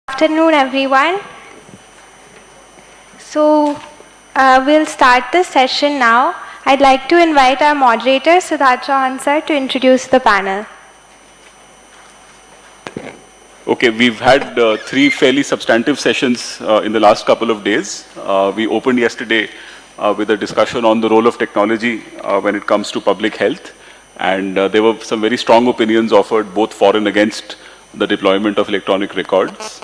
Afternoon, everyone. We'll start the session now. I'd like to invite our moderator, Siddharth sir, to introduce the panel. Okay, we've had three fairly substantive sessions in the last couple of days. We opened yesterday with a discussion on the role of technology when it comes to public health. And there were some very strong opinions offered both for and against the deployment of electronic records.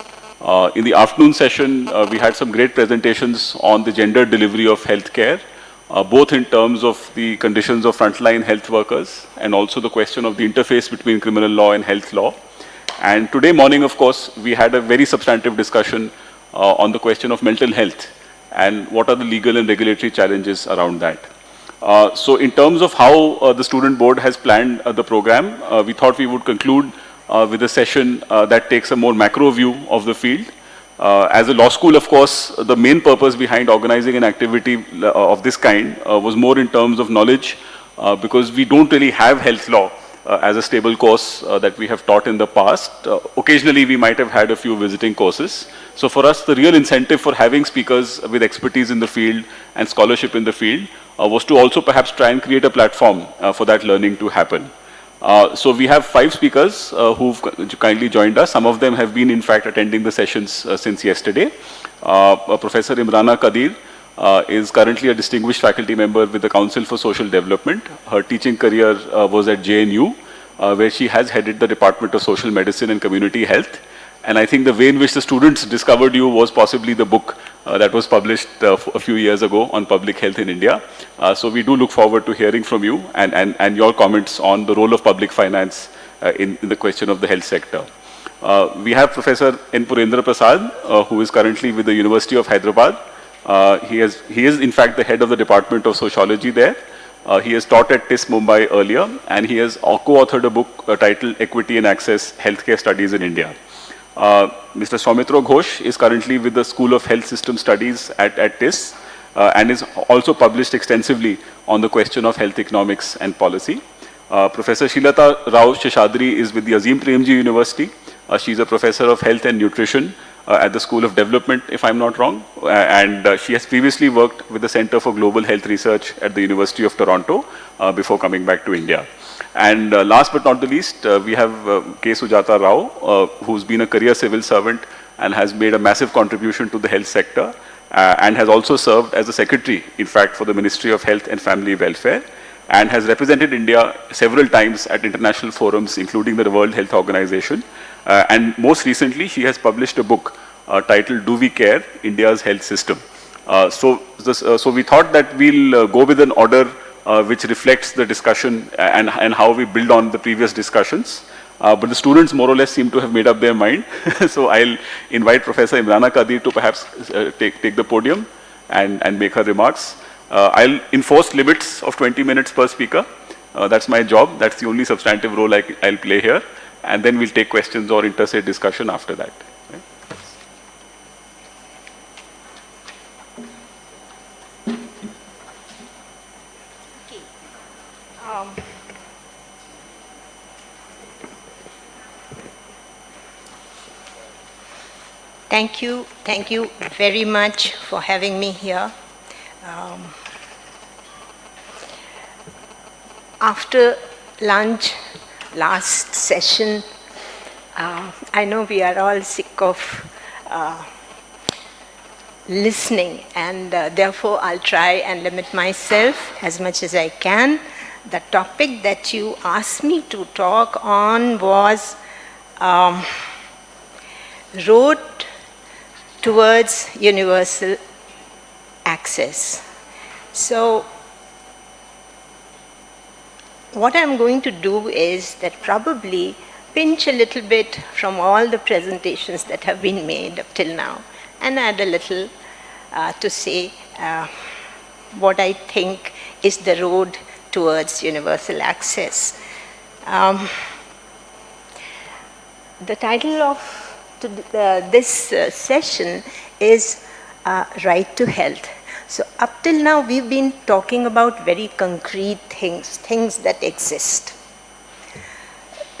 In the afternoon session, we had some great presentations on the gender delivery of healthcare, both in terms of the conditions of frontline health workers and also the question of the interface between criminal law and health law. And today morning, of course, we had a very substantive discussion on the question of mental health and what are the legal and regulatory challenges around that. So in terms of how the student board has planned the program, we thought we would conclude with a session that takes a more macro view of the field. As a law school, of course, the main purpose behind organizing an activity of this kind was more in terms of knowledge, because we don't really have health law as a stable course that we have taught in the past. Occasionally, we might have had a few visiting courses. So for us, the real incentive for having speakers with expertise in the field and scholarship in the field was to also perhaps try and create a platform for that learning to happen. So we have 5 speakers who've kindly joined us. Some of them have been, in fact, attending the sessions since yesterday. Professor Imrana Qadeer is currently a distinguished faculty member with the Council for Social Development. Her teaching career was at JNU, where she has headed the Department of Social Medicine and Community Health. And I think the way in which the students discovered you was possibly the book that was published a few years ago on public health in India. So we do look forward to hearing from you and your comments on the role of public finance in the question of the health sector. We have Professor N. Purendra Prasad, who is currently with the University of Hyderabad. He is in fact the head of the Department of Sociology there. He has taught at TIS Mumbai earlier, and he has co-authored a book titled Equity and Access Healthcare Studies in India. Mr. Soumitra Ghosh is currently with the School of Health System Studies at TIS and is also published extensively on the question of health economics and policy. Professor Shreelata Seshadri is with the Azim Premji University. She's a professor of health and nutrition at the School of Development, if I'm not wrong, and she has previously worked with the Center for Global Health Research at the University of Toronto before coming back to India. And last but not the least, we have K. Sujata Rao, who's been a career civil servant and has made a massive contribution to the health sector and has also served as a secretary, in fact, for the Ministry of Health and Family Welfare, and has represented India several times at international forums, including the World Health Organization. And most recently, she has published a book titled Do We Care? India's Health System. So we thought that we'll go with an order which reflects the discussion and how we build on the previous discussions. But the students more or less seem to have made up their mind. So I'll invite Professor Imrana Qadeer to perhaps take the podium and make her remarks. I'll enforce limits of 20 minutes per speaker. That's my job. That's the only substantive role I'll play here. And then we'll take questions or interstate discussion after that. Thank you very much for having me here. After lunch, last session, I know we are all sick of listening, and therefore I'll try and limit myself as much as I can. The topic that you asked me to talk on was road towards universal access. So what I'm going to do is that probably pinch a little bit from all the presentations that have been made up till now and add a little to say what I think is the road towards universal access. The title of this session is Right to Health. So up till now, we've been talking about very concrete things that exist.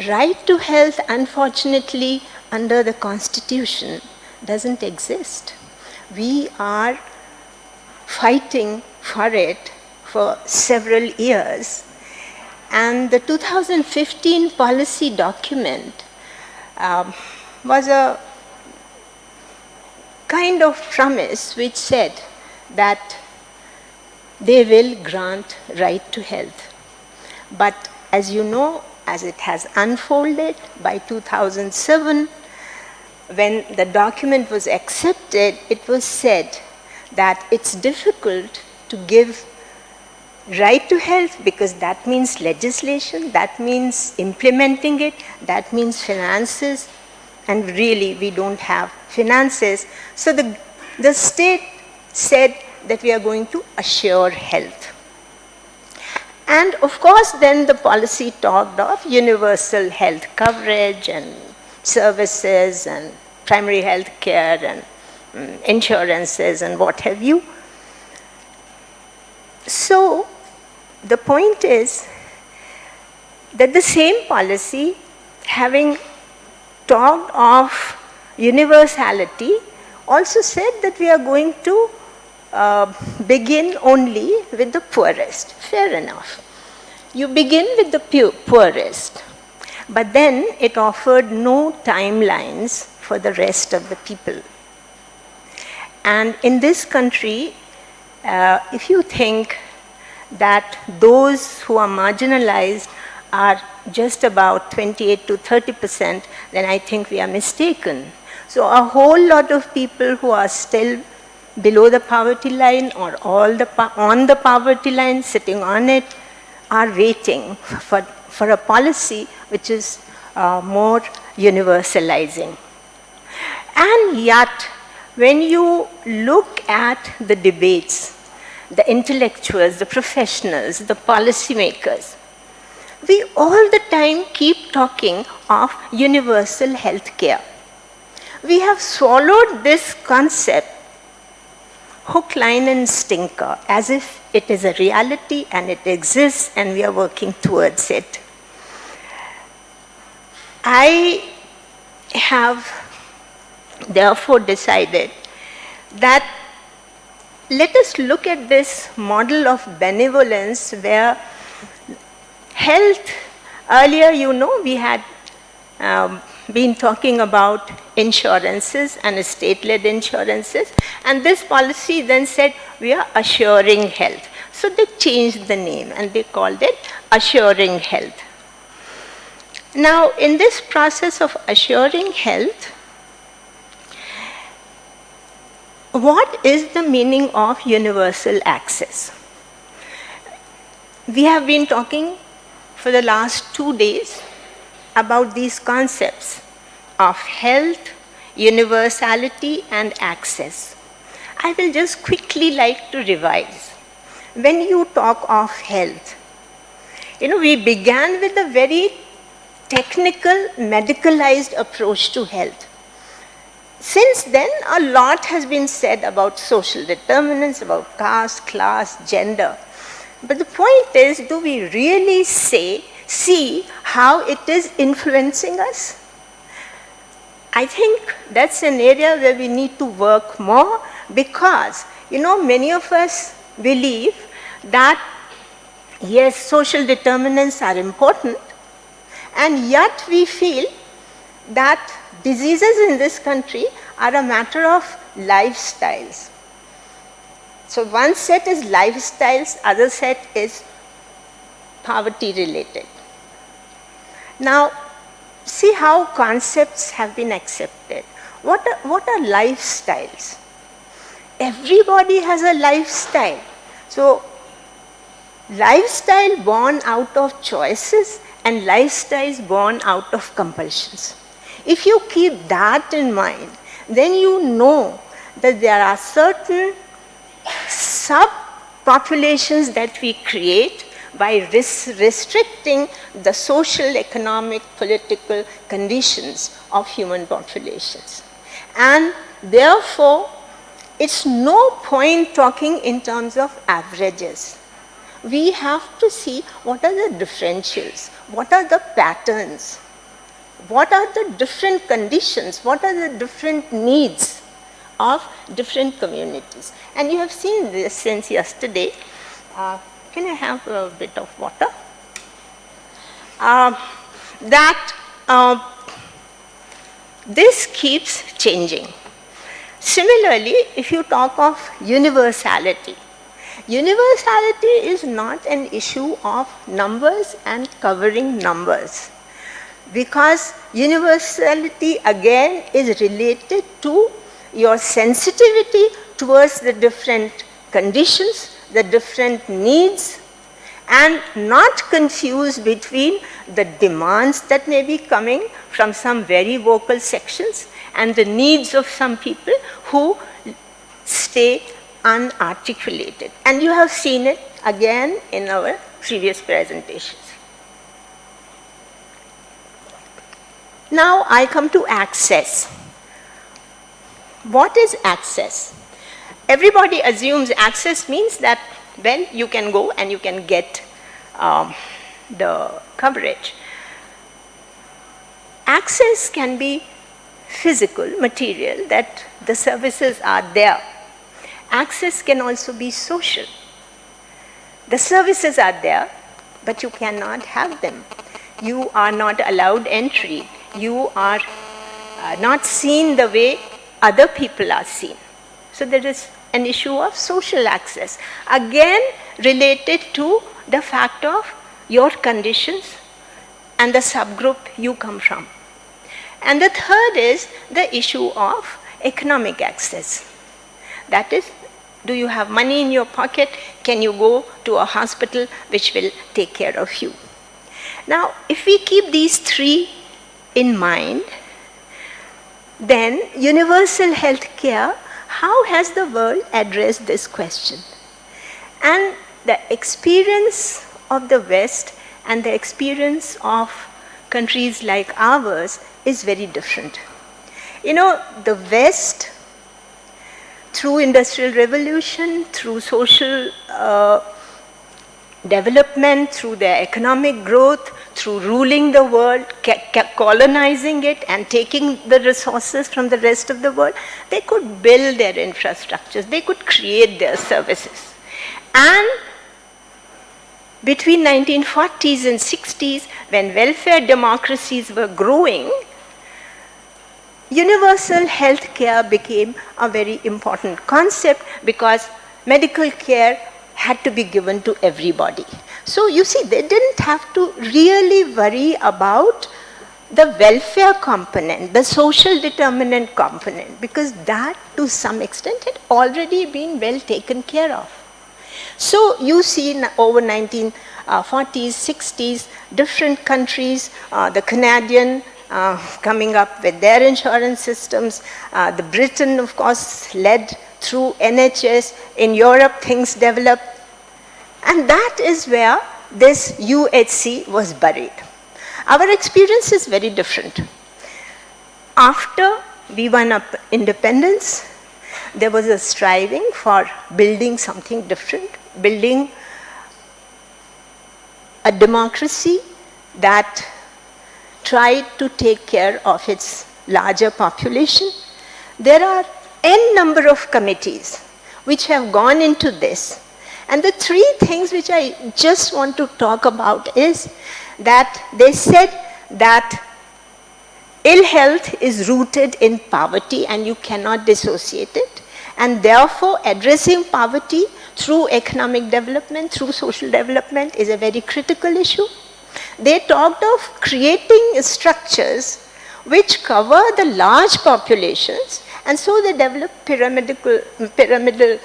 Right to health, unfortunately, under the Constitution doesn't exist. We are fighting for it for several years. And the 2015 policy document was a kind of promise which said that they will grant right to health. But as you know, as it has unfolded by 2007, when the document was accepted, it was said that it's difficult to give right to health because that means legislation, that means implementing it, that means finances, and really we don't have finances. So the state said that we are going to assure health. And of course, then the policy talked of universal health coverage and services and primary health care and insurances and what have you. So the point is that the same policy, having talked of universality, also said that we are going to begin only with the poorest. Fair enough. You begin with the poorest, but then it offered no timelines for the rest of the people. And in this country, if you think that those who are marginalized are just about 28 to 30%, then I think we are mistaken. So a whole lot of people who are still below the poverty line or on the poverty line, sitting on it, are waiting for a policy which is more universalizing. And yet, when you look at the debates, the intellectuals, the professionals, the policymakers, we all the time keep talking of universal health care. We have swallowed this concept hook, line, and sinker as if it is a reality and it exists and we are working towards it. I have therefore decided that let us look at this model of benevolence where health, earlier you know we had been talking about insurances and state-led insurances, and this policy then said we are assuring health. So they changed the name and they called it assuring health. Now in this process of assuring health, what is the meaning of universal access? We have been talking for the last 2 days about these concepts of health, universality, and access. I will just quickly like to revise. When you talk of health, we began with a very technical, medicalized approach to health. Since then, a lot has been said about social determinants, about caste, class, gender. But the point is, do we really see how it is influencing us? I think that's an area where we need to work more because, many of us believe that, yes, social determinants are important, and yet we feel that diseases in this country are a matter of lifestyles. So one set is lifestyles, other set is poverty related. Now, see how concepts have been accepted. What are lifestyles? Everybody has a lifestyle. So, lifestyle born out of choices and lifestyles born out of compulsions. If you keep that in mind, then you know that there are certain subpopulations that we create by restricting the social, economic, political conditions of human populations. And therefore, it's no point talking in terms of averages. We have to see what are the differentials, what are the patterns. what are the different conditions, what are the different needs of different communities. And you have seen this since yesterday. Can I have a bit of water? This keeps changing. Similarly, if you talk of universality, universality is not an issue of numbers and covering numbers, because universality again is related to your sensitivity towards the different conditions, the different needs, and not confuse between the demands that may be coming from some very vocal sections and the needs of some people who stay unarticulated. And you have seen it again in our previous presentations. Now I come to access. What is access? Everybody assumes access means that, well, you can go and you can get the coverage. Access can be physical, material, that the services are there. Access can also be social. The services are there, but you cannot have them. You are not allowed entry. You are not seen the way other people are seen. So there is an issue of social access, again related to the fact of your conditions and the subgroup you come from. And the third is the issue of economic access. That is, do you have money in your pocket? Can you go to a hospital which will take care of you? Now, if we keep these three in mind, then universal health care, how has the world addressed this question? And the experience of the West and the experience of countries like ours is very different. You know, the West, through industrial revolution, through social development, through their economic growth, through ruling the world, colonizing it and taking the resources from the rest of the world, they could build their infrastructures, they could create their services. And between 1940s and 60s, when welfare democracies were growing, universal health care became a very important concept because medical care had to be given to everybody. So you see, they didn't have to really worry about the welfare component, the social determinant component, because that to some extent had already been well taken care of. So you see over 1940s, 60s, different countries, the Canadian coming up with their insurance systems, the Britain, of course, led through NHS. In Europe, things developed. And that is where this UHC was buried. Our experience is very different. After we won up independence, there was a striving for building something different, building a democracy that tried to take care of its larger population. There are n number of committees which have gone into this. And the three things which I just want to talk about is that they said that ill health is rooted in poverty and you cannot dissociate it. And therefore, addressing poverty through economic development, through social development is a very critical issue. They talked of creating structures which cover the large populations, and so they developed pyramidal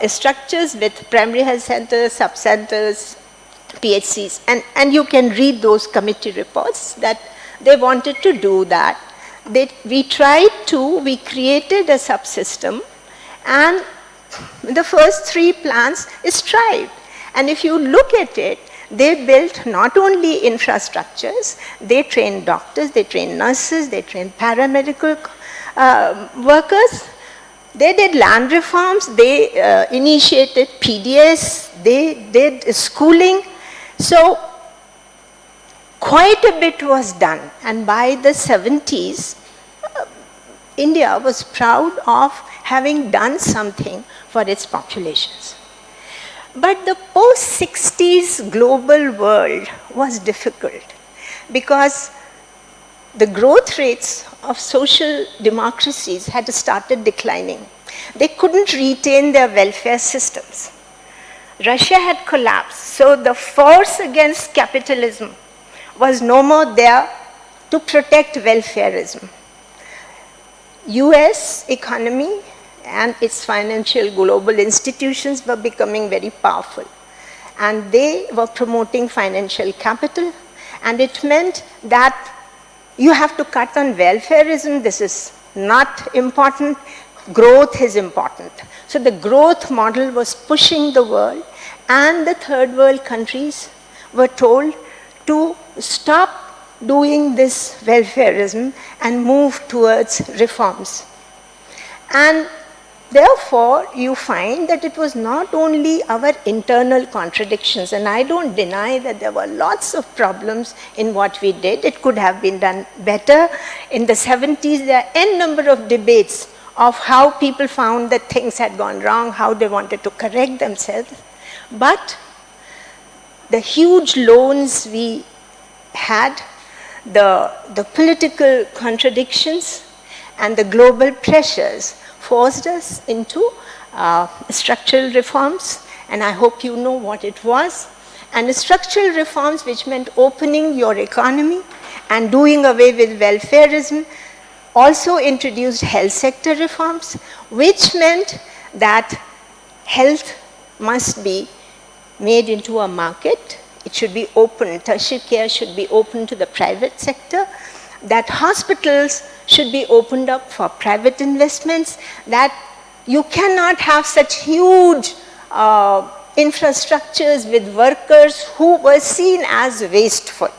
structures with primary health centers, sub-centers, PHCs, and you can read those committee reports that they wanted to do that. We created a subsystem, and the first three plans strived. And if you look at it, they built not only infrastructures, they trained doctors, they trained nurses, they trained paramedical workers. They did land reforms, they initiated PDS, they did schooling. So quite a bit was done. And by the 70s, India was proud of having done something for its populations. But the post-60s global world was difficult because the growth rates of social democracies had started declining. They couldn't retain their welfare systems. Russia had collapsed, so the force against capitalism was no more there to protect welfarism. US economy and its financial global institutions were becoming very powerful. And they were promoting financial capital, and it meant that you have to cut on welfarism. This is not important. Growth is important. So the growth model was pushing the world, and the third world countries were told to stop doing this welfarism and move towards reforms. And therefore, you find that it was not only our internal contradictions, and I don't deny that there were lots of problems in what we did. It could have been done better. In the 70s, there are n number of debates of how people found that things had gone wrong, how they wanted to correct themselves. But the huge loans we had, the political contradictions, and the global pressures forced us into structural reforms, and I hope you know what it was. And structural reforms, which meant opening your economy and doing away with welfarism, also introduced health sector reforms, which meant that health must be made into a market. It should be open, tertiary care should be open to the private sector, that hospitals should be opened up for private investments, that you cannot have such huge infrastructures with workers who were seen as wasteful.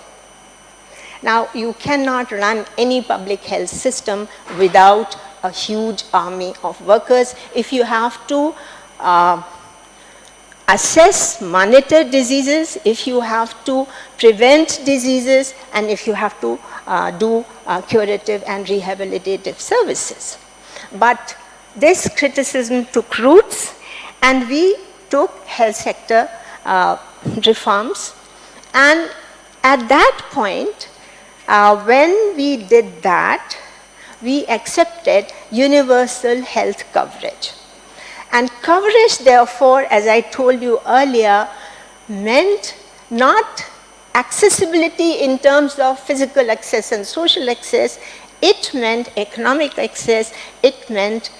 Now, you cannot run any public health system without a huge army of workers. If you have to assess, monitor diseases, if you have to prevent diseases, and if you have to do curative and rehabilitative services. But this criticism took roots, and we took health sector reforms. And at that point, when we did that, we accepted universal health coverage. And coverage, therefore, as I told you earlier, meant not accessibility in terms of physical access and social access. It meant economic access. It meant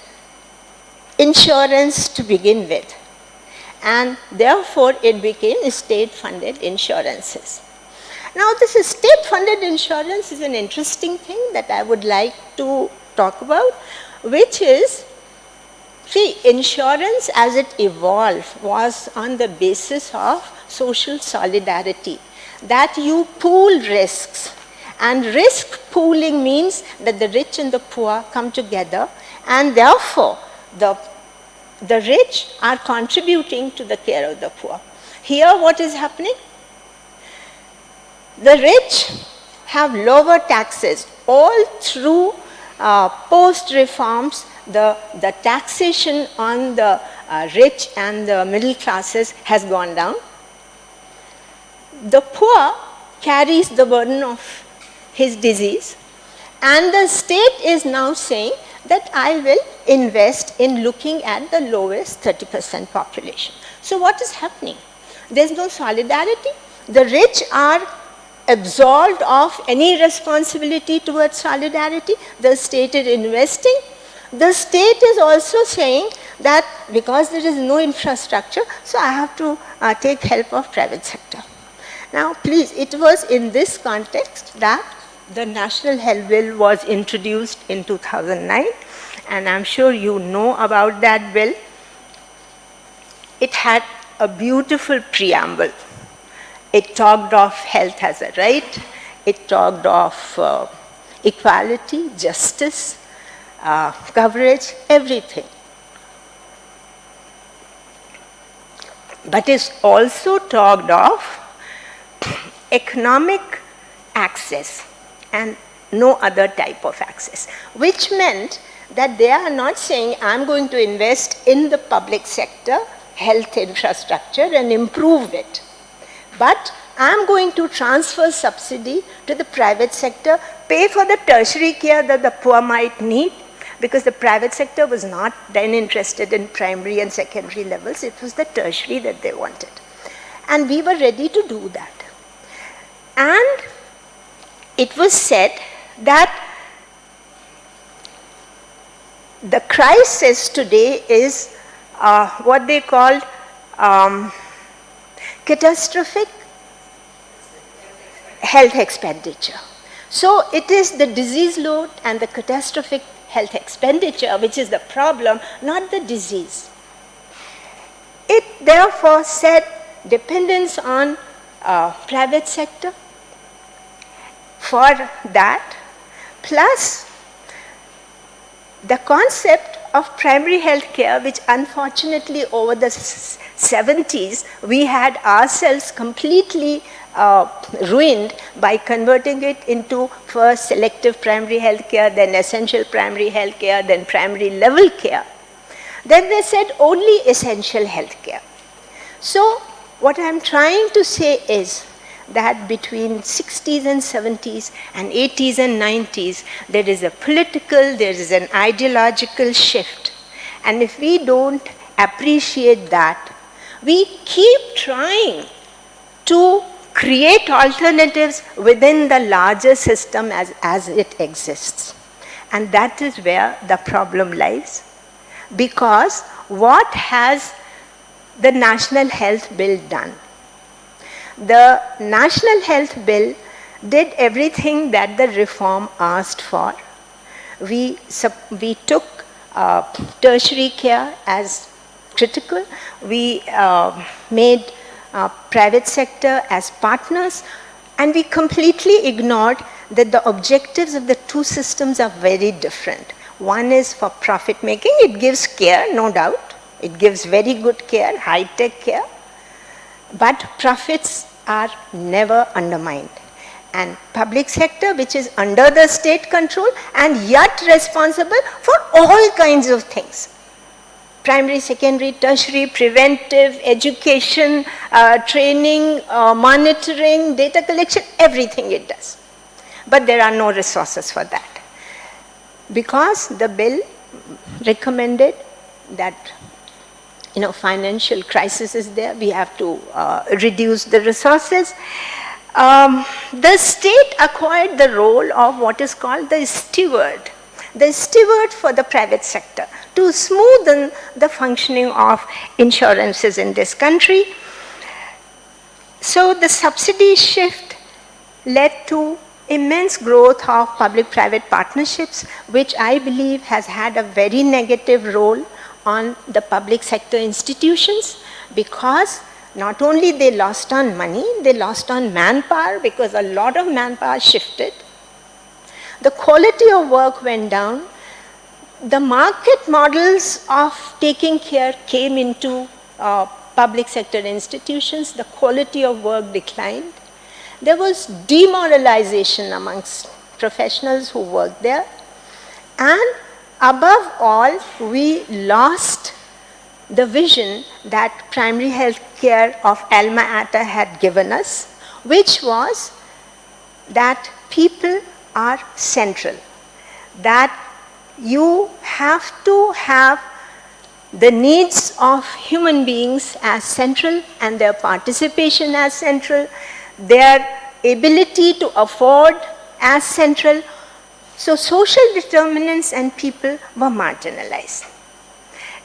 insurance to begin with. And therefore, it became state-funded insurances. Now, this state-funded insurance is an interesting thing that I would like to talk about, which is, see, insurance as it evolved was on the basis of social solidarity, that you pool risks. And risk pooling means that the rich and the poor come together, and therefore the rich are contributing to the care of the poor. Here, what is happening? The rich have lower taxes. All through post-reforms, the taxation on the rich and the middle classes has gone down. The poor carries the burden of his disease, and the state is now saying that I will invest in looking at the lowest 30% population. So what is happening? There's no solidarity. The rich are absolved of any responsibility towards solidarity. The state is investing. The state is also saying that because there is no infrastructure, so I have to take help of private sector. Now, please, it was in this context that the National Health Bill was introduced in 2009, and I'm sure you know about that bill. It had a beautiful preamble. It talked of health as a right. It talked of equality, justice, coverage, everything. But it's also talked of economic access and no other type of access, which meant that they are not saying, I'm going to invest in the public sector health infrastructure and improve it, but I'm going to transfer subsidy to the private sector, pay for the tertiary care that the poor might need, because the private sector was not then interested in primary and secondary levels, it was the tertiary that they wanted. And we were ready to do that. And it was said that the crisis today is what they called catastrophic health expenditure. So it is the disease load and the catastrophic health expenditure which is the problem, not the disease. It therefore said dependence on private sector for that, plus the concept of primary health care, which unfortunately over the 70s we had ourselves completely ruined by converting it into first selective primary health care, then essential primary health care, then primary level care. Then they said only essential health care. So what I'm trying to say is that between 60s and 70s and 80s and 90s, there is a political, there is an ideological shift. And if we don't appreciate that, we keep trying to create alternatives within the larger system as it exists. And that is where the problem lies. Because what has the National Health Bill done? The National Health Bill did everything that the reform asked for. We took tertiary care as critical. We made private sector as partners, and we completely ignored that the objectives of the two systems are very different. One is for profit making. It gives care, no doubt. It gives very good care, high-tech care. But profits are never undermined. And public sector, which is under the state control and yet responsible for all kinds of things. Primary, secondary, tertiary, preventive, education, training, monitoring, data collection, everything it does. But there are no resources for that. Because the bill recommended that financial crisis is there, we have to reduce the resources. The state acquired the role of what is called the steward for the private sector to smoothen the functioning of insurances in this country. So the subsidy shift led to immense growth of public-private partnerships, which I believe has had a very negative role on the public sector institutions, because not only they lost on money, they lost on manpower because a lot of manpower shifted. The quality of work went down. The market models of taking care came into public sector institutions. The quality of work declined. There was demoralization amongst professionals who worked there. And above all, we lost the vision that primary health care of Alma Ata had given us, which was that people are central, that you have to have the needs of human beings as central and their participation as central, their ability to afford as central. So social determinants and people were marginalized.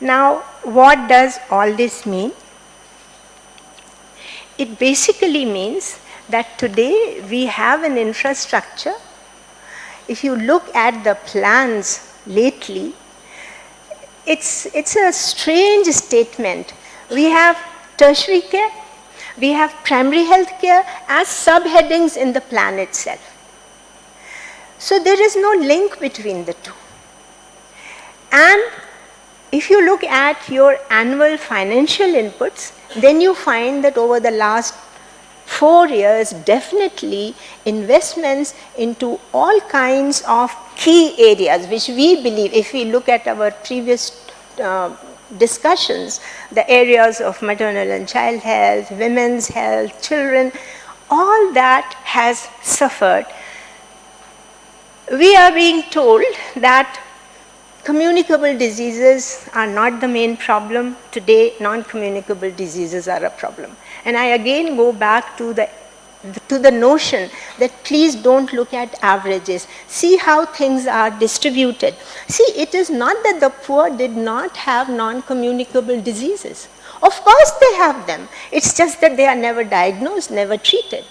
Now, what does all this mean? It basically means that today we have an infrastructure. If you look at the plans lately, it's a strange statement. We have tertiary care, we have primary health care as subheadings in the plan itself. So there is no link between the two. And if you look at your annual financial inputs, then you find that over the last 4 years, definitely investments into all kinds of key areas, which we believe, if we look at our previous discussions, the areas of maternal and child health, women's health, children, all that has suffered. We are being told that communicable diseases are not the main problem. Today, non-communicable diseases are a problem. And I again go back to the notion that please don't look at averages. See how things are distributed. See, it is not that the poor did not have non-communicable diseases. Of course they have them. It's just that they are never diagnosed, never treated.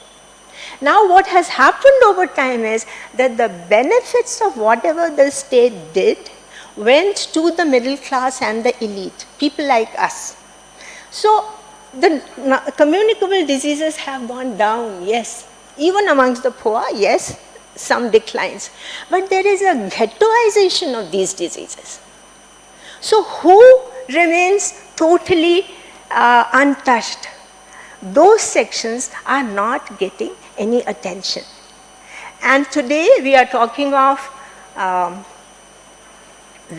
Now what has happened over time is that the benefits of whatever the state did went to the middle class and the elite, people like us. So the communicable diseases have gone down, yes. Even amongst the poor, yes, some declines. But there is a ghettoization of these diseases. So who remains totally untouched? Those sections are not getting any attention. And today we are talking of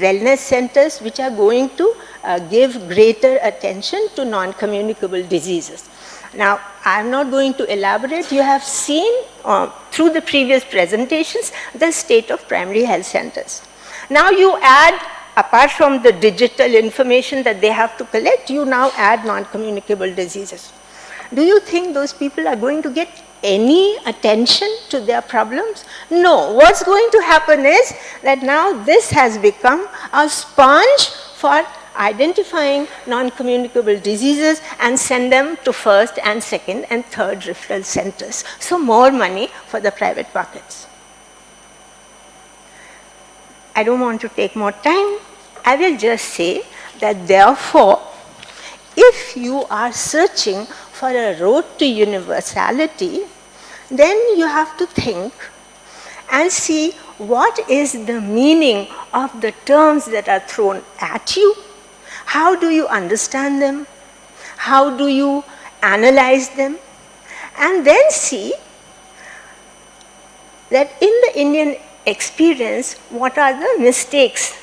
wellness centers which are going to give greater attention to non-communicable diseases. Now, I'm not going to elaborate. You have seen through the previous presentations the state of primary health centers. Now you add, apart from the digital information that they have to collect, you now add non-communicable diseases. Do you think those people are going to get any attention to their problems? No. What's going to happen is that now this has become a sponge for identifying non-communicable diseases and send them to first and second and third referral centers. So more money for the private pockets. I don't want to take more time. I will just say that therefore, if you are searching for a road to universality, then you have to think and see what is the meaning of the terms that are thrown at you. How do you understand them? How do you analyze them? And then see that in the Indian experience, what are the mistakes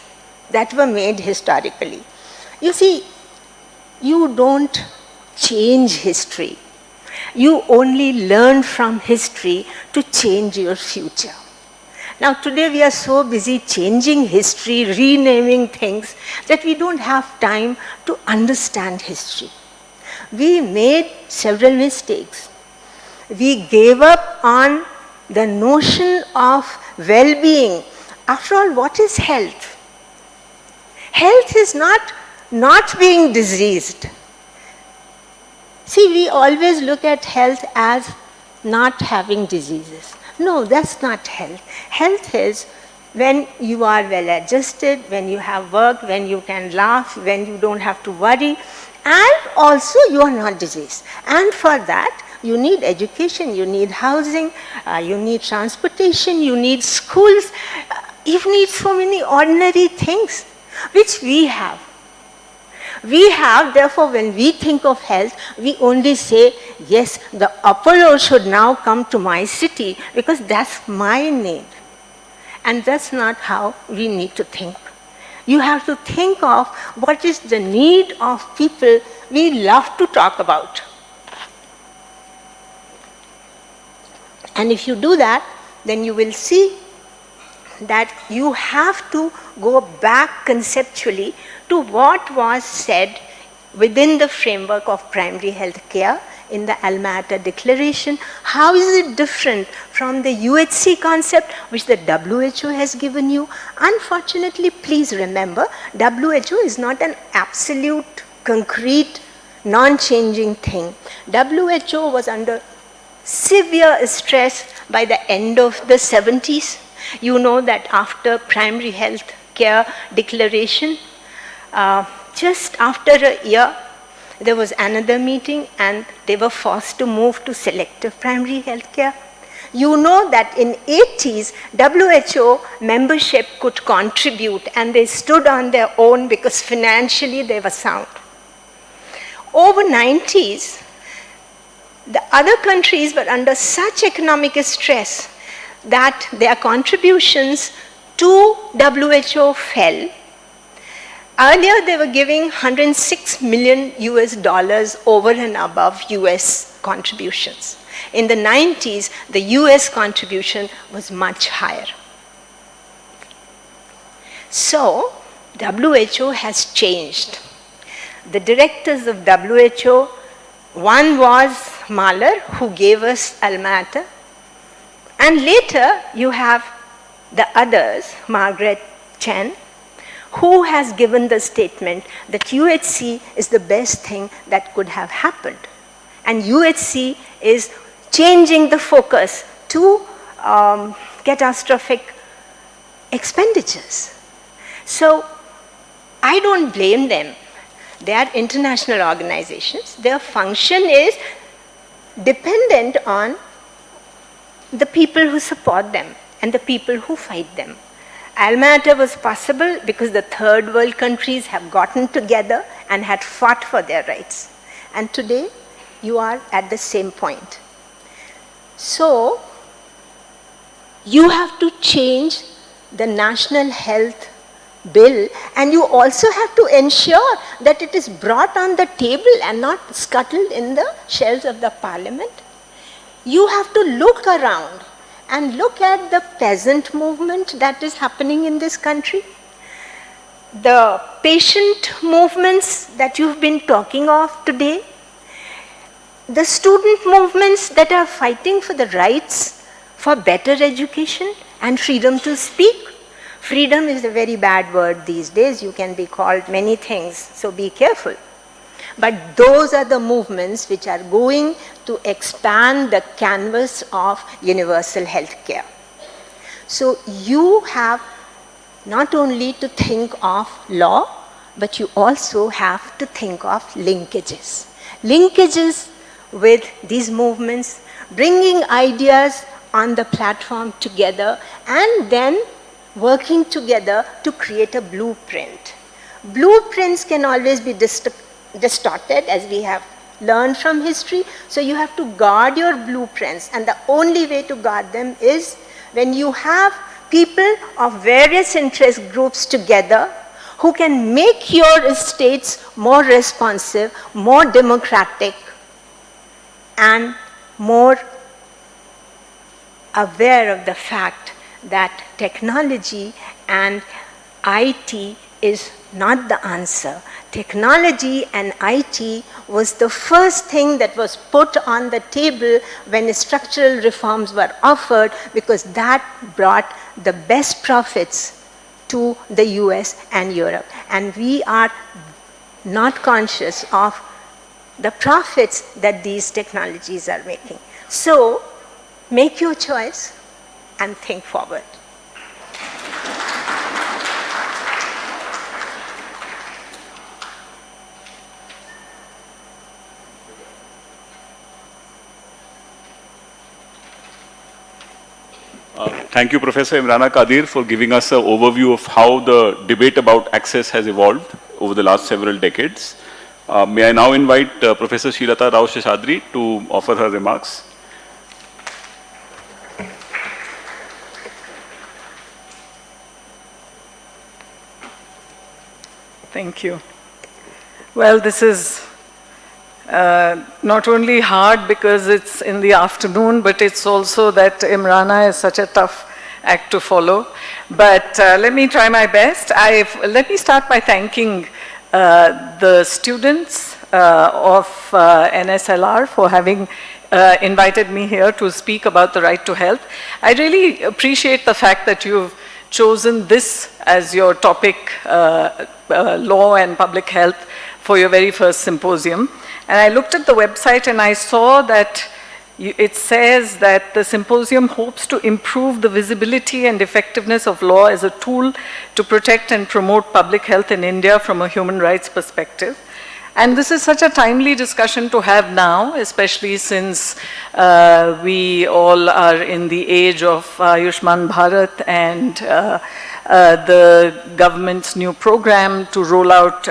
that were made historically? You see, you don't change history. You only learn from history to change your future. Now today we are so busy changing history, renaming things, that we don't have time to understand history. We made several mistakes. We gave up on the notion of well-being. After all, what is health? Health is not being diseased. See, we always look at health as not having diseases. No, that's not health. Health is when you are well adjusted, when you have work, when you can laugh, when you don't have to worry, and also you are not diseased. And for that, you need education, you need housing, you need transportation, you need schools, you need so many ordinary things which we have. We have, therefore, when we think of health, we only say, yes, the Apollo should now come to my city because that's my need. And that's not how we need to think. You have to think of what is the need of people we love to talk about. And if you do that, then you will see that you have to go back conceptually to what was said within the framework of primary health care in the Alma Ata Declaration. How is it different from the UHC concept which the WHO has given you? Unfortunately, please remember, WHO is not an absolute, concrete, non-changing thing. WHO was under severe stress by the end of the 70s. You know that after primary health care declaration, just after a year, there was another meeting and they were forced to move to selective primary health care. You know that in 80s, WHO membership could contribute and they stood on their own because financially they were sound. Over 90s, the other countries were under such economic stress that their contributions to WHO fell. Earlier, they were giving 106 million US dollars over and above US contributions. In the 90s, the US contribution was much higher. So, WHO has changed. The directors of WHO, one was Mahler, who gave us Alma-Ata, and later you have the others, Margaret Chan, who has given the statement that UHC is the best thing that could have happened. And UHC is changing the focus to catastrophic expenditures. So I don't blame them. They are international organizations. Their function is dependent on the people who support them and the people who fight them. Alma-Ata was possible because the third world countries have gotten together and had fought for their rights. And today, you are at the same point. So, you have to change the national health bill, and you also have to ensure that it is brought on the table and not scuttled in the shelves of the parliament. You have to look around and look at the peasant movement that is happening in this country. The patient movements that you've been talking of today, the student movements that are fighting for the rights for better education and freedom to speak. Freedom is a very bad word these days. You can be called many things, so be careful. But those are the movements which are going to expand the canvas of universal health care. So you have not only to think of law, but you also have to think of linkages. Linkages with these movements, bringing ideas on the platform together, and then working together to create a blueprint. Blueprints can always be distorted, as we have learned from history, so you have to guard your blueprints, and the only way to guard them is when you have people of various interest groups together who can make your states more responsive, more democratic, and more aware of the fact that technology and IT is not the answer. Technology and IT was the first thing that was put on the table when structural reforms were offered, because that brought the best profits to the US and Europe. And we are not conscious of the profits that these technologies are making. So, make your choice and think forward. Thank you, Professor Imrana Qadeer, for giving us an overview of how the debate about access has evolved over the last several decades. May I now invite Professor Shreelata Rao Seshadri to offer her remarks. Thank you. Well, this is not only hard because it's in the afternoon, but it's also that Imrana is such a tough act to follow. But let me try my best. Let me start by thanking the students of NSLR for having invited me here to speak about the right to health. I really appreciate the fact that you've chosen this as your topic, law and public health, for your very first symposium. And I looked at the website and I saw that it says that the symposium hopes to improve the visibility and effectiveness of law as a tool to protect and promote public health in India from a human rights perspective. And this is such a timely discussion to have now, especially since we all are in the age of Ayushman Bharat and the government's new program to roll out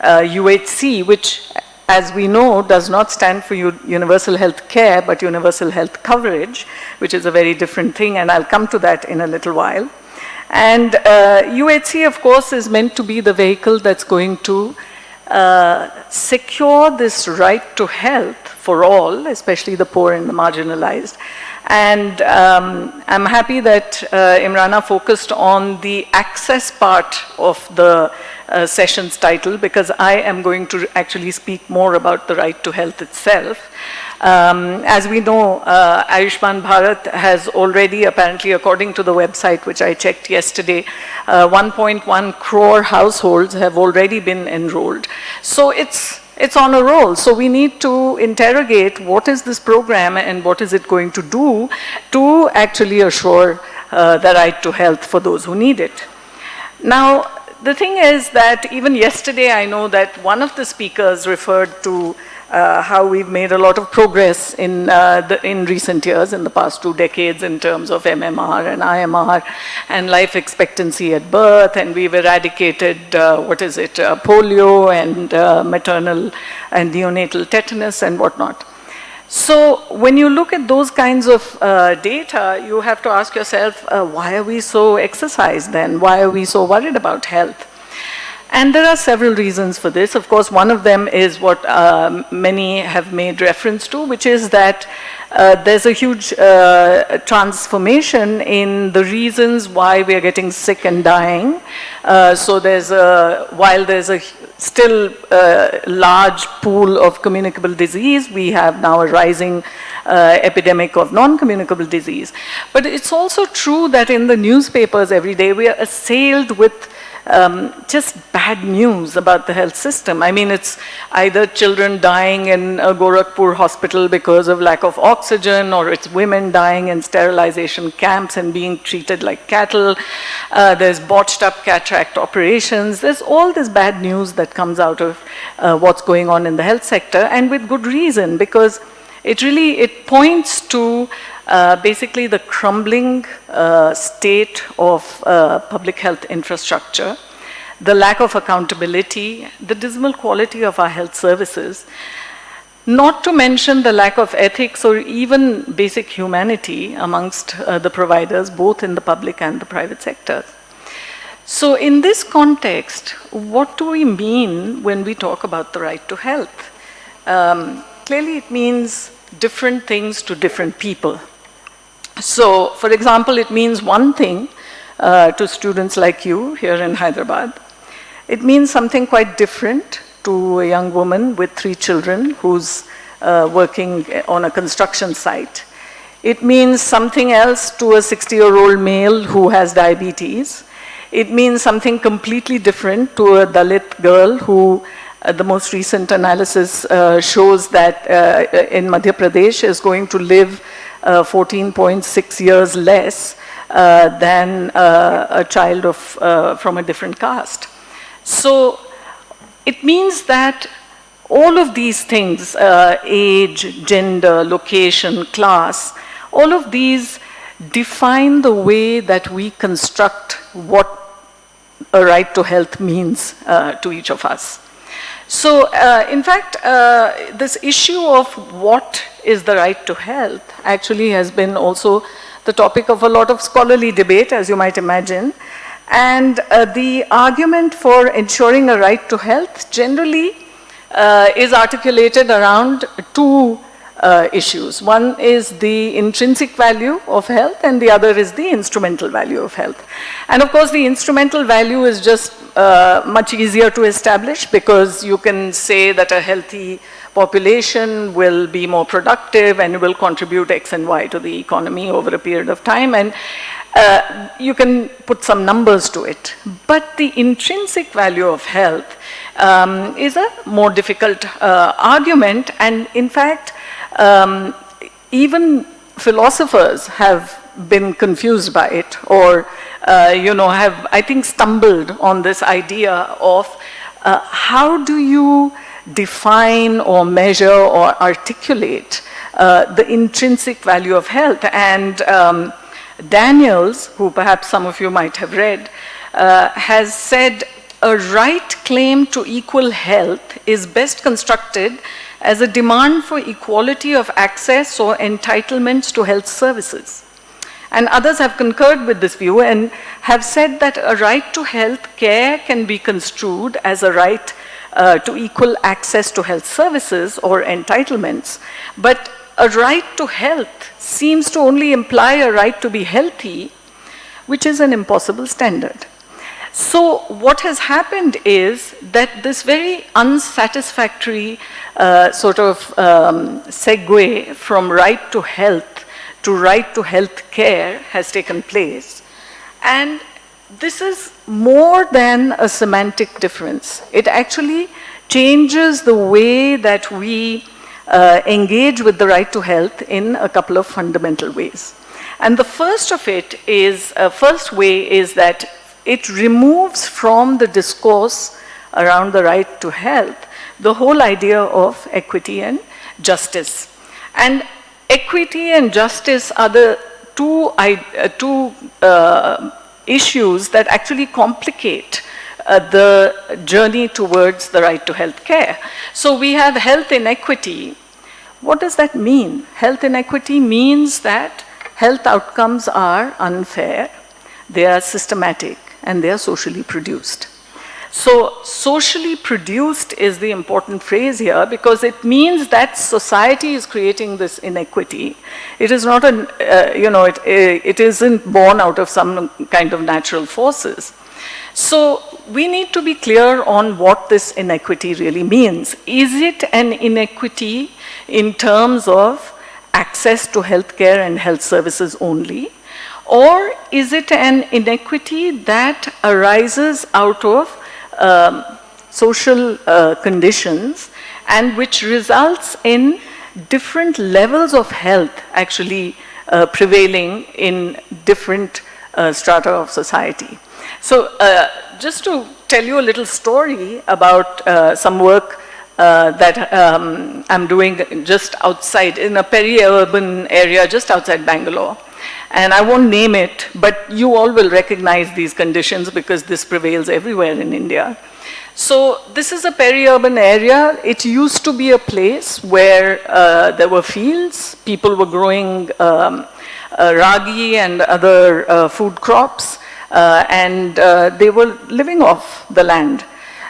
UHC, which, as we know, does not stand for universal health care, but universal health coverage, which is a very different thing, and I'll come to that in a little while. And UHC, of course, is meant to be the vehicle that's going to secure this right to health for all, especially the poor and the marginalized. And I'm happy that Imrana focused on the access part of the session's title, because I am going to actually speak more about the right to health itself. As we know, Ayushman Bharat has already, apparently, according to the website, which I checked yesterday, 1.1 crore households have already been enrolled. So it's on a roll. So we need to interrogate what is this program and what is it going to do to actually assure the right to health for those who need it. Now, the thing is that even yesterday, I know that one of the speakers referred to how we've made a lot of progress in recent years, in the past 2 decades, in terms of MMR and IMR and life expectancy at birth, and we've eradicated, polio and maternal and neonatal tetanus and whatnot. So when you look at those kinds of data, you have to ask yourself, why are we so exercised then? Why are we so worried about health? And there are several reasons for this. Of course, one of them is what many have made reference to, which is that there's a huge transformation in the reasons why we are getting sick and dying. So while there's a still large pool of communicable disease, we have now a rising epidemic of non-communicable disease. But it's also true that in the newspapers every day, we are assailed with just bad news about the health system. I mean, it's either children dying in a Gorakhpur hospital because of lack of oxygen, or it's women dying in sterilization camps and being treated like cattle. There's botched up cataract operations. There's all this bad news that comes out of what's going on in the health sector, and with good reason, because it points to basically the crumbling state of public health infrastructure, the lack of accountability, the dismal quality of our health services, not to mention the lack of ethics or even basic humanity amongst the providers, both in the public and the private sectors. So in this context, what do we mean when we talk about the right to health? Clearly it means different things to different people. So, for example, it means one thing to students like you here in Hyderabad. It means something quite different to a young woman with 3 children who's working on a construction site. It means something else to a 60-year-old male who has diabetes. It means something completely different to a Dalit girl who the most recent analysis shows that in Madhya Pradesh is going to live 14.6 years less than a child from a different caste. So it means that all of these things, age, gender, location, class, all of these define the way that we construct what a right to health means to each of us. So, in fact, this issue of what is the right to health actually has been also the topic of a lot of scholarly debate, as you might imagine. And the argument for ensuring a right to health generally is articulated around 2 issues. One is the intrinsic value of health, and the other is the instrumental value of health. And of course, the instrumental value is just much easier to establish, because you can say that a healthy population will be more productive and will contribute X and Y to the economy over a period of time, and you can put some numbers to it. But the intrinsic value of health is a more difficult argument, and in fact, even philosophers have been confused by it, or have, I think, stumbled on this idea of how do you define or measure or articulate the intrinsic value of health. And Daniels, who perhaps some of you might have read, has said a right claim to equal health is best constructed as a demand for equality of access or entitlements to health services. And others have concurred with this view and have said that a right to health care can be construed as a right to equal access to health services or entitlements, but a right to health seems to only imply a right to be healthy, which is an impossible standard. So what has happened is that this very unsatisfactory sort of segue from right to health care has taken place. And this is more than a semantic difference. It actually changes the way that we engage with the right to health in a couple of fundamental ways. And the first of it is, first way is that it removes from the discourse around the right to health the whole idea of equity and justice. And equity and justice are the two issues that actually complicate the journey towards the right to health care. So we have health inequity. What does that mean? Health inequity means that health outcomes are unfair, they are systematic, and they are socially produced. So socially produced is the important phrase here because it means that society is creating this inequity. It is not it isn't born out of some kind of natural forces. So we need to be clear on what this inequity really means. Is it an inequity in terms of access to healthcare and health services only? Or is it an inequity that arises out of social conditions and which results in different levels of health actually prevailing in different strata of society? So just to tell you a little story about some work that I'm doing just outside, in a peri-urban area just outside Bangalore. And I won't name it, but you all will recognize these conditions because this prevails everywhere in India. So this is a peri-urban area. It used to be a place where there were fields, people were growing ragi and other food crops, and they were living off the land.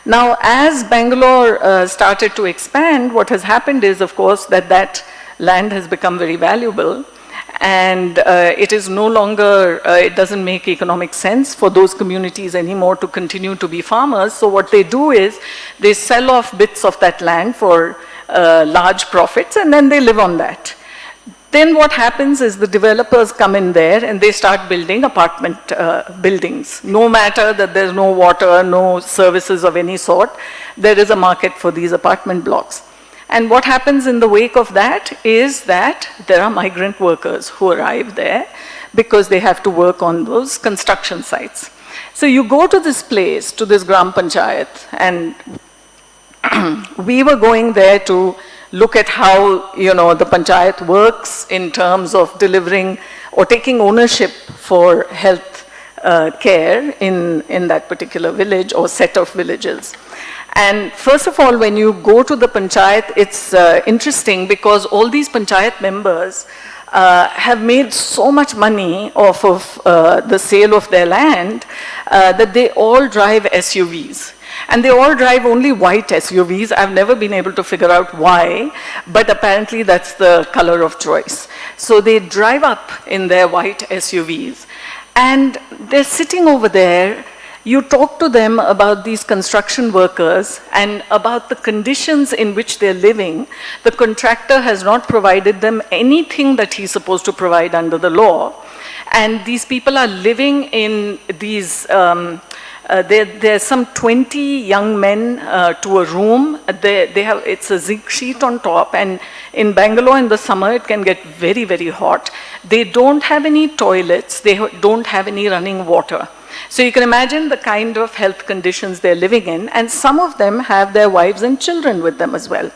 Now, as Bangalore started to expand, what has happened is, of course, that land has become very valuable. And it is no longer, it doesn't make economic sense for those communities anymore to continue to be farmers. So what they do is they sell off bits of that land for large profits and then they live on that. Then what happens is the developers come in there and they start building apartment buildings. No matter that there's no water, no services of any sort, there is a market for these apartment blocks. And what happens in the wake of that is that there are migrant workers who arrive there because they have to work on those construction sites. So you go to this place, to this Gram Panchayat, and we were going there to look at how, the Panchayat works in terms of delivering or taking ownership for health care in that particular village or set of villages. And first of all, when you go to the panchayat, it's interesting because all these panchayat members have made so much money off of the sale of their land that they all drive SUVs. And they all drive only white SUVs. I've never been able to figure out why, but apparently that's the color of choice. So they drive up in their white SUVs. And they're sitting over there. You talk to them about these construction workers and about the conditions in which they're living. The contractor has not provided them anything that he's supposed to provide under the law. And these people are living in these, there's some 20 young men to a room. It's a zinc sheet on top, and in Bangalore in the summer it can get very, very hot. They don't have any toilets, they don't have any running water. So you can imagine the kind of health conditions they're living in, and some of them have their wives and children with them as well.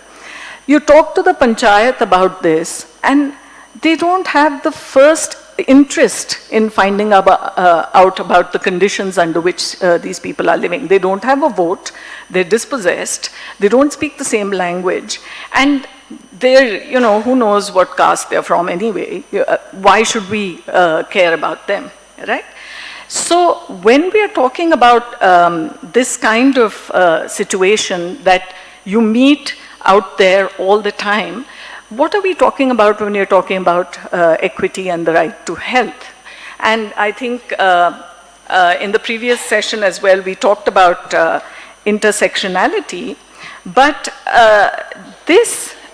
You talk to the panchayat about this, and they don't have the first interest in finding out about the conditions under which these people are living. They don't have a vote, they're dispossessed, they don't speak the same language, and they're, who knows what caste they're from anyway. Why should we care about them, right? So when we are talking about this kind of situation that you meet out there all the time, what are we talking about when you're talking about equity and the right to health? And I think in the previous session as well, we talked about intersectionality, but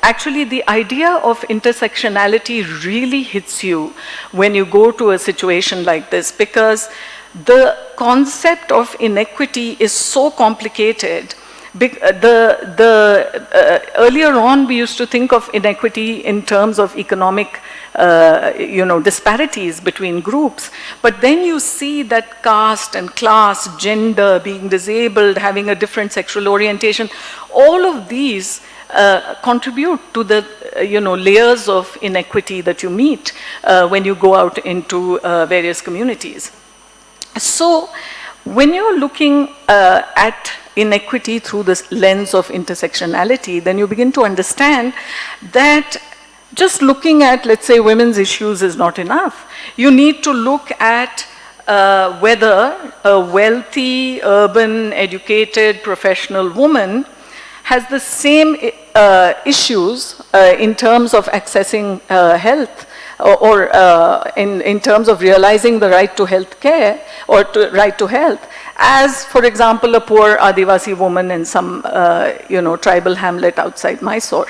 actually the idea of intersectionality really hits you when you go to a situation like this, because the concept of inequity is so complicated. Earlier on, we used to think of inequity in terms of economic, disparities between groups. But then you see that caste and class, gender, being disabled, having a different sexual orientation, all of these contribute to the, layers of inequity that you meet when you go out into various communities. So, when you're looking at inequity through this lens of intersectionality, then you begin to understand that just looking at, let's say, women's issues is not enough. You need to look at whether a wealthy, urban, educated, professional woman has the same issues in terms of accessing health, or in terms of realizing the right to health care, or right to health, as, for example, a poor Adivasi woman in some, tribal hamlet outside Mysore.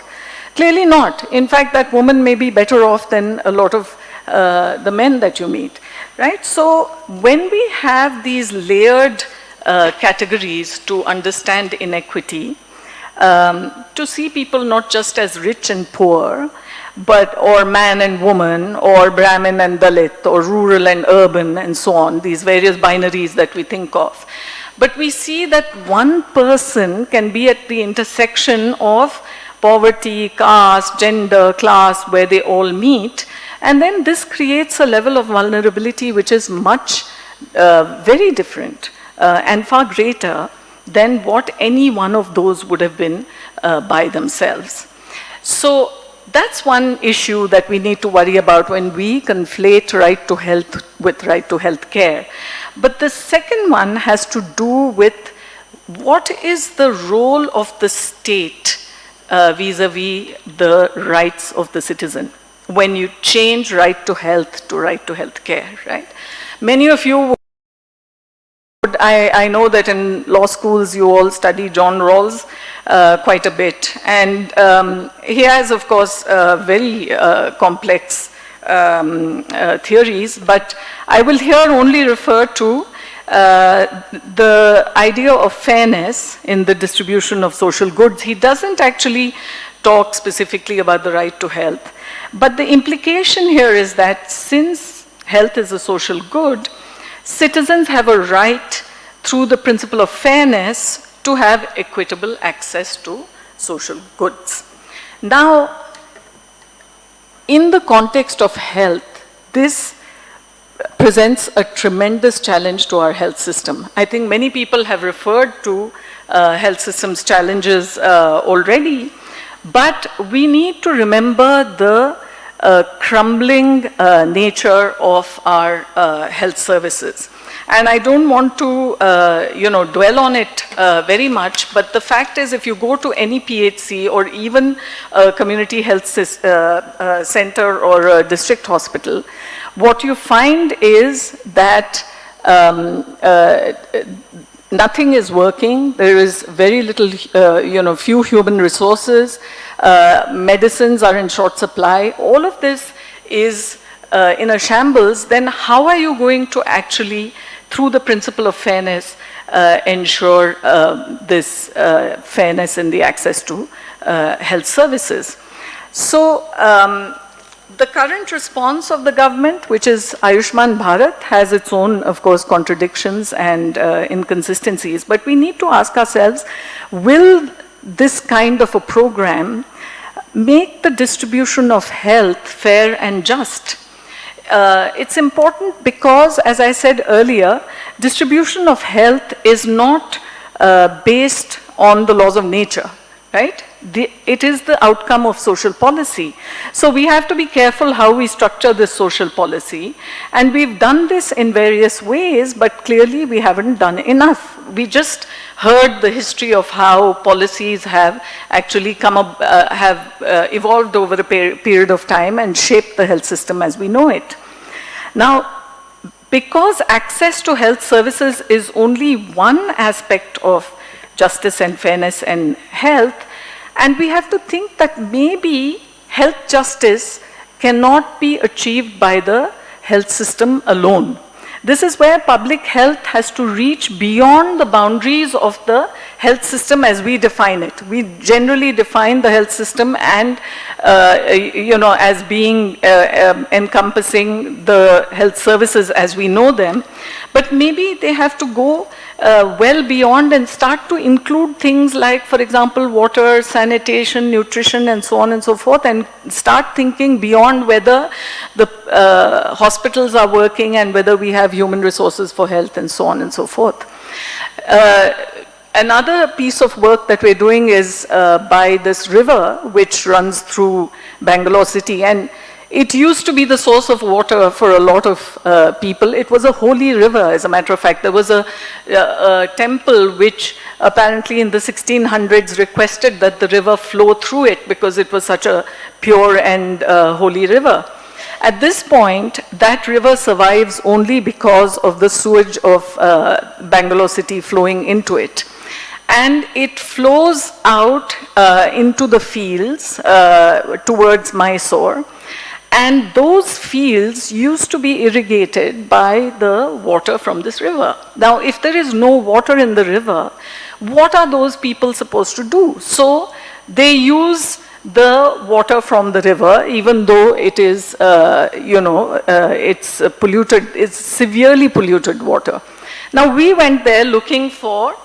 Clearly not. In fact, that woman may be better off than a lot of the men that you meet, right? So when we have these layered categories to understand inequity, to see people not just as rich and poor, or man and woman, or Brahmin and Dalit, or rural and urban, and so on, these various binaries that we think of. But we see that one person can be at the intersection of poverty, caste, gender, class, where they all meet, and then this creates a level of vulnerability which is much, very different and far greater than what any one of those would have been by themselves. So that's one issue that we need to worry about when we conflate right to health with right to health care. But the second one has to do with what is the role of the state vis-a-vis the rights of the citizen when you change right to health care, right? Many of you I know that in law schools you all study John Rawls quite a bit, and he has, of course, very complex theories, but I will here only refer to the idea of fairness in the distribution of social goods. He doesn't actually talk specifically about the right to health, but the implication here is that since health is a social good, citizens have a right through the principle of fairness to have equitable access to social goods. Now, in the context of health, this presents a tremendous challenge to our health system. I think many people have referred to health system's challenges already, but we need to remember the crumbling nature of our health services. And I don't want to, dwell on it very much, but the fact is if you go to any PHC or even a community health center or a district hospital, what you find is that nothing is working. There is very little, few human resources. Medicines are in short supply. All of this is in a shambles. Then how are you going to actually, through the principle of fairness, ensure this fairness in the access to health services? So the current response of the government, which is Ayushman Bharat, has its own, of course, contradictions and inconsistencies. But we need to ask ourselves, will this kind of a program make the distribution of health fair and just? it's important because, as I said earlier, distribution of health is not based on the laws of nature, right? It is the outcome of social policy. So we have to be careful how we structure this social policy. And we've done this in various ways, but clearly we haven't done enough. We just heard the history of how policies have actually come up, evolved over a period of time and shaped the health system as we know it. Now, because access to health services is only one aspect of justice and fairness and health, and we have to think that maybe health justice cannot be achieved by the health system alone. This is where public health has to reach beyond the boundaries of the health system as we define it. We generally define the health system and, as being encompassing the health services as we know them. But maybe they have to go well beyond and start to include things like, for example, water, sanitation, nutrition, and so on and so forth, and start thinking beyond whether the hospitals are working and whether we have human resources for health and so on and so forth. Another piece of work that we're doing is by this river which runs through Bangalore city, and it used to be the source of water for a lot of people. It was a holy river, as a matter of fact. There was a temple which apparently in the 1600s requested that the river flow through it because it was such a pure and holy river. At this point, that river survives only because of the sewage of Bangalore city flowing into it. And it flows out into the fields towards Mysore. And those fields used to be irrigated by the water from this river. Now, if there is no water in the river, what are those people supposed to do? So they use the water from the river, even though it is, it's polluted, it's severely polluted water. Now, we went there looking for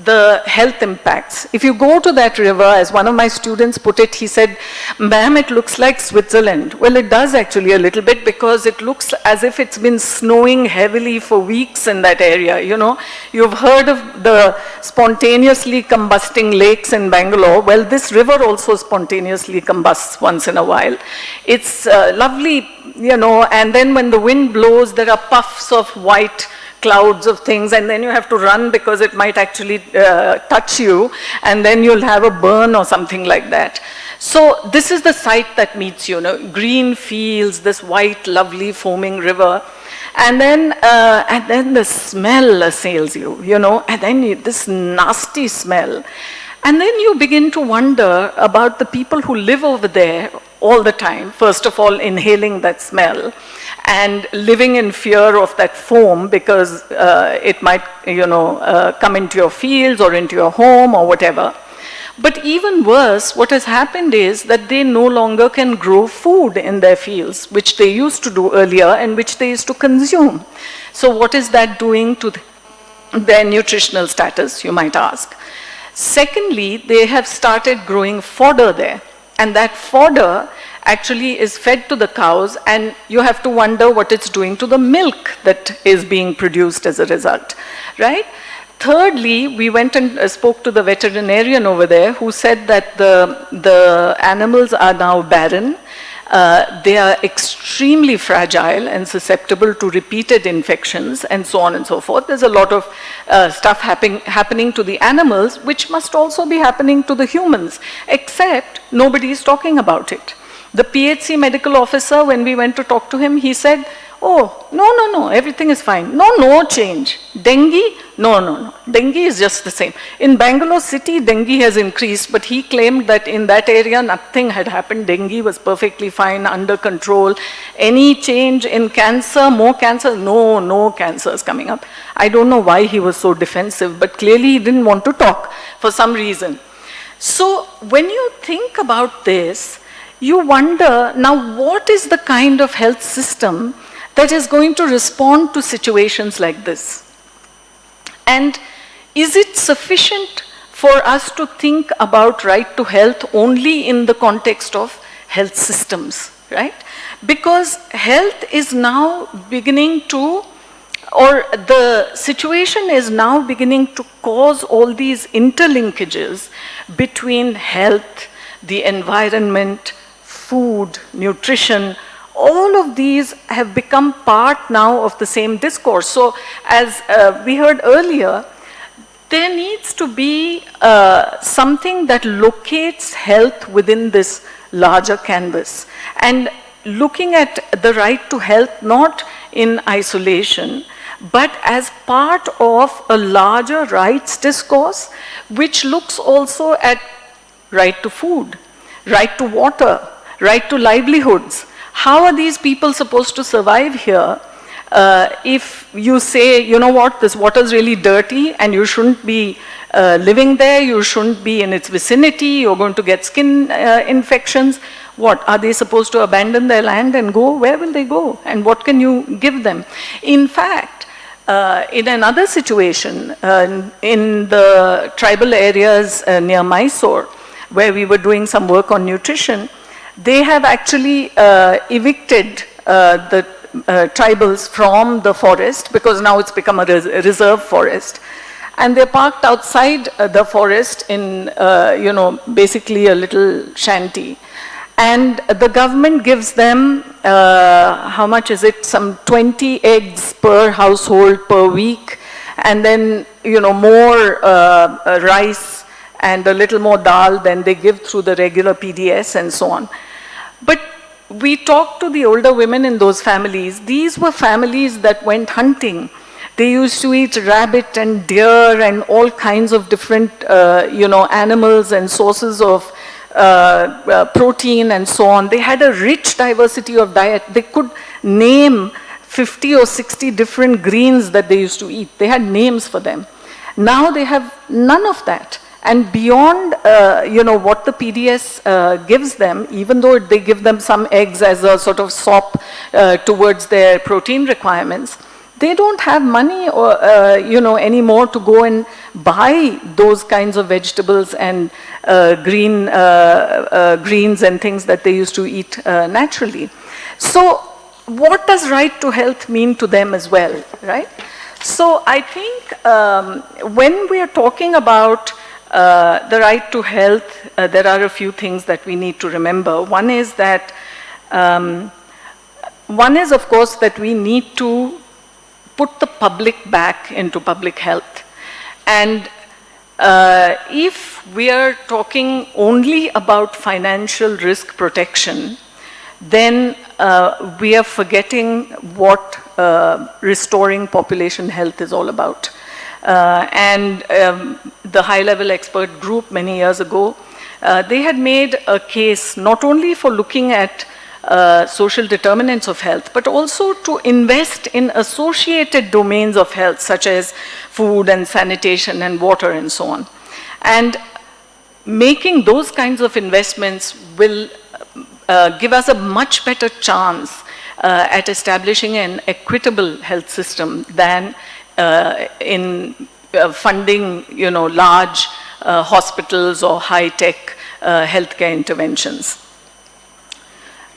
the health impacts. If you go to that river, as one of my students put it, he said, "Ma'am, it looks like Switzerland." Well, it does actually a little bit, because it looks as if it's been snowing heavily for weeks in that area. You know, you've heard of the spontaneously combusting lakes in Bangalore. Well, this river also spontaneously combusts once in a while. It's lovely, and then when the wind blows, there are puffs of white clouds of things, and then you have to run because it might actually touch you, and then you'll have a burn or something like that. So this is the sight that meets you, green fields, this white, lovely, foaming river, and then the smell assails you, and then this nasty smell. And then you begin to wonder about the people who live over there all the time, first of all, inhaling that smell, and living in fear of that foam because it might, come into your fields or into your home or whatever. But even worse, what has happened is that they no longer can grow food in their fields, which they used to do earlier and which they used to consume. So what is that doing to their nutritional status, you might ask? Secondly, they have started growing fodder there, and that fodder actually is fed to the cows, and you have to wonder what it's doing to the milk that is being produced as a result, right? Thirdly, we went and spoke to the veterinarian over there, who said that the animals are now barren. They are extremely fragile and susceptible to repeated infections and so on and so forth. There's a lot of stuff happening to the animals, which must also be happening to the humans, except nobody is talking about it. The PHC medical officer, when we went to talk to him, he said, "Oh, no, everything is fine. No change. Dengue? No. Dengue is just the same." In Bangalore city, dengue has increased, but he claimed that in that area, nothing had happened. Dengue was perfectly fine, under control. Any change in cancer, more cancer? No cancer is coming up. I don't know why he was so defensive, but clearly he didn't want to talk for some reason. So when you think about this, you wonder, now what is the kind of health system that is going to respond to situations like this? And is it sufficient for us to think about right to health only in the context of health systems, right? because health is now beginning to, or the situation is now beginning to cause all these interlinkages between health, the environment, food, nutrition. All of these have become part now of the same discourse. So as we heard earlier, there needs to be something that locates health within this larger canvas. And looking at the right to health not in isolation, but as part of a larger rights discourse, which looks also at right to food, right to water, right to livelihoods. How are these people supposed to survive here if you say, you know what, this water is really dirty and you shouldn't be living there, you shouldn't be in its vicinity, you're going to get skin infections. What, are they supposed to abandon their land and go? Where will they go? And what can you give them? In fact, in another situation, in the tribal areas near Mysore, where we were doing some work on nutrition, they have actually evicted the tribals from the forest, because now it's become a reserve forest. And they're parked outside the forest in, basically a little shanty. And the government gives them, how much is it? Some 20 eggs per household per week. And then, more rice and a little more dal than they give through the regular PDS and so on. But we talked to the older women in those families. These were families that went hunting. They used to eat rabbit and deer and all kinds of different, animals and sources of protein and so on. They had a rich diversity of diet. They could name 50 or 60 different greens that they used to eat. They had names for them. Now they have none of that. And beyond, what the PDS gives them, even though they give them some eggs as a sort of sop towards their protein requirements, they don't have money or, anymore to go and buy those kinds of vegetables and greens and things that they used to eat naturally. So what does right to health mean to them as well, right? So I think when we are talking about the right to health, there are a few things that we need to remember. One is that, of course, that we need to put the public back into public health. And if we are talking only about financial risk protection, then we are forgetting what restoring population health is all about. The high-level expert group many years ago, they had made a case not only for looking at social determinants of health, but also to invest in associated domains of health, such as food and sanitation and water and so on. And making those kinds of investments will give us a much better chance at establishing an equitable health system than in funding, large hospitals or high-tech healthcare interventions.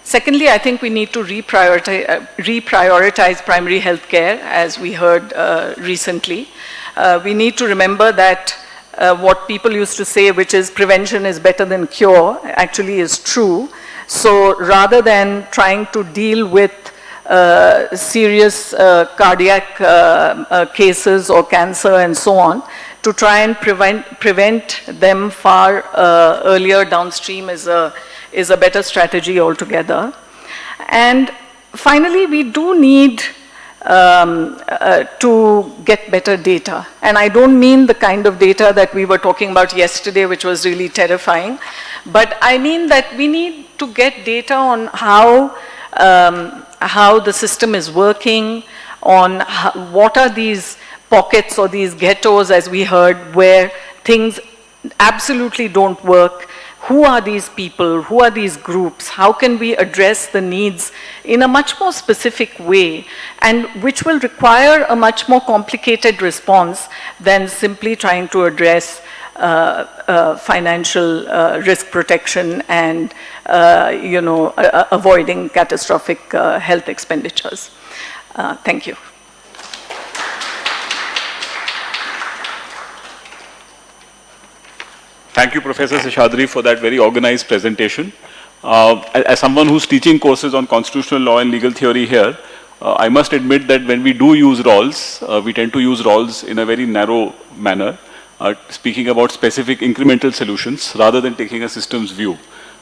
Secondly, I think we need to reprioritize primary health care, as we heard recently. We need to remember that what people used to say, which is prevention is better than cure, actually is true. So rather than trying to deal with serious cardiac cases or cancer and so on, to try and prevent them far earlier downstream is a better strategy altogether. And finally, we do need to get better data. And I don't mean the kind of data that we were talking about yesterday, which was really terrifying, but I mean that we need to get data on how the system is working, on what are these pockets or these ghettos, as we heard, where things absolutely don't work. Who are these people? Who are these groups? How can we address the needs in a much more specific way, and which will require a much more complicated response than simply trying to address financial risk protection and, avoiding catastrophic health expenditures. Thank you. Thank you, Professor Seshadri, for that very organized presentation. As someone who's teaching courses on constitutional law and legal theory here, I must admit that when we do use Rawls, we tend to use Rawls in a very narrow manner, speaking about specific incremental solutions rather than taking a systems view.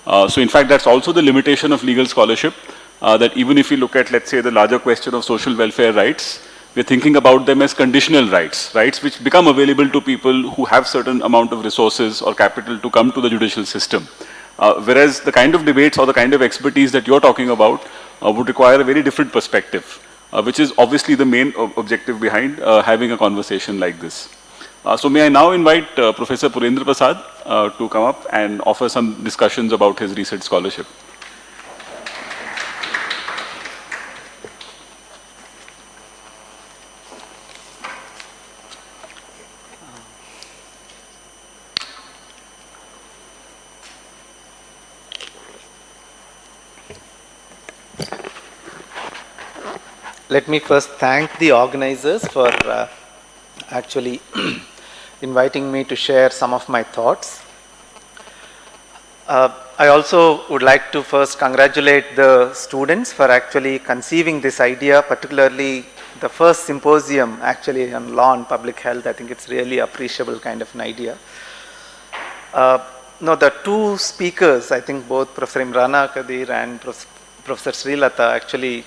So in fact, that's also the limitation of legal scholarship, that even if we look at, let's say, the larger question of social welfare rights, we're thinking about them as conditional rights, rights which become available to people who have certain amount of resources or capital to come to the judicial system. Whereas the kind of debates or the kind of expertise that you're talking about would require a very different perspective, which is obviously the main objective behind having a conversation like this. So may I now invite Professor Purendra Prasad to come up and offer some discussions about his research scholarship. Let me first thank the organizers for actually inviting me to share some of my thoughts. I also would like to first congratulate the students for actually conceiving this idea, particularly the first symposium actually on law and public health. I think it's really appreciable kind of an idea. The two speakers, I think both Professor Imrana, Qadeer and Professor Shreelata actually,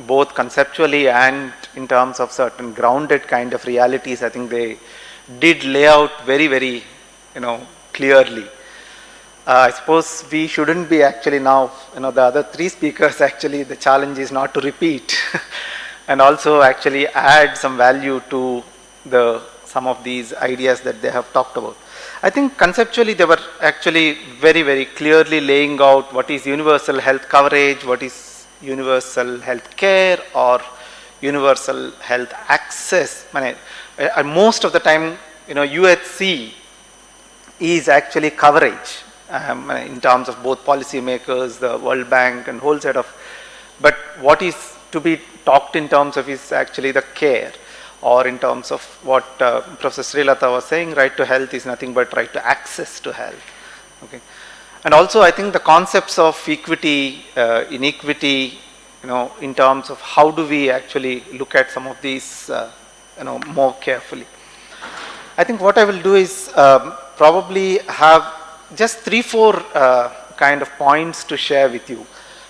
both conceptually and in terms of certain grounded kind of realities, I think they did lay out very, very, clearly. I suppose we shouldn't be actually now, the other three speakers actually, the challenge is not to repeat and also actually add some value to some of these ideas that they have talked about. I think conceptually they were actually very, very clearly laying out what is universal health coverage, what is universal health care or universal health access. Most of the time, UHC is actually coverage in terms of both policymakers, the World Bank and whole set of, but what is to be talked in terms of is actually the care. Or in terms of what Professor Shreelata was saying, right to health is nothing but right to access to health. Okay, and also I think the concepts of equity, inequity, in terms of how do we actually look at some of these, more carefully. I think what I will do is probably have just 3-4 kind of points to share with you.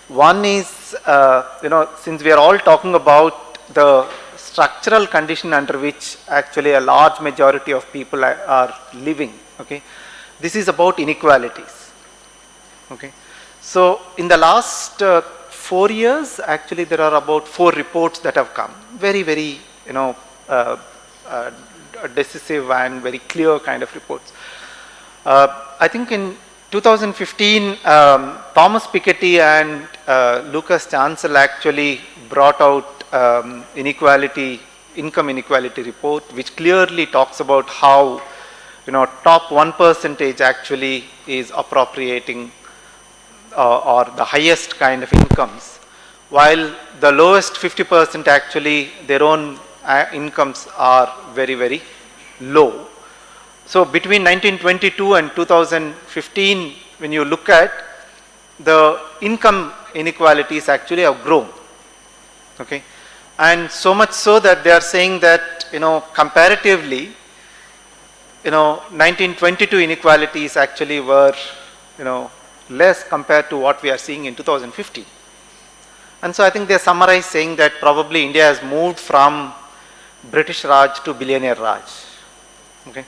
One is, since we are all talking about the structural condition under which actually a large majority of people are living, okay, this is about inequalities. Okay, so in the last 4 years, actually there are about 4 reports that have come, very, very, decisive and very clear kind of reports. I think in 2015, Thomas Piketty and Lucas Chancel actually brought out income inequality report, which clearly talks about how, top 1% actually is appropriating or the highest kind of incomes, while the lowest 50% actually their own incomes are very, very low. So between 1922 and 2015, when you look at the income inequalities actually have grown. Okay. And so much so that they are saying that, comparatively, 1922 inequalities actually were, less compared to what we are seeing in 2015. And so I think they summarize saying that probably India has moved from British Raj to billionaire Raj. Okay.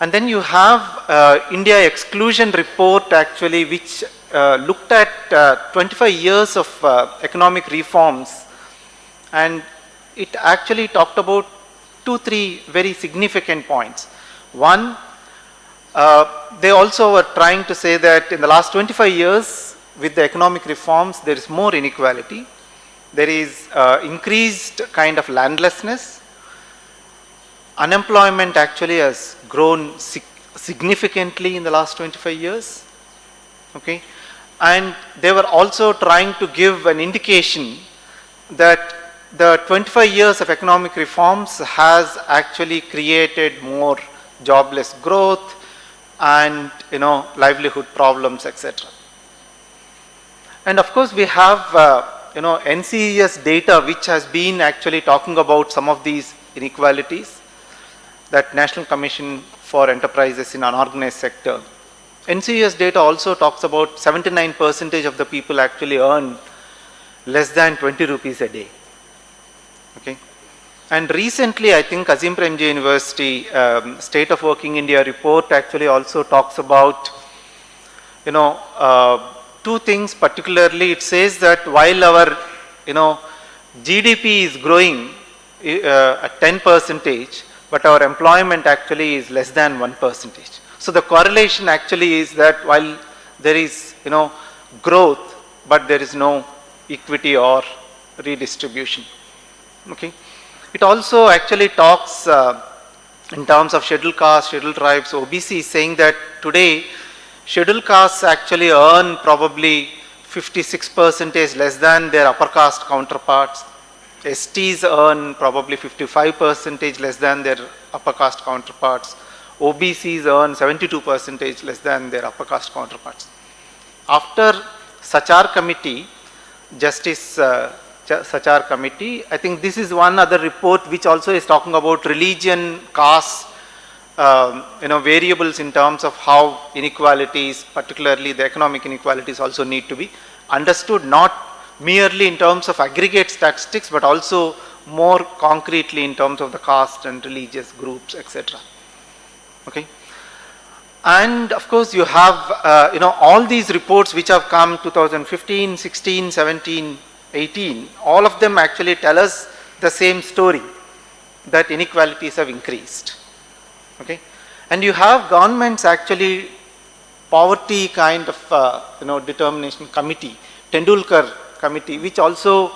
And then you have India exclusion report actually, which looked at 25 years of economic reforms. And it actually talked about 2-3 very significant points. One, they also were trying to say that in the last 25 years, with the economic reforms, there is more inequality. There is increased kind of landlessness. Unemployment actually has grown significantly in the last 25 years. Okay. And they were also trying to give an indication that the 25 years of economic reforms has actually created more jobless growth and livelihood problems, etc. And of course we have NCES data which has been actually talking about some of these inequalities, that National Commission for Enterprises in Unorganized Sector. NCES data also talks about 79% of the people actually earn less than 20 rupees a day. Okay. And recently I think Azim Premji University State of Working India report actually also talks about two things particularly. It says that while our GDP is growing at 10%, but our employment actually is less than 1%. So the correlation actually is that while there is growth, but there is no equity or redistribution. Okay. It also actually talks in terms of scheduled castes, scheduled tribes, OBC, saying that today scheduled castes actually earn probably 56% less than their upper caste counterparts. STs earn probably 55% less than their upper caste counterparts. OBCs earn 72% less than their upper caste counterparts. After Sachar committee, Justice Sachar committee, I think this is one other report which also is talking about religion, caste, variables in terms of how inequalities, particularly the economic inequalities, also need to be understood, not merely in terms of aggregate statistics, but also more concretely in terms of the caste and religious groups, etc. Okay. And of course you have all these reports which have come 2015, 16, 17, 18, all of them actually tell us the same story, that inequalities have increased. Okay. And you have governments actually poverty kind of determination committee, Tendulkar committee, which also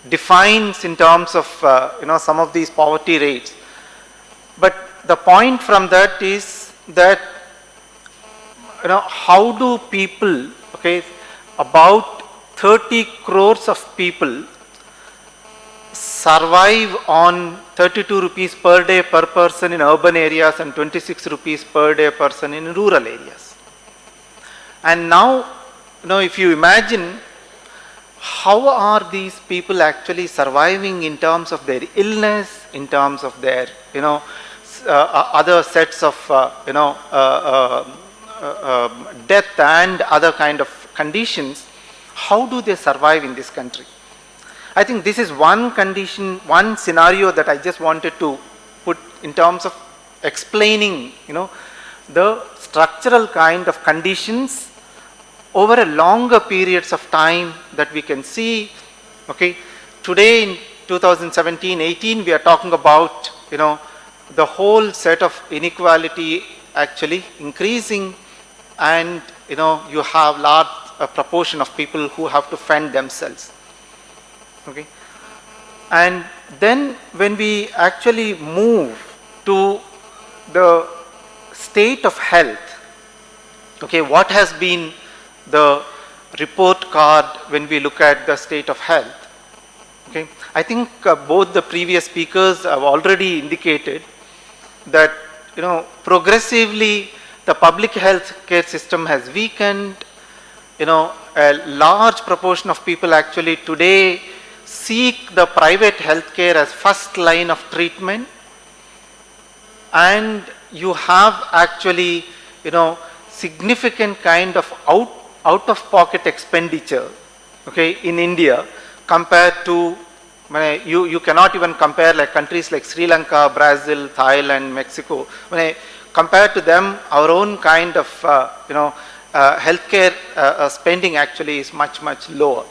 defines in terms of some of these poverty rates. But the point from that is that how do people, okay, about 30 crores of people survive on 32 rupees per day per person in urban areas and 26 rupees per day person in rural areas. And now, if you imagine, how are these people actually surviving in terms of their illness, in terms of their, other sets of, death and other kind of conditions, how do they survive in this country? I think this is one condition, one scenario that I just wanted to put in terms of explaining, the structural kind of conditions over a longer periods of time that we can see. Okay, today in 2017-18 we are talking about the whole set of inequality actually increasing, and you have large proportion of people who have to fend themselves. Okay, and then when we actually move to the state of health, okay, what has been the report card when we look at the state of health? Okay, I think both the previous speakers have already indicated that progressively the public health care system has weakened. A large proportion of people actually today seek the private health care as first line of treatment, and you have actually significant kind of out of pocket expenditure, okay, in India compared to, you cannot even compare like countries like Sri Lanka, Brazil, Thailand, Mexico. When I compare to them, our own kind of healthcare spending actually is much lower,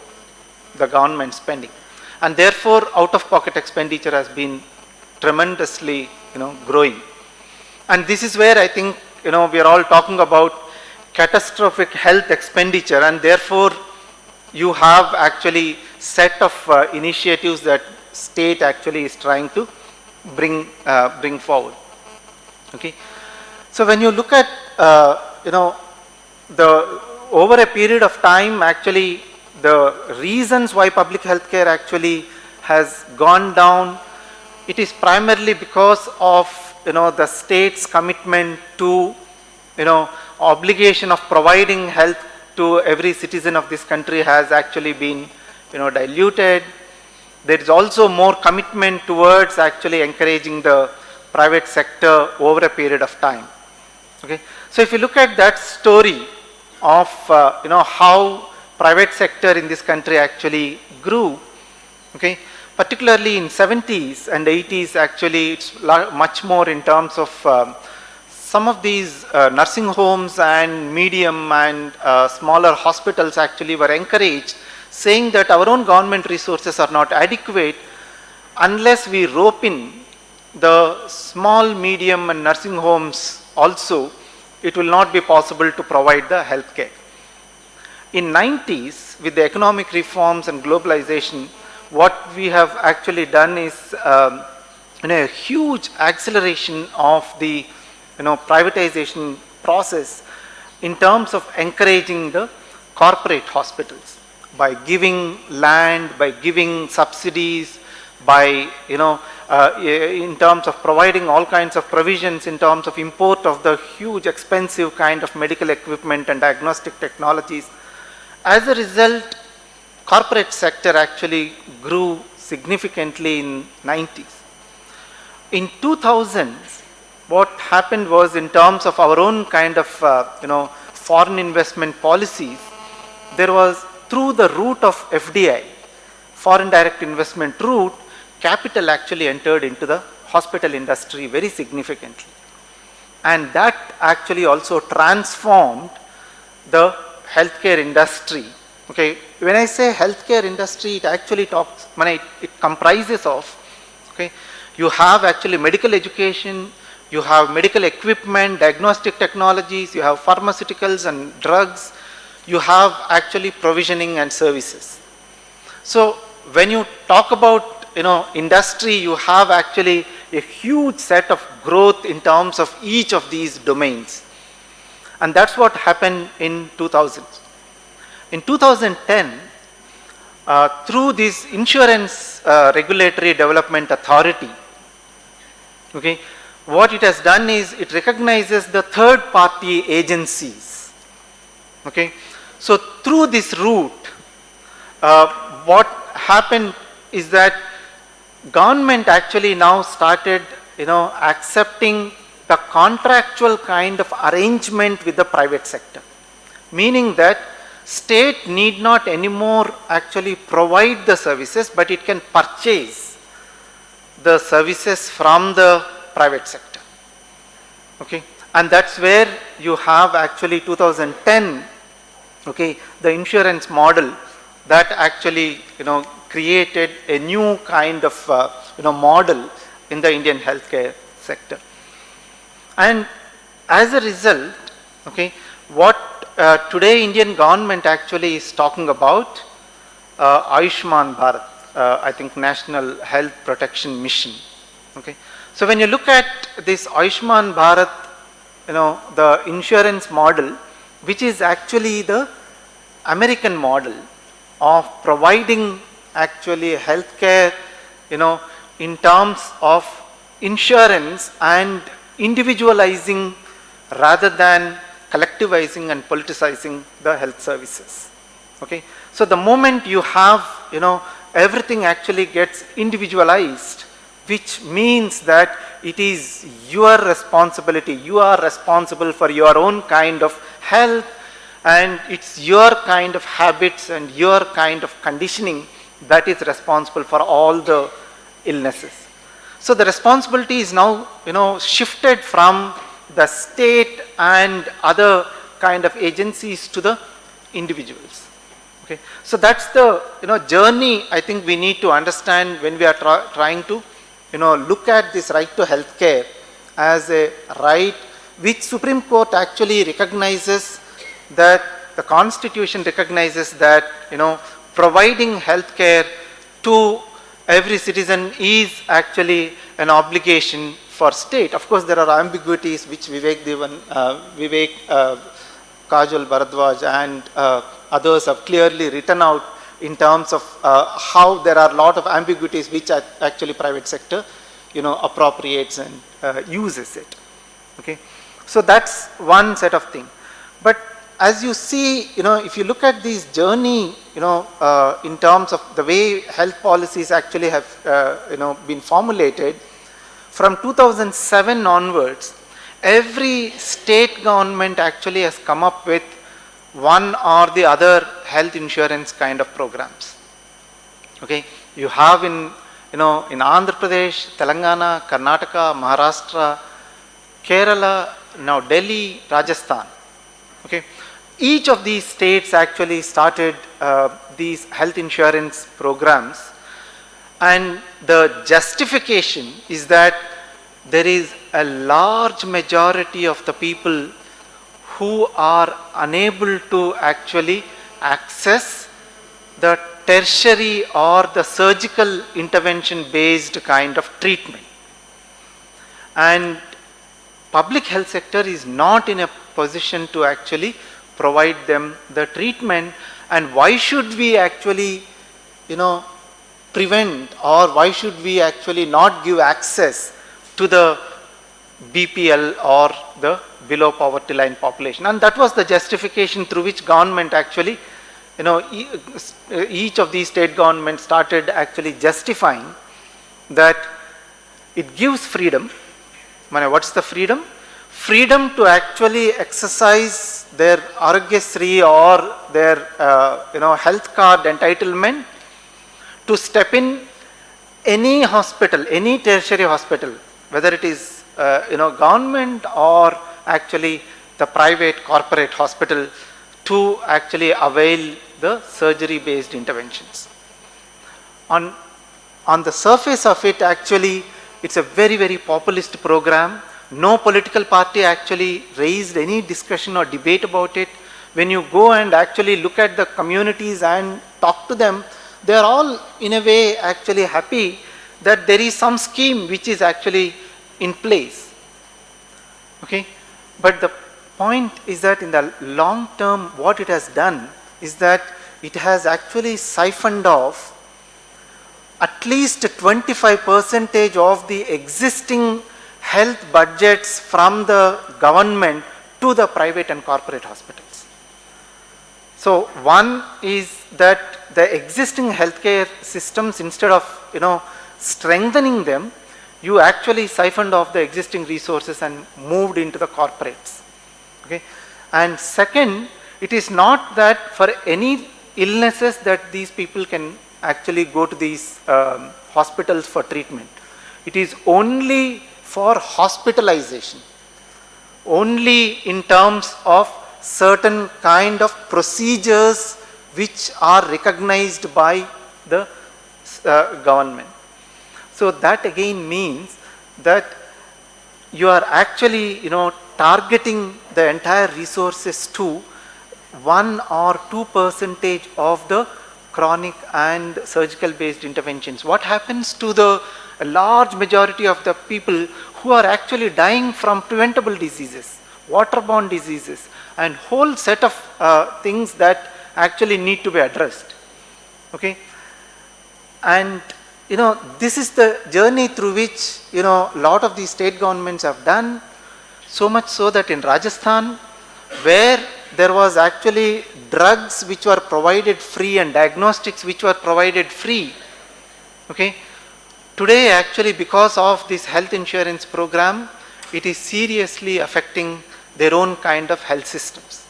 the government spending, and therefore out of pocket expenditure has been tremendously growing. And this is where I think we are all talking about catastrophic health expenditure, and therefore you have actually set of initiatives that state actually is trying to bring forward. Okay, So when you look at, over a period of time, actually, the reasons why public health care actually has gone down, it is primarily because of, the state's commitment to, obligation of providing health to every citizen of this country has actually been, diluted. There is also more commitment towards actually encouraging the private sector over a period of time. Okay. So if you look at that story of, how private sector in this country actually grew, okay, particularly in 70s and 80s, actually it's much more in terms of some of these nursing homes and medium and smaller hospitals actually were encouraged, saying that our own government resources are not adequate unless we rope in the small, medium and nursing homes also, it will not be possible to provide the health care. In 90s, with the economic reforms and globalization, what we have actually done is a huge acceleration of the privatization process in terms of encouraging the corporate hospitals by giving land, by giving subsidies, by in terms of providing all kinds of provisions in terms of import of the huge expensive kind of medical equipment and diagnostic technologies. As a result, corporate sector actually grew significantly in 90s. In 2000s, what happened was, in terms of our own kind of foreign investment policies, there was, through the route of FDI, foreign direct investment route, capital actually entered into the hospital industry very significantly. And that actually also transformed the healthcare industry. Okay, when I say healthcare industry, it actually talks, it comprises of, okay, you have actually medical education, you have medical equipment, diagnostic technologies, you have pharmaceuticals and drugs, you have actually provisioning and services. So when you talk about industry, you have actually a huge set of growth in terms of each of these domains. And that's what happened in 2000. In 2010, through this Insurance Regulatory Development Authority, okay, what it has done is it recognizes the third party agencies. Okay. So through this route, what happened is that government actually now started, accepting the contractual kind of arrangement with the private sector, meaning that state need not anymore actually provide the services, but it can purchase the services from the private sector. Okay, and that's where you have actually 2010, okay, the insurance model that actually created a new kind of model in the Indian healthcare sector. And as a result, okay, what today Indian government actually is talking about, Ayushman Bharat, I think National Health Protection Mission. Okay, so when you look at this Ayushman Bharat, the insurance model, which is actually the American model of providing actually healthcare, in terms of insurance and individualizing rather than collectivizing and politicizing the health services. Okay, so the moment you have, everything actually gets individualized, which means that it is your responsibility. You are responsible for your own kind of health, and it's your kind of habits and your kind of conditioning that is responsible for all the illnesses. So the responsibility is now, shifted from the state and other kind of agencies to the individuals. Okay, so that's the journey I think we need to understand when we are trying to look at this right to health care as a right which Supreme Court actually recognizes, that the Constitution recognizes that providing health care to every citizen is actually an obligation for state. Of course, there are ambiguities which Vivek Kajol Bharadwaj and others have clearly written out in terms of how there are a lot of ambiguities which actually private sector, appropriates and uses it. Okay, so that's one set of things. But as you see, if you look at this journey, in terms of the way health policies actually have, been formulated, from 2007 onwards, every state government actually has come up with one or the other health insurance kind of programs. Okay, you have in Andhra Pradesh, Telangana, Karnataka, Maharashtra, Kerala, now Delhi, Rajasthan. Okay, each of these states actually started these health insurance programs, and the justification is that there is a large majority of the people who are unable to actually access the tertiary or the surgical intervention based kind of treatment. And public health sector is not in a position to actually provide them the treatment. And why should we actually, prevent, or why should we actually not give access to the BPL or the below poverty line population? And that was the justification through which government actually, each of these state governments started actually justifying that it gives freedom. What's the freedom? Freedom to actually exercise their Arogyasri or their health card entitlement to step in any hospital, any tertiary hospital, whether it is government or actually the private corporate hospital, to actually avail the surgery based interventions. On the surface of it, actually it's a very, very populist program. No political party actually raised any discussion or debate about it. When you go and actually look at the communities and talk to them, they are all in a way actually happy that there is some scheme which is actually in place. Okay, but the point is that in the long term, what it has done is that it has actually siphoned off at least 25% of the existing health budgets from the government to the private and corporate hospitals. So one is that the existing healthcare systems, instead of strengthening them, you actually siphoned off the existing resources and moved into the corporates. Okay, and second, it is not that for any illnesses that these people can actually go to these hospitals for treatment. It is only for hospitalization, only in terms of certain kind of procedures which are recognized by the government. So that again means that you are actually targeting the entire resources to 1 or 2% of the chronic and surgical based interventions. What happens to the large majority of the people who are actually dying from preventable diseases, waterborne diseases, and whole set of things that actually need to be addressed? Okay, and this is the journey through which a lot of these state governments have done, so much so that in Rajasthan, where there was actually drugs which were provided free and diagnostics which were provided free. Okay, today actually because of this health insurance program, it is seriously affecting their own kind of health systems.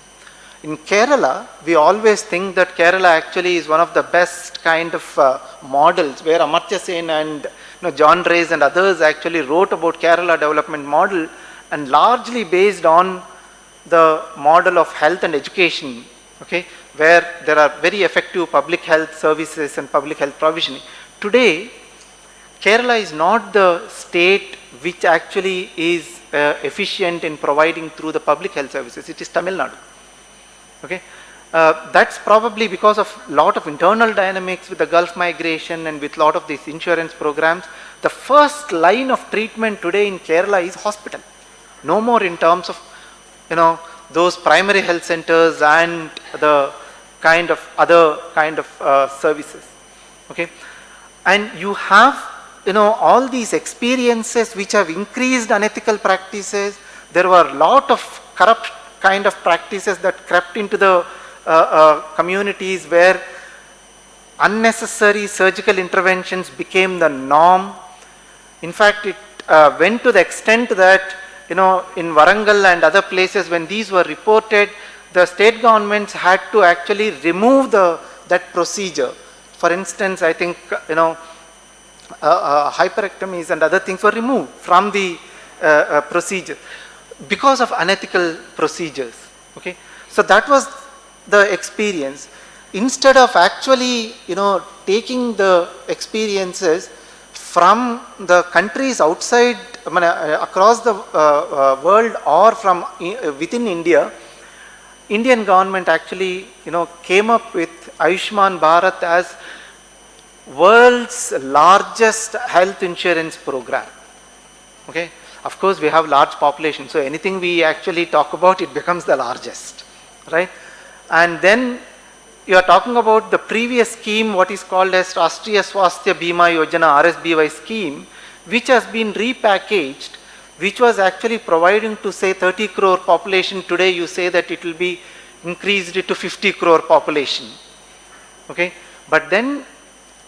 In Kerala, we always think that Kerala actually is one of the best kind of models, where Amartya Sen and John Reyes and others actually wrote about Kerala development model, and largely based on the model of health and education, okay, where there are very effective public health services and public health provisioning. Today, Kerala is not the state which actually is efficient in providing through the public health services. It is Tamil Nadu. Okay, that's probably because of lot of internal dynamics with the Gulf migration and with lot of these insurance programs. the first line of treatment today in Kerala is hospital. No more in terms of, those primary health centers and the other kind of services. Okay, and you have, all these experiences which have increased unethical practices. There were a lot of corrupt kind of practices that crept into the communities where unnecessary surgical interventions became the norm. In fact, it went to the extent that, in Warangal and other places, when these were reported, the state governments had to actually remove that procedure. For instance, I think, hyperectomies and other things were removed from the procedure because of unethical procedures. Okay, so that was the experience. Instead of actually, taking the experiences from the countries outside, across the world or from within India, Indian government actually, came up with Ayushman Bharat as world's largest health insurance program. Okay, of course we have large population, so anything we actually talk about, it becomes the largest, right? And then you are talking about the previous scheme, what is called as Rashtriya Swasthya Bima Yojana, RSBY scheme, which has been repackaged, which was actually providing to say 30 crore population. Today you say that it will be increased to 50 crore population. Okay, but then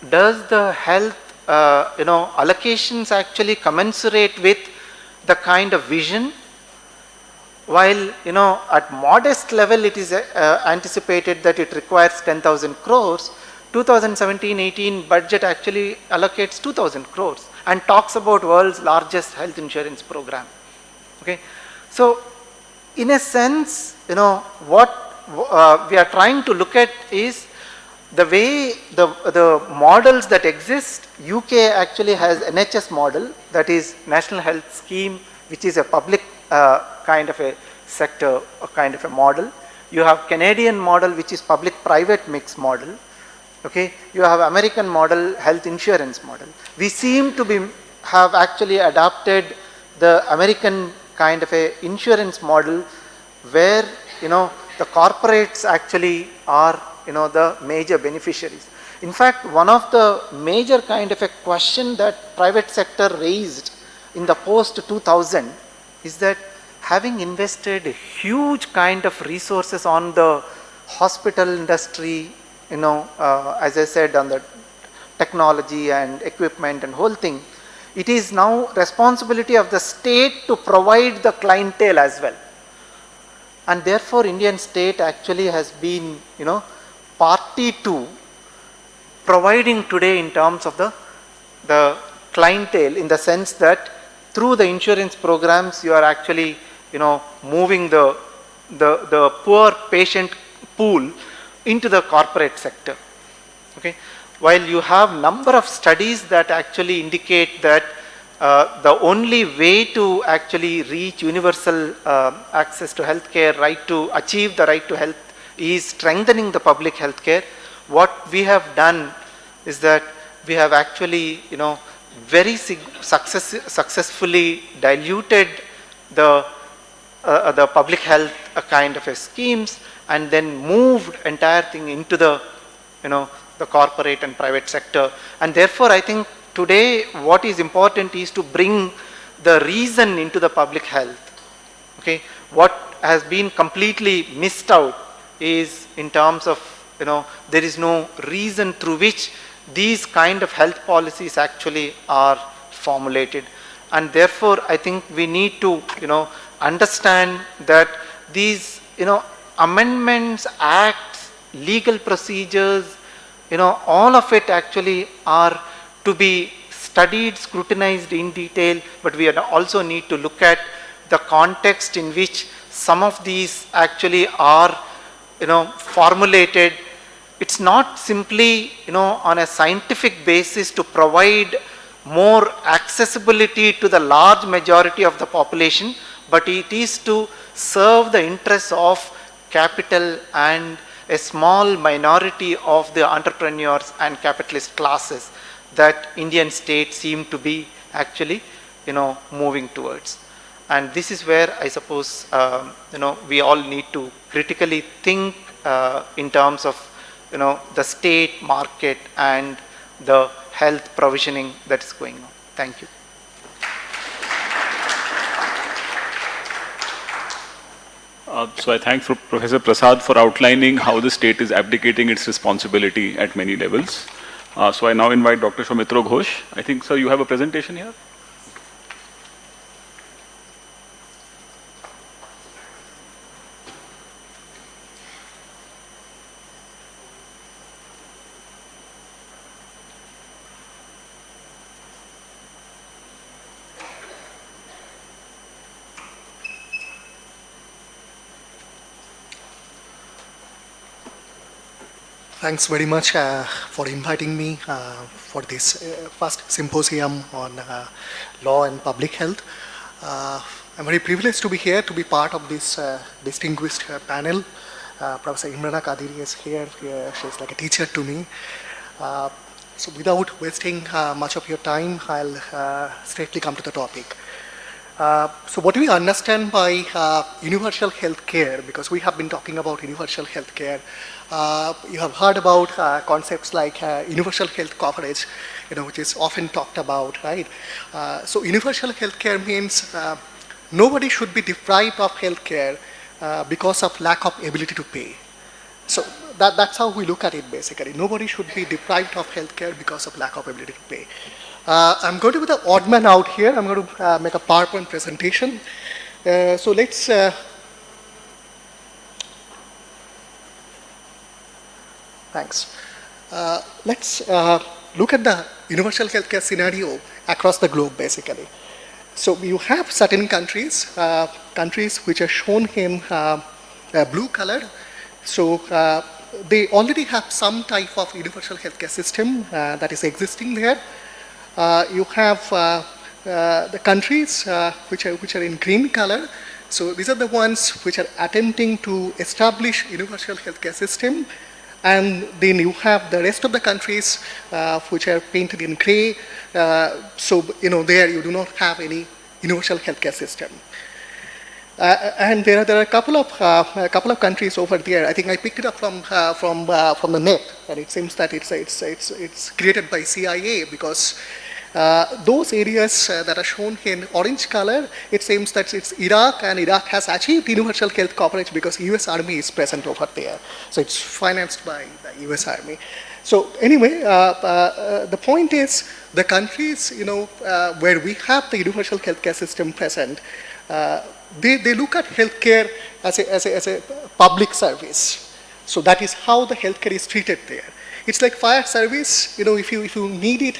does the health allocations actually commensurate with the kind of vision? While at modest level it is anticipated that it requires 10,000 crores, 2017-18 budget actually allocates 2,000 crores and talks about world's largest health insurance program. Okay, so in a sense, what we are trying to look at is the way the models that exist. UK actually has NHS model, that is National Health Scheme, which is a public kind of a sector, a kind of a model. You have Canadian model, which is public-private mix model. Okay, you have American model, health insurance model. We seem to have actually adopted the American kind of a insurance model, where the corporates actually are the major beneficiaries. In fact, one of the major kind of a question that private sector raised in the post 2000 is that, having invested huge kind of resources on the hospital industry, as I said, on the technology and equipment and whole thing, it is now responsibility of the state to provide the clientele as well. And therefore Indian state actually has been, party to providing today in terms of the clientele, in the sense that through the insurance programs you are actually, moving the poor patient pool into the corporate sector. Okay, while you have number of studies that actually indicate that the only way to actually reach universal access to healthcare, to achieve the right to health, is strengthening the public healthcare. What we have done is that we have actually, very successfully diluted the public health kind of a schemes, and then moved entire thing into the corporate and private sector. And therefore I think today what is important is to bring the reason into the public health. Okay, what has been completely missed out is in terms of, there is no reason through which these kind of health policies actually are formulated. And therefore I think we need to understand that these amendments, acts, legal procedures, all of it actually are to be studied, scrutinized in detail, but we also need to look at the context in which some of these actually are formulated. It's not simply on a scientific basis to provide more accessibility to the large majority of the population, but it is to serve the interests of capital and a small minority of the entrepreneurs and capitalist classes. that Indian states seem to be actually, moving towards. And this is where I suppose, we all need to critically think in terms of, the state, market, and the health provisioning that is going on. Thank you. So I thank Professor Prasad for outlining how the state is abdicating its responsibility at many levels. So I now invite Dr. Soumitra Ghosh. I think, sir, you have a presentation here. Thanks very much for inviting me for this first symposium on law and public health. I'm very privileged to be here, to be part of this distinguished panel. Professor Imrana Qadeer is here. She's like a teacher to me. So without wasting much of your time, I'll straightly come to the topic. So what do we understand by universal health care? Because we have been talking about universal health care. You have heard about concepts like universal health coverage, which is often talked about, right? So universal health care means nobody should be deprived of health care because of lack of ability to pay. So that's how we look at it, basically. Nobody should be deprived of health care because of lack of ability to pay. I'm going to be the odd man out here. I'm going to make a PowerPoint presentation. So let's thanks. Let's look at the universal healthcare scenario across the globe, basically. So you have certain countries, countries which are shown in blue color. So they already have some type of universal healthcare system that is existing there. You have the countries which are in green color. So these are the ones which are attempting to establish universal healthcare system. And then you have the rest of the countries which are painted in gray. So there you do not have any universal healthcare system. And there are a couple of countries over there. I think I picked it up from the net, and it seems that it's created by CIA, because those areas that are shown in orange color, it seems that it's Iraq, and Iraq has achieved universal health coverage because US Army is present over there. So it's financed by the US Army. So anyway, the point is the countries where we have the universal healthcare system present, they look at healthcare as a public service. So that is how the healthcare is treated there. It's like fire service. If you need it,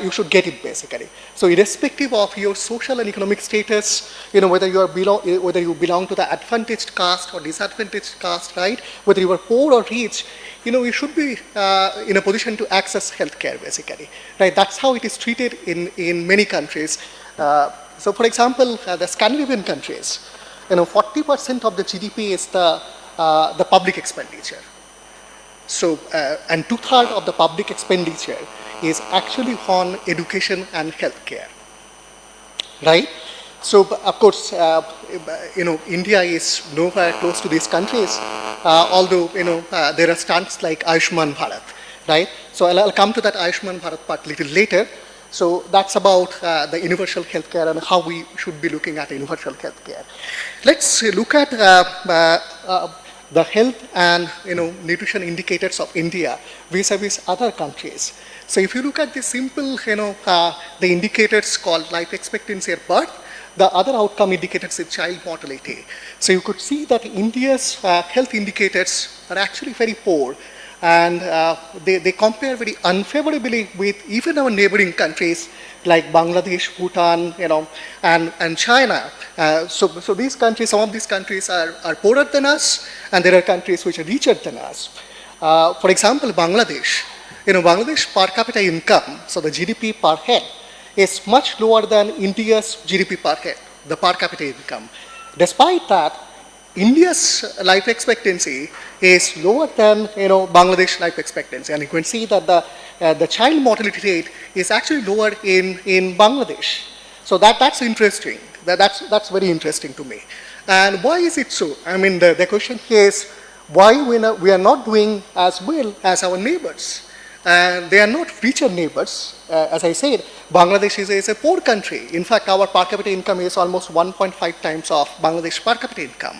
you should get it, basically. So irrespective of your social and economic status, whether you belong to the advantaged caste or disadvantaged caste, right? Whether you are poor or rich, you should be in a position to access healthcare, basically, right? That's how it is treated in many countries. So, for example, the Scandinavian countries, 40% of the GDP is the public expenditure. So, and 2/3 of the public expenditure is actually on education and healthcare, right? So, of course, India is nowhere close to these countries, although, there are stunts like Ayushman Bharat, right? So, I'll come to that Ayushman Bharat part a little later. So, that's about the universal healthcare and how we should be looking at universal healthcare. Let's look at the health and nutrition indicators of India vis-a-vis other countries. So if you look at the simple, the indicators called life expectancy at birth, the other outcome indicators is child mortality. So you could see that India's health indicators are actually very poor, and they compare very unfavorably with even our neighboring countries like Bangladesh, Bhutan, and China. So these countries, some of these countries are poorer than us, and there are countries which are richer than us. For example, Bangladesh. Bangladesh per capita income, so the GDP per head, is much lower than India's GDP per head, the per capita income. Despite that, India's life expectancy is lower than Bangladesh life expectancy, and you can see that the child mortality rate is actually lower in Bangladesh. So that's interesting. That's very interesting to me. And why is it so? I mean, the question is why we are not doing as well as our neighbors. And they are not richer neighbors. As I said, Bangladesh is a poor country. In fact, our per capita income is almost 1.5 times of Bangladesh per capita income.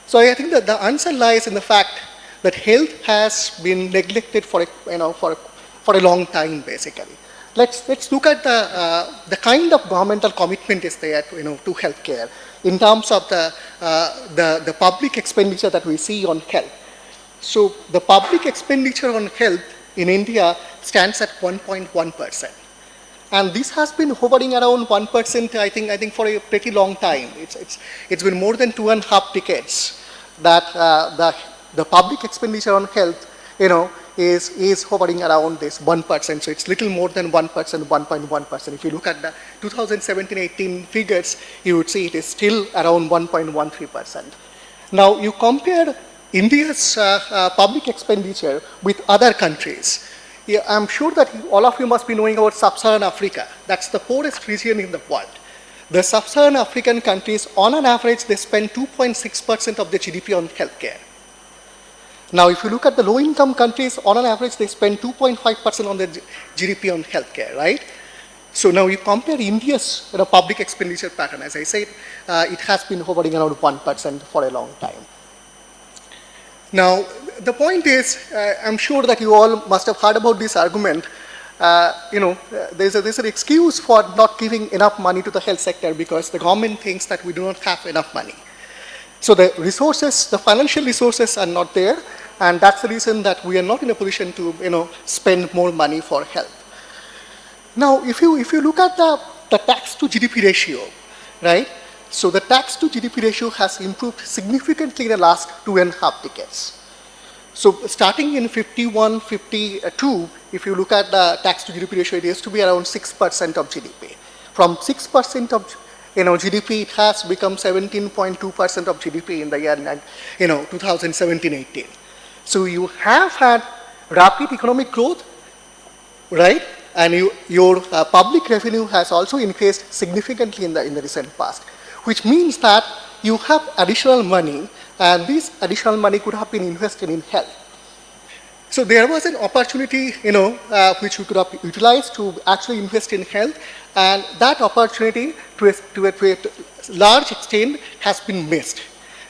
So I think that the answer lies in the fact that health has been neglected for a long time, basically. Let's look at the kind of governmental commitment is there to healthcare in terms of the public expenditure that we see on health. So the public expenditure on health in India stands at 1.1%. And this has been hovering around 1%, I think for a pretty long time. It's been more than 2.5 decades that the public expenditure on health, is hovering around this 1%. So it's little more than 1%, 1.1%. If you look at the 2017-18 figures, you would see it is still around 1.13%. Now you compare India's public expenditure with other countries. Yeah, I'm sure that all of you must be knowing about Sub-Saharan Africa. That's the poorest region in the world. The Sub-Saharan African countries, on an average, they spend 2.6% of their GDP on healthcare. Now, if you look at the low-income countries, on an average, they spend 2.5% on their GDP on healthcare, right? So now you compare India's public expenditure pattern. As I said, it has been hovering around 1% for a long time. Now, the point is, I'm sure that you all must have heard about this argument. There's an excuse for not giving enough money to the health sector because the government thinks that we do not have enough money. So the resources, the financial resources are not there, and that's the reason that we are not in a position to, spend more money for health. Now, if you look at the tax to GDP ratio, right? So the tax to GDP ratio has improved significantly in the last 2.5 decades. So starting in 51, 52, if you look at the tax to GDP ratio, it used to be around 6% of GDP. From 6% of GDP, it has become 17.2% of GDP in the year 2017-18. So you have had rapid economic growth, right? And your public revenue has also increased significantly in the recent past, which means that you have additional money, and this additional money could have been invested in health. So there was an opportunity, which we could have utilized to actually invest in health, and that opportunity, to a large extent, has been missed.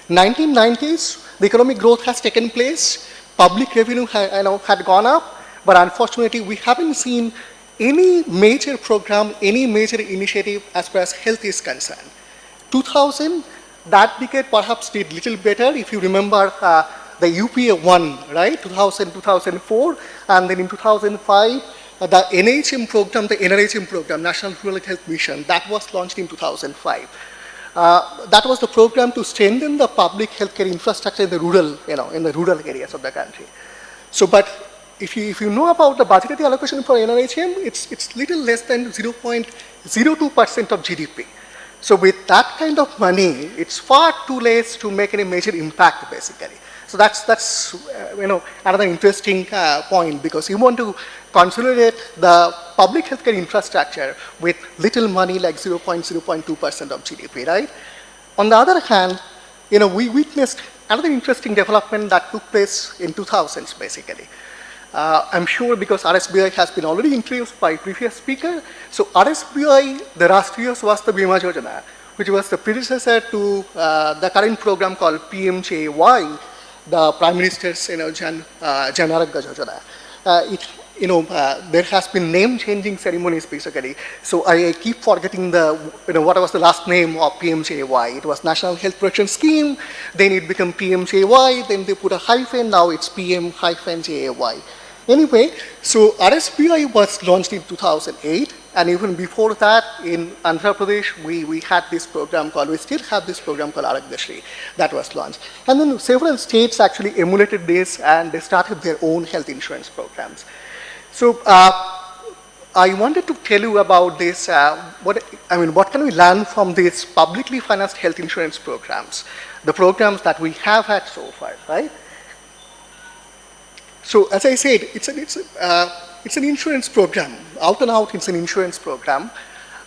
1990s, the economic growth has taken place, public revenue had gone up, but unfortunately, we haven't seen any major program, any major initiative as far as health is concerned. 2000, that decade perhaps did little better. If you remember the UPA 1, right, 2000, 2004, and then in 2005, the NHM program, the NRHM program, National Rural Health Mission, that was launched in 2005. That was the program to strengthen the public healthcare infrastructure in the rural, in the rural areas of the country. So, but if you know about the budgetary allocation for NRHM, it's little less than 0.02% of GDP. So with that kind of money, it's far too late to make any major impact, basically. So that's another interesting point, because you want to consolidate the public healthcare infrastructure with little money like 0.02% of GDP, right? On the other hand, we witnessed another interesting development that took place in 2000s, basically. I'm sure because RSBI has been already introduced by previous speaker. So RSBI, the Rashtriya Swasthya Bima Yojana, which was the predecessor to the current program called PMJY, the Prime Minister's Jan Arogya Yojana. There has been name-changing ceremonies, basically. So I keep forgetting what was the last name of PMJY. It was National Health Protection Scheme, then it became PMJY, then they put a hyphen, now it's PM-JAY. Anyway, so RSBI was launched in 2008, and even before that, in Andhra Pradesh, we had this program called, we still have this program called Arogya that was launched. And then several states actually emulated this, and they started their own health insurance programs. So I wanted to tell you about this, what can we learn from these publicly financed health insurance programs? the programs that we have had so far, right? So as I said, it's an insurance program. Out and out, it's an insurance program.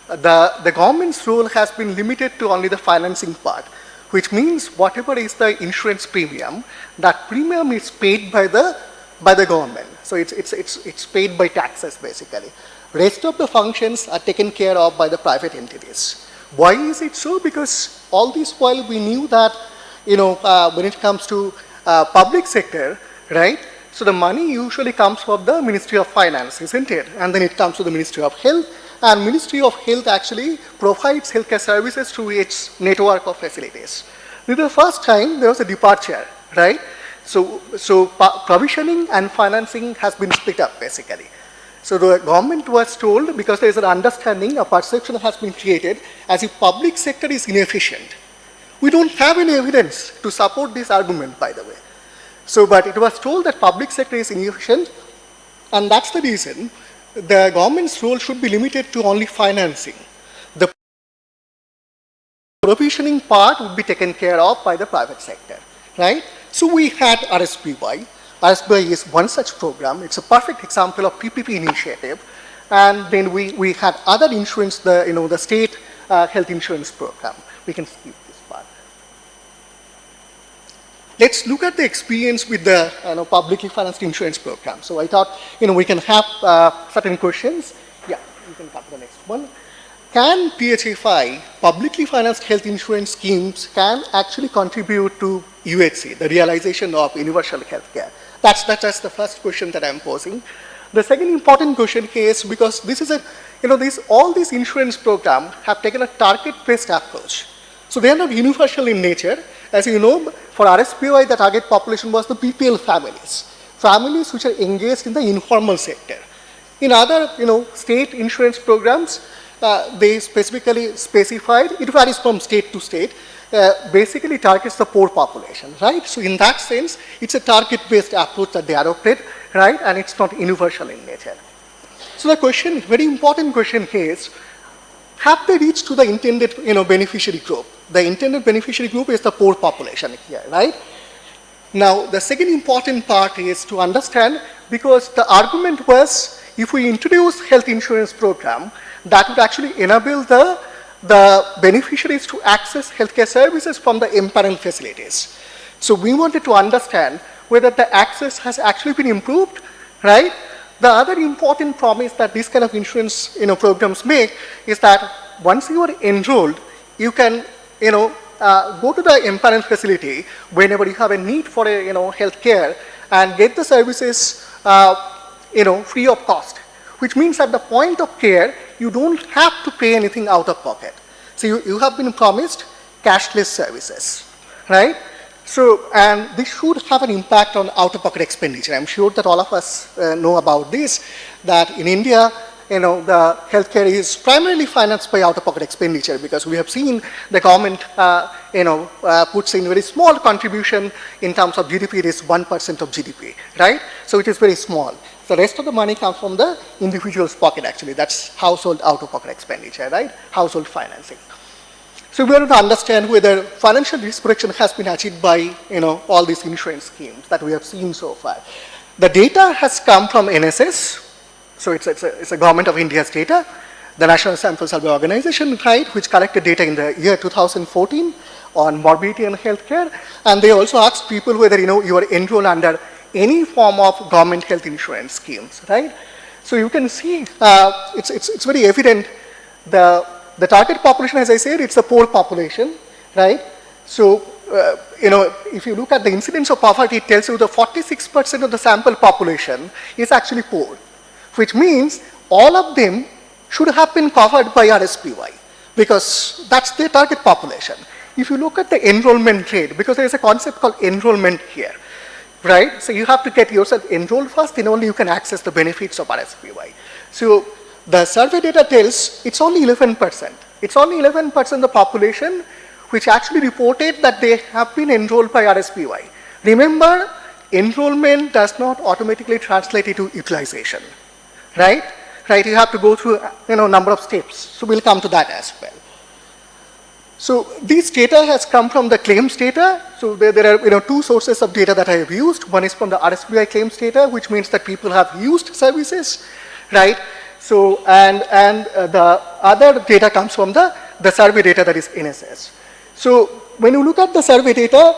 The government's role has been limited to only the financing part, which means whatever is the insurance premium, that premium is paid by the government. So it's paid by taxes basically. Rest of the functions are taken care of by the private entities. Why is it so? Because all this while we knew that, when it comes to public sector, right? So the money usually comes from the Ministry of Finance, isn't it? And then it comes to the Ministry of Health, and Ministry of Health actually provides healthcare services through its network of facilities. This is the first time there was a departure, right? So provisioning and financing has been split up basically. So the government was told, because there is an understanding, a perception has been created as if public sector is inefficient. We don't have any evidence to support this argument, by the way. So, but it was told that public sector is inefficient, and that's the reason the government's role should be limited to only financing. The provisioning part would be taken care of by the private sector, right? So we had RSPY. RSPY is one such program. It's a perfect example of PPP initiative. And then we had other insurance, the state health insurance program. We can skip this part. Let's look at the experience with the publicly financed insurance program. So I thought, we can have certain questions. Yeah, you can come to the next one. Can PHFI, publicly financed health insurance schemes, can actually contribute to UHC, the realization of universal healthcare? That's the first question that I'm posing. The second important question is, because this is all these insurance programs have taken a target-based approach. So they are not universal in nature. As you know, for RSPY, the target population was the BPL families which are engaged in the informal sector. In other, state insurance programs, they specifically specified, it varies from state to state, basically targets the poor population, right? So in that sense, it's a target-based approach that they adopted, right? And it's not universal in nature. So the question, very important question is, have they reached to the intended beneficiary group? The intended beneficiary group is the poor population here, right? Now, the second important part is to understand, because the argument was, if we introduce health insurance program, that would actually enable the beneficiaries to access healthcare services from the empaneled facilities. So we wanted to understand whether the access has actually been improved, right? The other important promise that this kind of insurance programs make is that once you are enrolled, you can go to the empaneled facility whenever you have a need for a health care and get the services free of cost, which means at the point of care you don't have to pay anything out of pocket. So you have been promised cashless services, right? So, and this should have an impact on out-of-pocket expenditure. I'm sure that all of us know about this, that in India, the healthcare is primarily financed by out-of-pocket expenditure, because we have seen the government, puts in very small contribution in terms of GDP. It is 1% of GDP, right? So it is very small. The rest of the money comes from the individual's pocket, actually. That's household out-of-pocket expenditure, right? Household financing. So we want to understand whether financial risk protection has been achieved by, all these insurance schemes that we have seen so far. The data has come from NSS. So it's a government of India's data, the National Sample Survey Organization, right, which collected data in the year 2014 on morbidity and healthcare. And they also asked people whether, you are enrolled under any form of government health insurance schemes, right? So you can see, it's very evident, the target population, as I said, it's a poor population, right? So, if you look at the incidence of poverty, it tells you that 46% of the sample population is actually poor, which means all of them should have been covered by RSPY, because that's their target population. If you look at the enrollment rate, because there is a concept called enrollment here, right? So you have to get yourself enrolled first, then only you can access the benefits of RSPY. So the survey data tells it's only 11%. It's only 11% of the population which actually reported that they have been enrolled by RSPY. Remember, enrollment does not automatically translate into utilization, right? Right, you have to go through, number of steps. So we'll come to that as well. So these data has come from the claims data. So there are two sources of data that I have used. One is from the RSBI claims data, which means that people have used services, right? So and the other data comes from the survey data, that is NSS. So when you look at the survey data,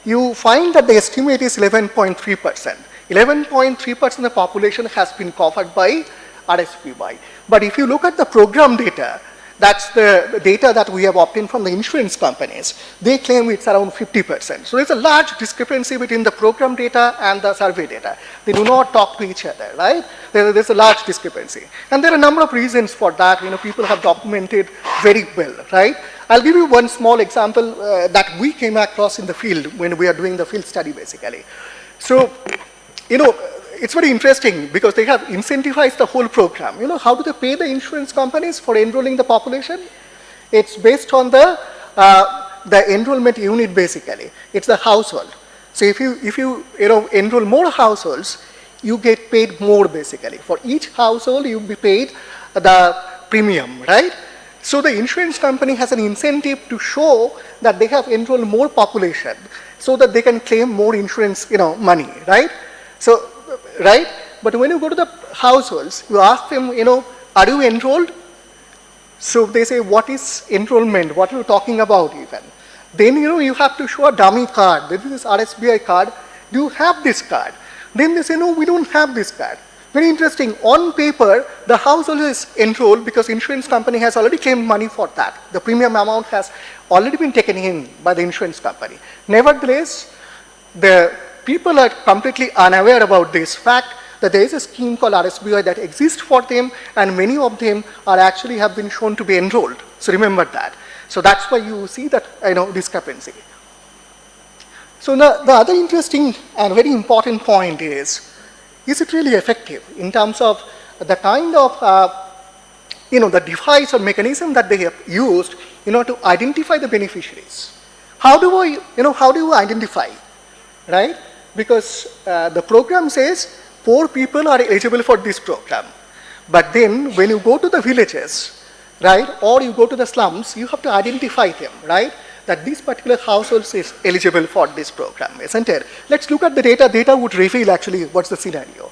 you find that the estimate is 11.3%. 11.3% of the population has been covered by RSPY. But if you look at the program data, that's the data that we have obtained from the insurance companies. They claim it's around 50%. So there's a large discrepancy between the program data and the survey data. They do not talk to each other, right? There's a large discrepancy. And there are a number of reasons for that. People have documented very well, right? I'll give you one small example that we came across in the field when we are doing the field study, basically. So, it's very interesting because they have incentivized the whole program. How do they pay the insurance companies for enrolling the population? It's based on the enrollment unit, basically. It's the household. So if you enroll more households, you get paid more, basically. For each household, you'll be paid the premium, right? So the insurance company has an incentive to show that they have enrolled more population so that they can claim more insurance, money, right? So, right? But when you go to the households, you ask them, are you enrolled? So they say, what is enrollment? What are you talking about even? Then, you have to show a dummy card. This is RSBI card. Do you have this card? Then they say, no, we don't have this card. Very interesting. On paper, the household is enrolled because insurance company has already claimed money for that. The premium amount has already been taken in by the insurance company. Nevertheless, the people are completely unaware about this fact that there is a scheme called RSBI that exists for them, and many of them are actually have been shown to be enrolled. So remember that. So that's why you see that discrepancy. So the other interesting and very important point is it really effective in terms of the kind of the device or mechanism that they have used to identify the beneficiaries? How do you identify, right? Because the program says 4 people are eligible for this program. But then when you go to the villages, right, or you go to the slums, you have to identify them, right, that this particular household is eligible for this program, isn't it? Let's look at the data. Data would reveal actually what's the scenario.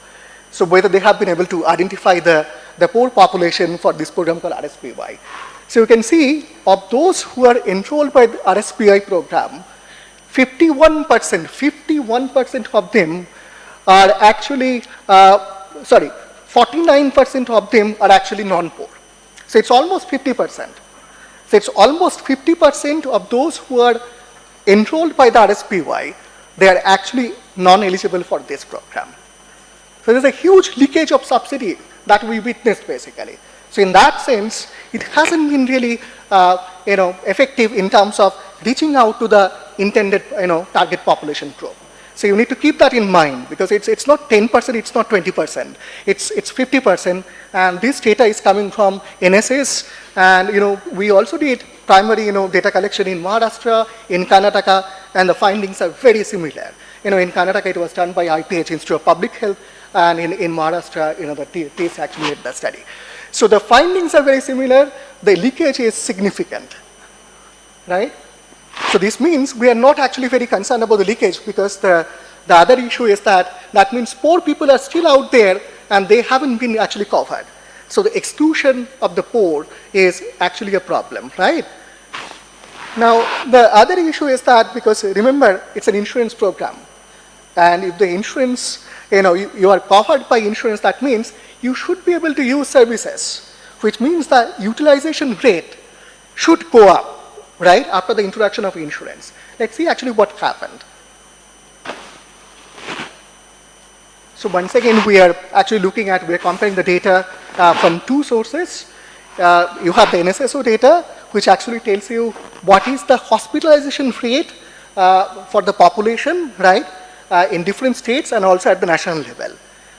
So whether they have been able to identify the poor population for this program called RSPY. So you can see of those who are enrolled by the RSPI program, 51% of them are actually, 49% of them are actually non-poor. So it's almost 50%. So it's almost 50% of those who are enrolled by the RSPY, they are actually non-eligible for this program. So there's a huge leakage of subsidy that we witnessed, basically. So in that sense, it hasn't been really, effective in terms of reaching out to the intended, target population group. So you need to keep that in mind because it's not 10%, it's not 20%, it's 50%, and this data is coming from NSS, and we also did primary data collection in Maharashtra, in Karnataka, and the findings are very similar. In Karnataka it was done by IPH, Institute of Public Health, and in Maharashtra, the TASE actually did the study. So the findings are very similar, the leakage is significant, right? So this means we are not actually very concerned about the leakage because the other issue is that means poor people are still out there and they haven't been actually covered. So the exclusion of the poor is actually a problem, right? Now, the other issue is that because remember, it's an insurance program. And if the insurance, you are covered by insurance, that means you should be able to use services, which means that utilization rate should go up, right, after the introduction of insurance. Let's see actually what happened. So once again, we are actually we're comparing the data from 2 sources. You have the NSSO data, which actually tells you what is the hospitalization rate for the population, right, in different states and also at the national level.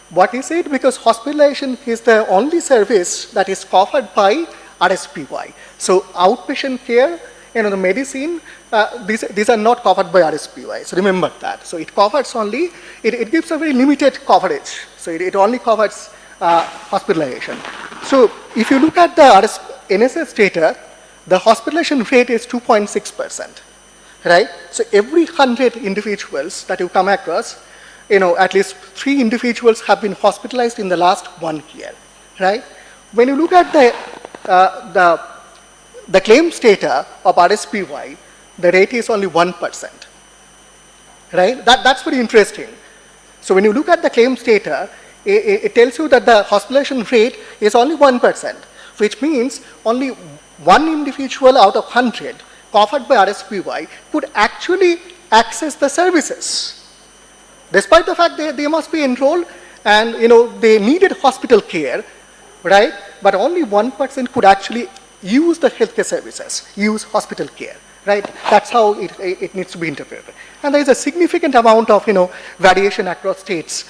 What is it? Because hospitalization is the only service that is covered by RSPY. So outpatient care, the medicine, these are not covered by RSPY. So remember that. So it covers only, it gives a very limited coverage. So it only covers hospitalization. So if you look at the NSS data, the hospitalization rate is 2.6%, right? So every 100 individuals that you come across, at least 3 individuals have been hospitalized in the last 1 year, right? When you look at the claims data of RSPY, the rate is only 1%, right? That's very interesting. So when you look at the claims data, it tells you that the hospitalization rate is only 1%, which means only 1 individual out of 100 covered by RSPY could actually access the services. Despite the fact they must be enrolled and they needed hospital care, right? But only 1% could actually use the healthcare services, use hospital care, right? That's how it needs to be interpreted. And there is a significant amount of variation across states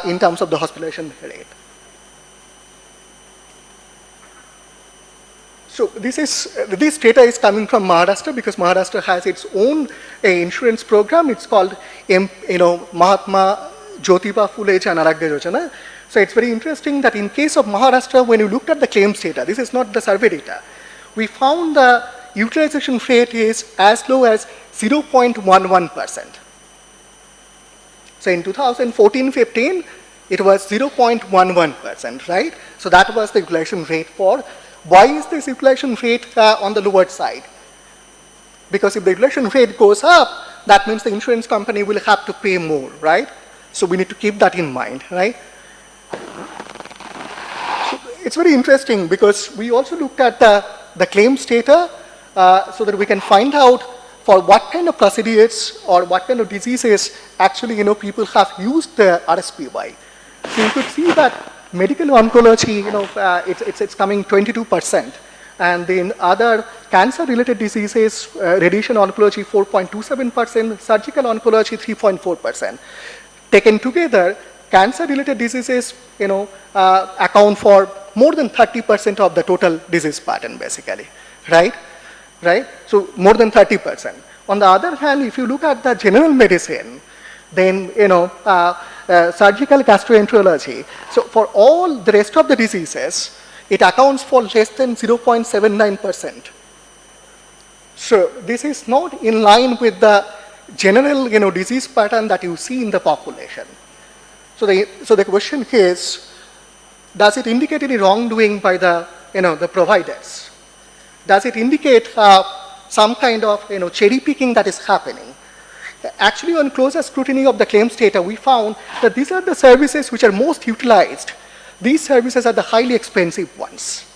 in terms of the hospitalization rate. So this data is coming from Maharashtra because Maharashtra has its own insurance program. It's called Mahatma Jyotiba Phule Jan Arogya Yojana. So it's very interesting that in case of Maharashtra, when you looked at the claims data, this is not the survey data, we found the utilization rate is as low as 0.11%. So in 2014-15, it was 0.11%, right? So that was the utilization rate for. Why is this utilization rate on the lower side? Because if the utilization rate goes up, that means the insurance company will have to pay more, right? So we need to keep that in mind, right? So it's very interesting because we also looked at the claims data so that we can find out for what kind of procedures or what kind of diseases actually people have used the RSPY. So you could see that medical oncology, it's coming 22%, and then other cancer-related diseases, radiation oncology 4.27%, surgical oncology 3.4%. Taken together, cancer-related diseases, account for more than 30% of the total disease pattern, basically, right? Right? So more than 30%. On the other hand, if you look at the general medicine, then surgical gastroenterology. So for all the rest of the diseases, it accounts for less than 0.79%. So this is not in line with the general disease pattern that you see in the population. So the question is, does it indicate any wrongdoing by the the providers? Does it indicate some kind of cherry picking that is happening? Actually, on closer scrutiny of the claims data, we found that these are the services which are most utilized. These services are the highly expensive ones.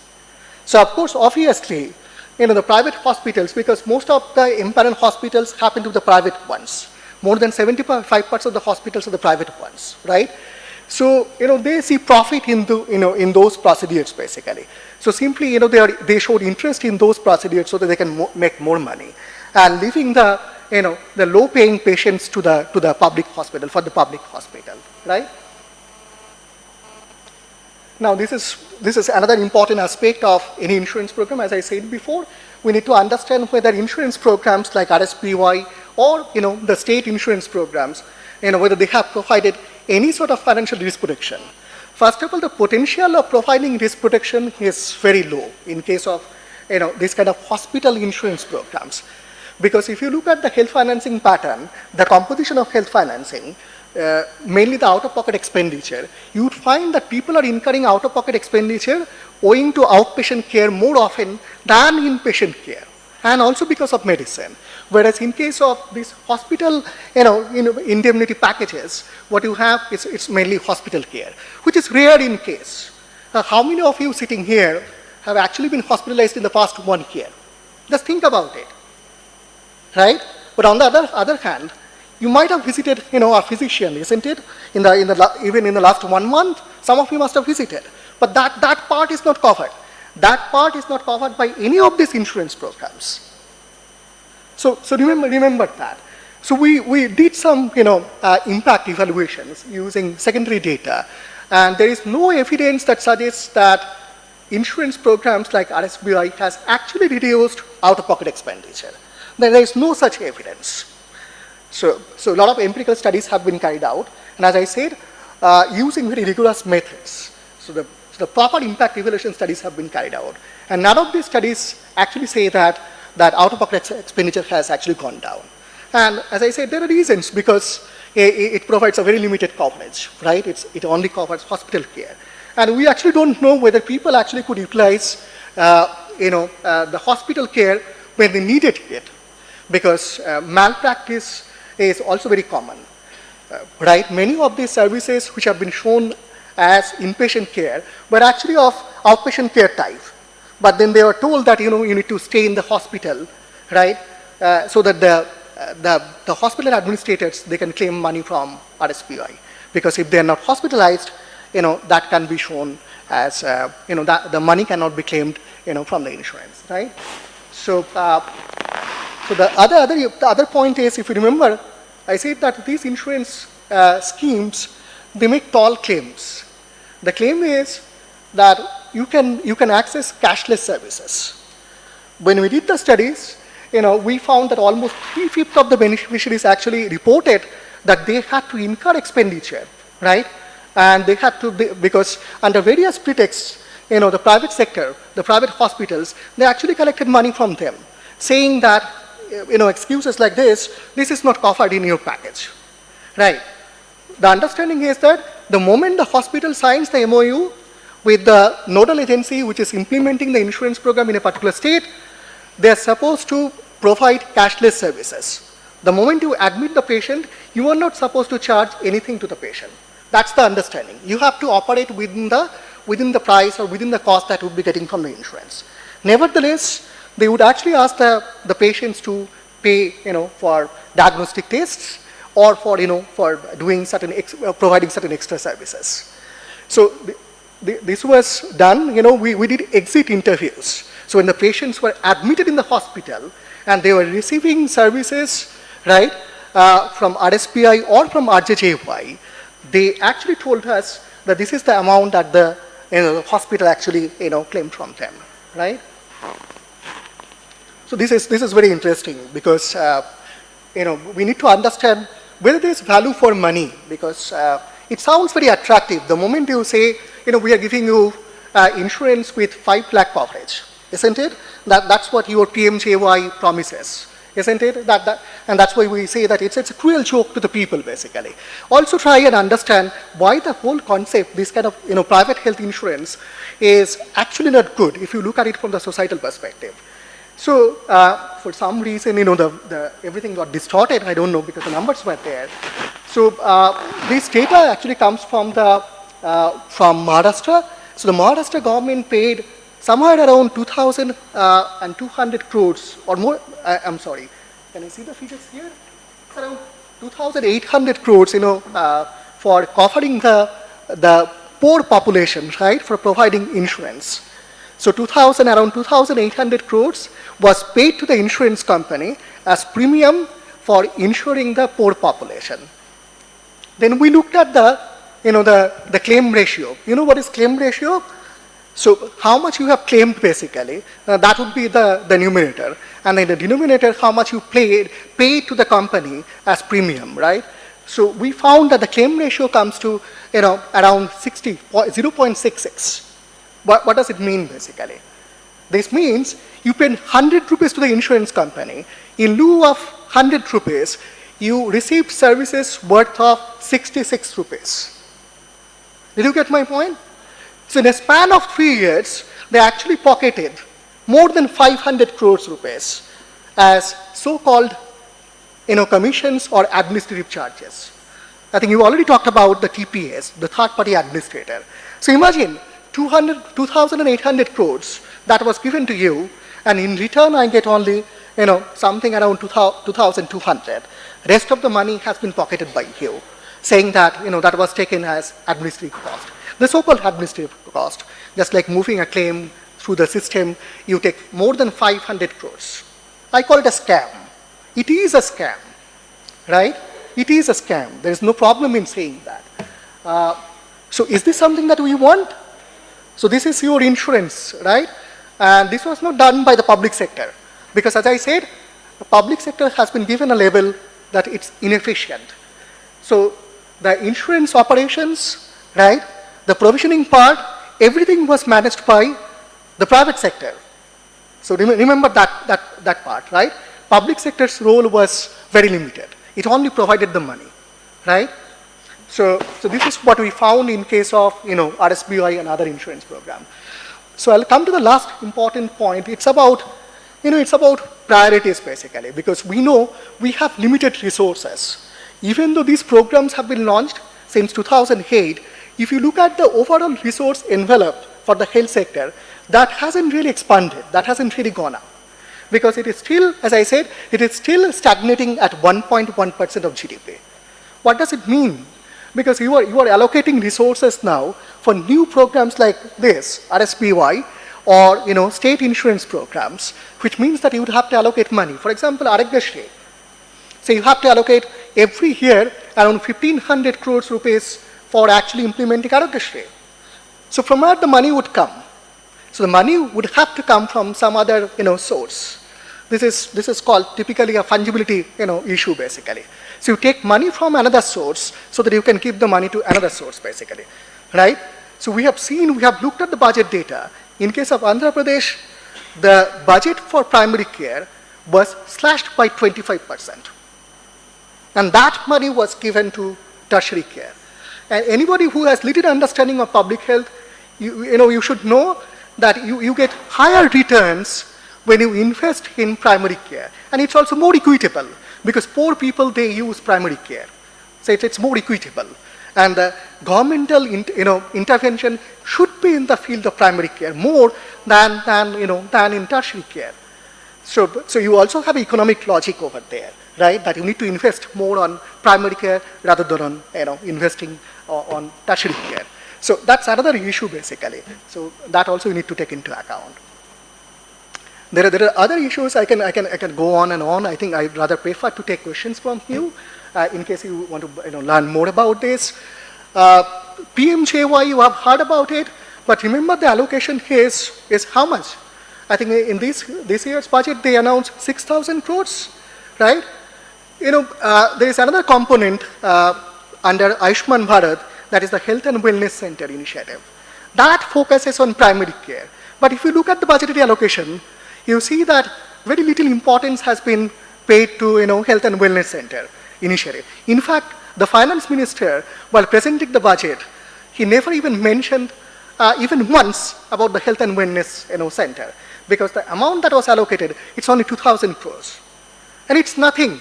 So, of course, obviously, the private hospitals, because most of the empaneled hospitals happen to be the private ones. More than 75% of the hospitals are the private ones, right? So, they see profit in in those procedures, basically. So, simply, they showed interest in those procedures so that they can make more money, and leaving the the low-paying patients to the public hospital, for the public hospital, right? Now, this is another important aspect of any insurance program. As I said before, we need to understand whether insurance programs like RSPY or the state insurance programs, whether they have provided any sort of financial risk protection. First of all, the potential of providing risk protection is very low in case of this kind of hospital insurance programs. Because if you look at the health financing pattern, the composition of health financing, mainly the out-of-pocket expenditure, you would find that people are incurring out-of-pocket expenditure owing to outpatient care more often than inpatient care, and also because of medicine. Whereas in case of these hospital, indemnity packages, what you have is it's mainly hospital care, which is rare in case. How many of you sitting here have actually been hospitalized in the past 1 year? Just think about it. Right? But on the other hand, you might have visited, a physician, isn't it? Even in the last 1 month, some of you must have visited. But that part is not covered. That part is not covered by any of these insurance programs. So remember that. So we did some, impact evaluations using secondary data, and there is no evidence that suggests that insurance programs like RSPY has actually reduced out-of-pocket expenditure. There is no such evidence. So a lot of empirical studies have been carried out, and as I said, using very rigorous methods. So So the proper impact evaluation studies have been carried out. And none of these studies actually say that out-of-pocket expenditure has actually gone down. And as I said, there are reasons, because it provides a very limited coverage, right? It only covers hospital care. And we actually don't know whether people actually could utilize the hospital care when they needed it, because malpractice is also very common, right? Many of these services which have been shown as inpatient care were actually of outpatient care type, but then they were told that you need to stay in the hospital, right? So that the hospital administrators, they can claim money from RSPI, because if they are not hospitalized, that can be shown as that the money cannot be claimed from the insurance, right? So the other point is, if you remember, I said that these insurance schemes, they make tall claims. The claim is that you can access cashless services. When we did the studies, we found that almost 3/5 of the beneficiaries actually reported that they had to incur expenditure, right? And they had to, because under various pretexts, the private sector, the private hospitals, they actually collected money from them, saying that, excuses like this is not covered in your package, right? The understanding is that the moment the hospital signs the MOU with the nodal agency which is implementing the insurance program in a particular state, they are supposed to provide cashless services. The moment you admit the patient, you are not supposed to charge anything to the patient. That's the understanding. You have to operate within the price or within the cost that you would be getting from the insurance. Nevertheless, they would actually ask the patients to pay, for diagnostic tests or for doing providing certain extra services. So this was done. We did exit interviews. So when the patients were admitted in the hospital and they were receiving services, right, from RSPI or from RJJY, they actually told us that this is the amount that the hospital actually claimed from them, right? So this is very interesting, because we need to understand whether there is value for money, because it sounds very attractive. The moment you say we are giving you insurance with 5 lakh coverage, isn't it? That's what your PMJY promises, isn't it? And that's why we say that it's a cruel joke to the people, basically. Also try and understand why the whole concept, this kind of private health insurance, is actually not good if you look at it from the societal perspective. So for some reason, everything got distorted. I don't know, because the numbers were there. So this data actually comes from from Maharashtra. So the Maharashtra government paid somewhere around 2,200 crores or more. I'm sorry. Can you see the figures here? It's around 2,800 crores, for covering the poor population, right, for providing insurance. So around 2,800 crores was paid to the insurance company as premium for insuring the poor population. Then we looked at the claim ratio. You know what is claim ratio? So how much you have claimed, basically, that would be the numerator. And in the denominator, how much you paid to the company as premium, right? So we found that the claim ratio comes to around 0.66. What does it mean, basically? This means you pay 100 rupees to the insurance company. In lieu of 100 rupees, you receive services worth of 66 rupees. Did you get my point? So in a span of 3 years, they actually pocketed more than 500 crores rupees as so-called commissions or administrative charges. I think you already talked about the TPS, the third-party administrator. So imagine 2,800 crores that was given to you, and in return I get only something around 2,200. Rest of the money has been pocketed by you, saying that that was taken as administrative cost. The so-called administrative cost, just like moving a claim through the system, you take more than 500 crores. I call it a scam. It is a scam, right? It is a scam. There is no problem in saying that. So is this something that we want? So this is your insurance, right? And this was not done by the public sector, because as I said, the public sector has been given a label that it's inefficient. So the insurance operations, right, the provisioning part everything was managed by the private sector. So remember that part, right? Public sector's role was very limited. It only provided the money, right? So this is what we found in case of, RSBI and other insurance program. So I'll come to the last important point. It's about, it's about priorities basically, because we know we have limited resources. Even though these programs have been launched since 2008, if you look at the overall resource envelope for the health sector, that hasn't really expanded, that hasn't really gone up. Because it is still, as I said, it is still stagnating at 1.1% of GDP. What does it mean? Because you are allocating resources now for new programs like this, RSBY, or state insurance programs, which means that you would have to allocate money. For example, Arogya. So you have to allocate every year around 1,500 crores rupees for actually implementing Arogya. So from where the money would come? So the money would have to come from some other source. This is called typically a fungibility issue basically. So you take money from another source so that you can give the money to another source basically, right? So we have looked at the budget data. In case of Andhra Pradesh, the budget for primary care was slashed by 25%. And that money was given to tertiary care. And anybody who has little understanding of public health, you should know that you get higher returns when you invest in primary care. And it's also more equitable because poor people, they use primary care. So it's more equitable. And the governmental intervention should be in the field of primary care more than in tertiary care. So you also have economic logic over there, right? That you need to invest more on primary care rather than on investing on tertiary care. So that's another issue basically. So that also you need to take into account. There are other issues I can go on and on. I think I'd rather prefer to take questions from you in case you want to learn more about this. PMJY, you have heard about it, but remember the allocation is how much? I think in this year's budget they announced 6,000 crores, right? There is another component under Ayushman Bharat, that is the Health and Wellness Center initiative. That focuses on primary care. But if you look at the budgetary allocation, you see that very little importance has been paid to Health and Wellness Center initiative. In fact, the finance minister, while presenting the budget, he never even mentioned even once about the Health and Wellness Center, because the amount that was allocated, it's only 2,000 crores. And it's nothing.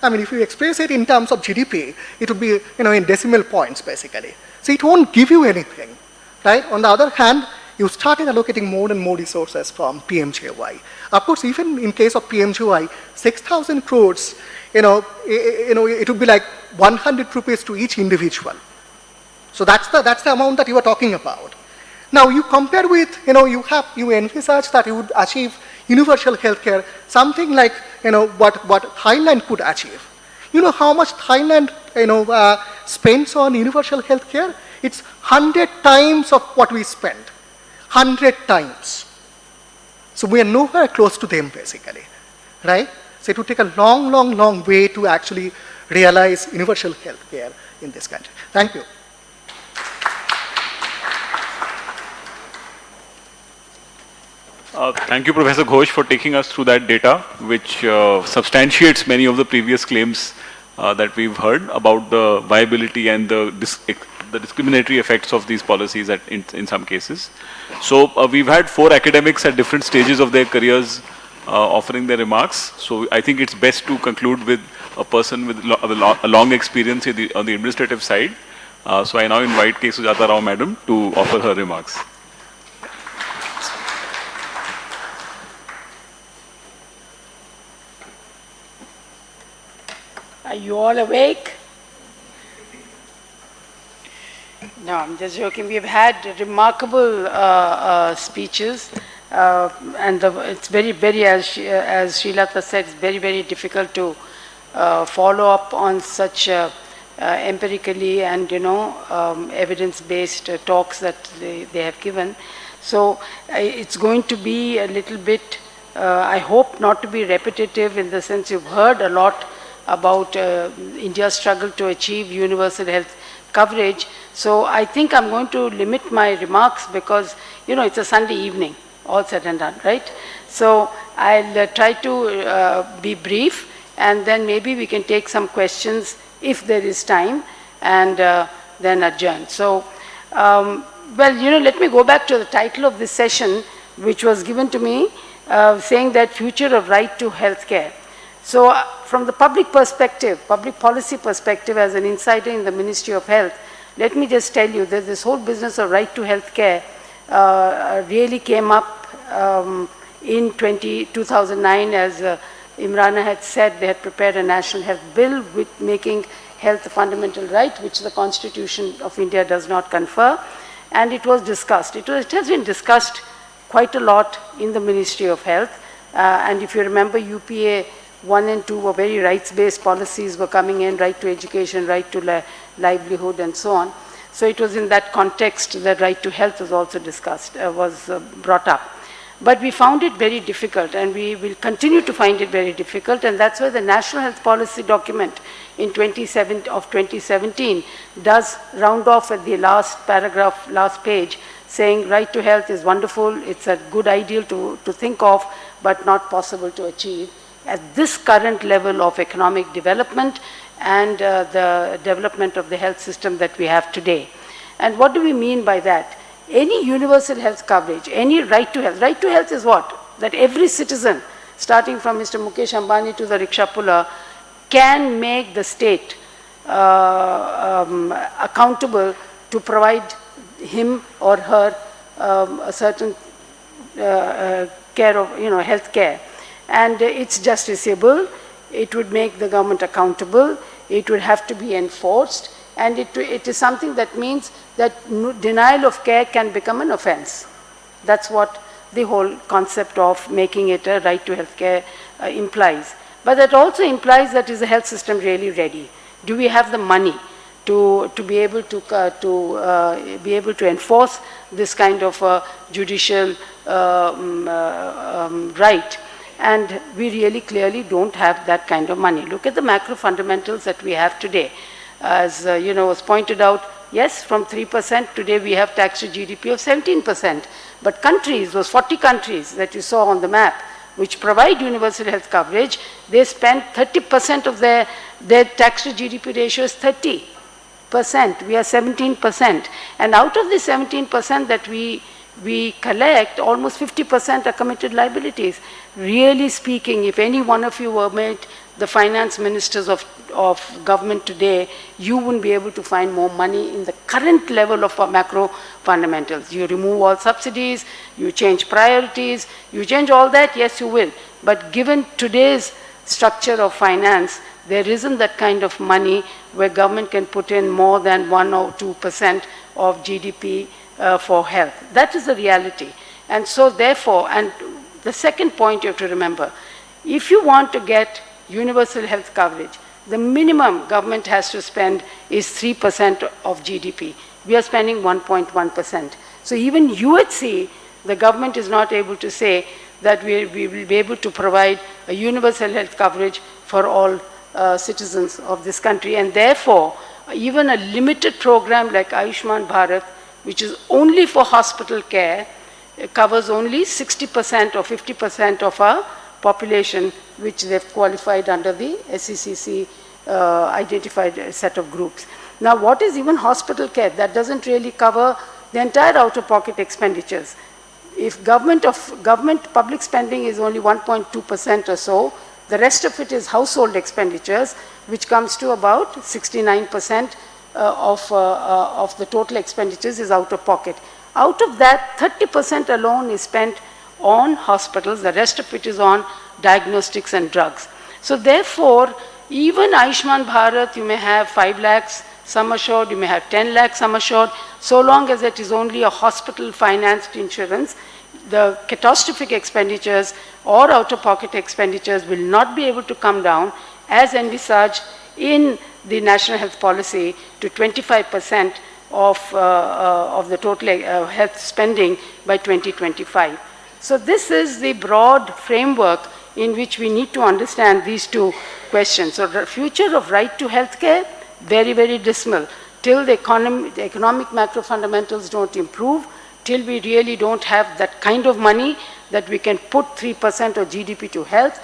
I mean, if you express it in terms of GDP, it would be in decimal points basically. So it won't give you anything, right? On the other hand, you started allocating more and more resources from PMJY. Of course, even in case of PMJY, 6,000 crores, it would be like 100 rupees to each individual. So that's the amount that you are talking about. Now you compare with, you envisage that you would achieve universal healthcare, something like, what Thailand could achieve. You know how much Thailand, spends on universal healthcare? It's 100 times of what we spend. 100 times. So we are nowhere close to them basically, right? So it would take a long way to actually realize universal healthcare in this country. Thank you. Thank you, Professor Ghosh, for taking us through that data, which substantiates many of the previous claims that we've heard about the viability and the discriminatory effects of these policies in some cases. So we've had 4 academics at different stages of their careers offering their remarks. So I think it's best to conclude with a person with a long experience on the administrative side. So I now invite K. Sujata Rao Madam to offer her remarks. Are you all awake? No, I'm just joking. We've had remarkable speeches, and it's very, as Shreelata said, it's very difficult to follow up on such empirically and evidence-based talks that they have given. So it's going to be a little bit, I hope not to be repetitive, in the sense you've heard a lot about India's struggle to achieve universal health coverage. So I think I'm going to limit my remarks because, it's a Sunday evening, all said and done, right? So I'll try to be brief, and then maybe we can take some questions if there is time, and then adjourn. So, let me go back to the title of this session, which was given to me, saying that future of right to healthcare. So from the public perspective, public policy perspective, as an insider in the Ministry of Health, let me just tell you that this whole business of right to healthcare really came up in 2009, as Imrana had said. They had prepared a national health bill with making health a fundamental right, which the Constitution of India does not confer, and it was discussed. It has been discussed quite a lot in the Ministry of Health, and if you remember, UPA 1 and 2 were very rights-based policies were coming in, right to education, right to livelihood, and so on. So it was in that context that right to health was also discussed, was brought up. But we found it very difficult, and we will continue to find it very difficult, and that's why the National Health Policy document in 2017 does round off at the last paragraph, last page, saying right to health is wonderful, it's a good ideal to think of, but not possible to achieve at this current level of economic development and the development of the health system that we have today. And what do we mean by that? Any universal health coverage, any right to health is what? That every citizen, starting from Mr. Mukesh Ambani to the rickshaw puller, can make the state accountable to provide him or her a certain care of, health care. And it's justiciable, it would make the government accountable, it would have to be enforced, and it is something that means that denial of care can become an offense. That's what the whole concept of making it a right to health care implies. But that also implies that is the health system really ready? Do we have the money to be able to enforce this kind of judicial right? And we really clearly don't have that kind of money. Look at the macro fundamentals that we have today. As was pointed out, yes, from 3%, today we have tax to GDP of 17%. But countries, those 40 countries that you saw on the map, which provide universal health coverage, they spend 30% of their tax to GDP ratio is 30%. We are 17%. And out of the 17% that we collect, almost 50% are committed liabilities. Really speaking, if any one of you were made the finance ministers of government today, you wouldn't be able to find more money in the current level of macro fundamentals. You remove all subsidies, you change priorities, you change all that, yes you will. But given today's structure of finance, there isn't that kind of money where government can put in more than 1 or 2% of GDP for health. That is the reality. And so therefore, and the second point you have to remember, if you want to get universal health coverage, the minimum government has to spend is 3% of GDP. We are spending 1.1%. So even UHC, the government is not able to say that we will be able to provide a universal health coverage for all citizens of this country. And therefore, even a limited program like Ayushman Bharat, which is only for hospital care, covers only 60% or 50% of our population, which they've qualified under the SECC identified set of groups. Now, what is even hospital care? That doesn't really cover the entire out-of-pocket expenditures. If government public spending is only 1.2% or so, the rest of it is household expenditures, which comes to about 69% of the total expenditures is out of pocket. Out of that, 30% alone is spent on hospitals, the rest of it is on diagnostics and drugs. So therefore, even Ayushman Bharat, you may have 5 lakhs sum assured, you may have 10 lakhs sum assured, so long as it is only a hospital financed insurance, the catastrophic expenditures or out-of-pocket expenditures will not be able to come down as envisaged in the National Health Policy to 25% of the total health spending by 2025. So this is the broad framework in which we need to understand these two questions. So the future of right to healthcare, very, very dismal. till the economic macro fundamentals don't improve, till we really don't have that kind of money that we can put 3% of GDP to health,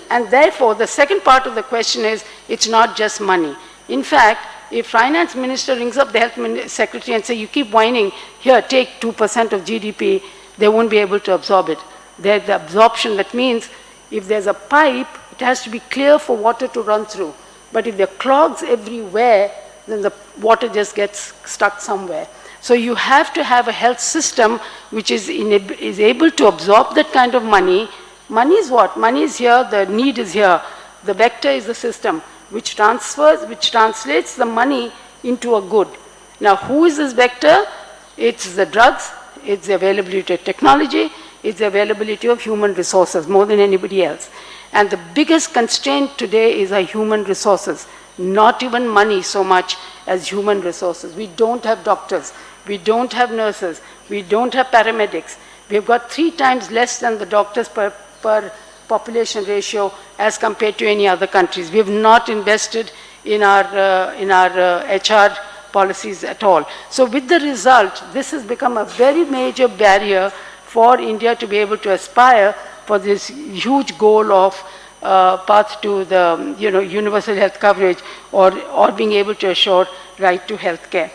and therefore the second part of the question is, it's not just money. In fact, if finance minister rings up the health secretary and say, you keep whining, here, take 2% of GDP, they won't be able to absorb it. The absorption, that means if there's a pipe, it has to be clear for water to run through. But if there are clogs everywhere, then the water just gets stuck somewhere. So you have to have a health system which is able to absorb that kind of money. Money is what? Money is here, the need is here. The vector is the system which translates the money into a good. Now, who is this vector? It's the drugs, it's the availability of technology, it's the availability of human resources more than anybody else. And the biggest constraint today is our human resources, not even money so much as human resources. We don't have doctors, we don't have nurses, we don't have paramedics. We've got 3 times less than the doctors per population ratio as compared to any other countries. We have not invested in our HR policies at all. So with the result, this has become a very major barrier for India to be able to aspire for this huge goal of path to the universal health coverage or being able to assure right to health care.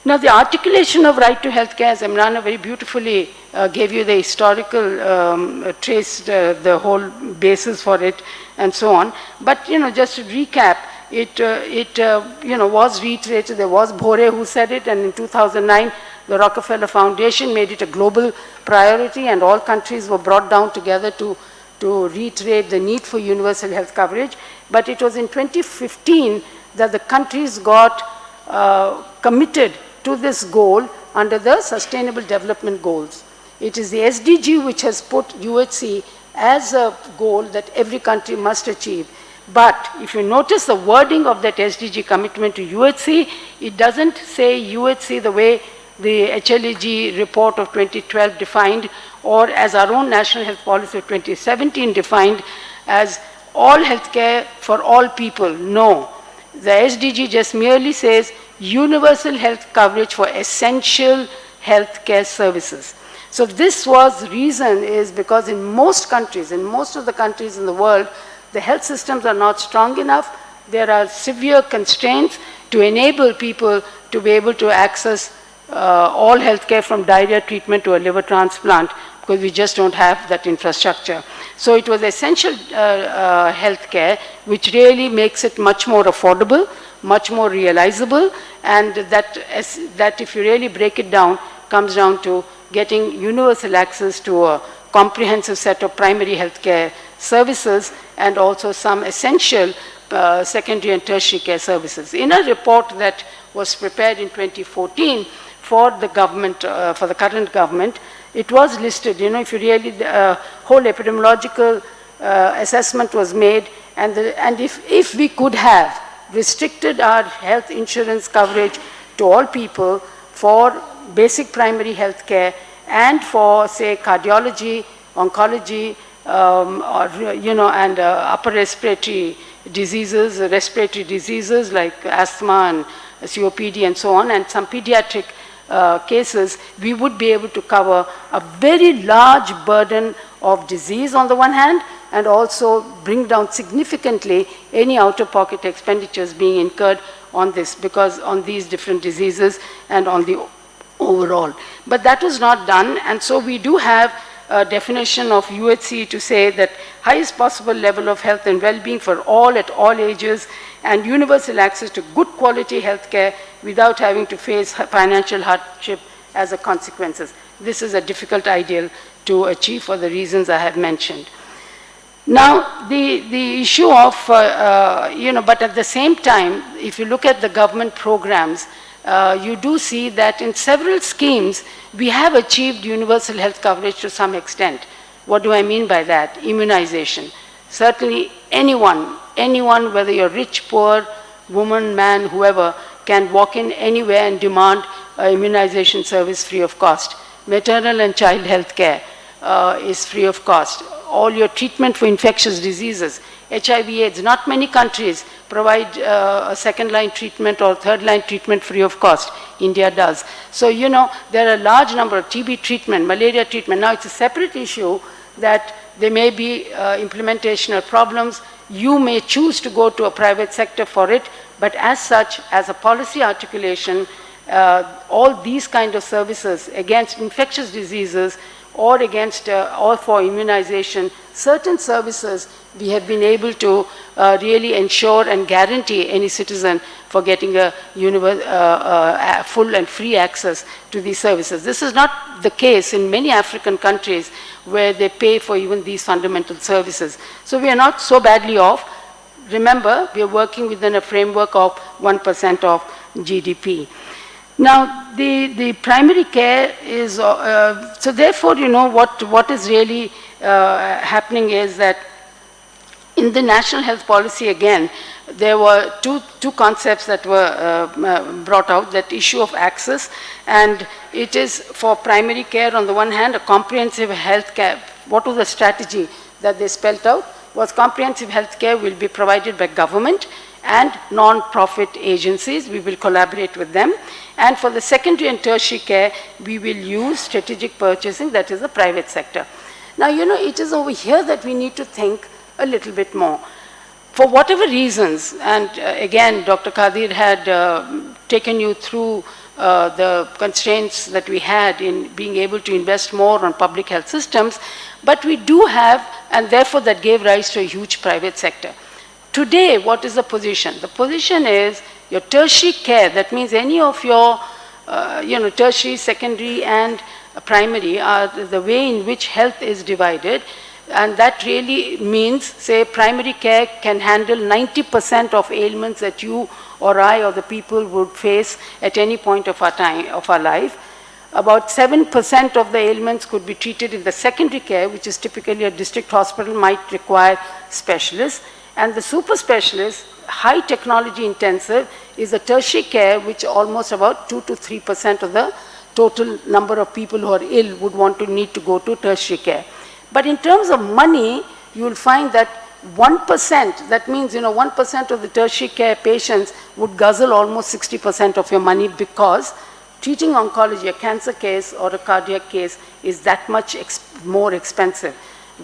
Now, the articulation of right to health care, as Imrana very beautifully gave you the historical, traced the whole basis for it and so on. But, just to recap, it was reiterated. There was Bhore who said it, and in 2009, the Rockefeller Foundation made it a global priority, and all countries were brought down together to reiterate the need for universal health coverage. But it was in 2015 that the countries got committed to this goal under the Sustainable Development Goals. It is the SDG which has put UHC as a goal that every country must achieve. But if you notice the wording of that SDG commitment to UHC, it doesn't say UHC the way the HLEG report of 2012 defined, or as our own National Health Policy of 2017 defined as all healthcare for all people. No. The SDG just merely says universal health coverage for essential healthcare services. So this was reason is because in most countries, in most of the countries in the world, the health systems are not strong enough. There are severe constraints to enable people to be able to access all healthcare from diarrhea treatment to a liver transplant, because we just don't have that infrastructure. So it was essential healthcare, which really makes it much more affordable, much more realizable, and that if you really break it down, comes down to getting universal access to a comprehensive set of primary healthcare services and also some essential secondary and tertiary care services. In a report that was prepared in 2014 for the government, for the current government, it was listed, if you really, the whole epidemiological assessment was made, and if we could have restricted our health insurance coverage to all people for basic primary health care and for, say, cardiology, oncology, and upper respiratory diseases like asthma and COPD and so on, and some pediatric cases, we would be able to cover a very large burden of disease on the one hand, and also bring down significantly any out-of-pocket expenditures being incurred on this, because on these different diseases and on the overall. But that was not done, and so we do have a definition of UHC to say that highest possible level of health and well-being for all at all ages, and universal access to good quality health care without having to face financial hardship as a consequences. This is a difficult ideal to achieve for the reasons I have mentioned. Now, the issue of, but at the same time, if you look at the government programs, you do see that in several schemes, we have achieved universal health coverage to some extent. What do I mean by that? Immunization. Certainly anyone, whether you're rich, poor, woman, man, whoever, can walk in anywhere and demand immunization service free of cost. Maternal and child health care is free of cost. All your treatment for infectious diseases HIV/AIDS. Not many countries provide a second-line treatment or third-line treatment free of cost. India does. So, you know, there are a large number of TB treatment, malaria treatment. Now, it's a separate issue that there may be implementational problems. You may choose to go to a private sector for it, but as such, as a policy articulation, all these kind of services against infectious diseases or against or for immunization, certain services we have been able to really ensure and guarantee any citizen for getting a full and free access to these services. This is not the case in many African countries where they pay for even these fundamental services. So we are not so badly off. Remember, we are working within a framework of 1% of GDP. Now, the primary care is, so therefore, you know, what is really happening is that in the national health policy, again, there were two concepts that were brought out, that issue of access, and it is for primary care on the one hand, a comprehensive health care. What was the strategy that they spelled out? Was comprehensive health care will be provided by government and non-profit agencies. We will collaborate with them. And for the secondary and tertiary care, we will use strategic purchasing, that is the private sector. Now, you know, it is over here that we need to think a little bit more. For whatever reasons, and again, Dr. Qadeer had taken you through the constraints that we had in being able to invest more on public health systems, but we do have, and therefore that gave rise to a huge private sector. Today, what is the position? The position is your tertiary care, that means any of your tertiary, secondary, and primary are the way in which health is divided. And that really means, say, primary care can handle 90% of ailments that you or I or the people would face at any point of our life. About 7% of the ailments could be treated in the secondary care, which is typically a district hospital, might require specialists. And the super specialist, high technology intensive, is the tertiary care, which almost about 2 to 3% of the total number of people who are ill would want to need to go to tertiary care. But in terms of money, you will find that 1%, that means, you know, 1% of the tertiary care patients would guzzle almost 60% of your money, because treating oncology, a cancer case or a cardiac case, is that much more expensive.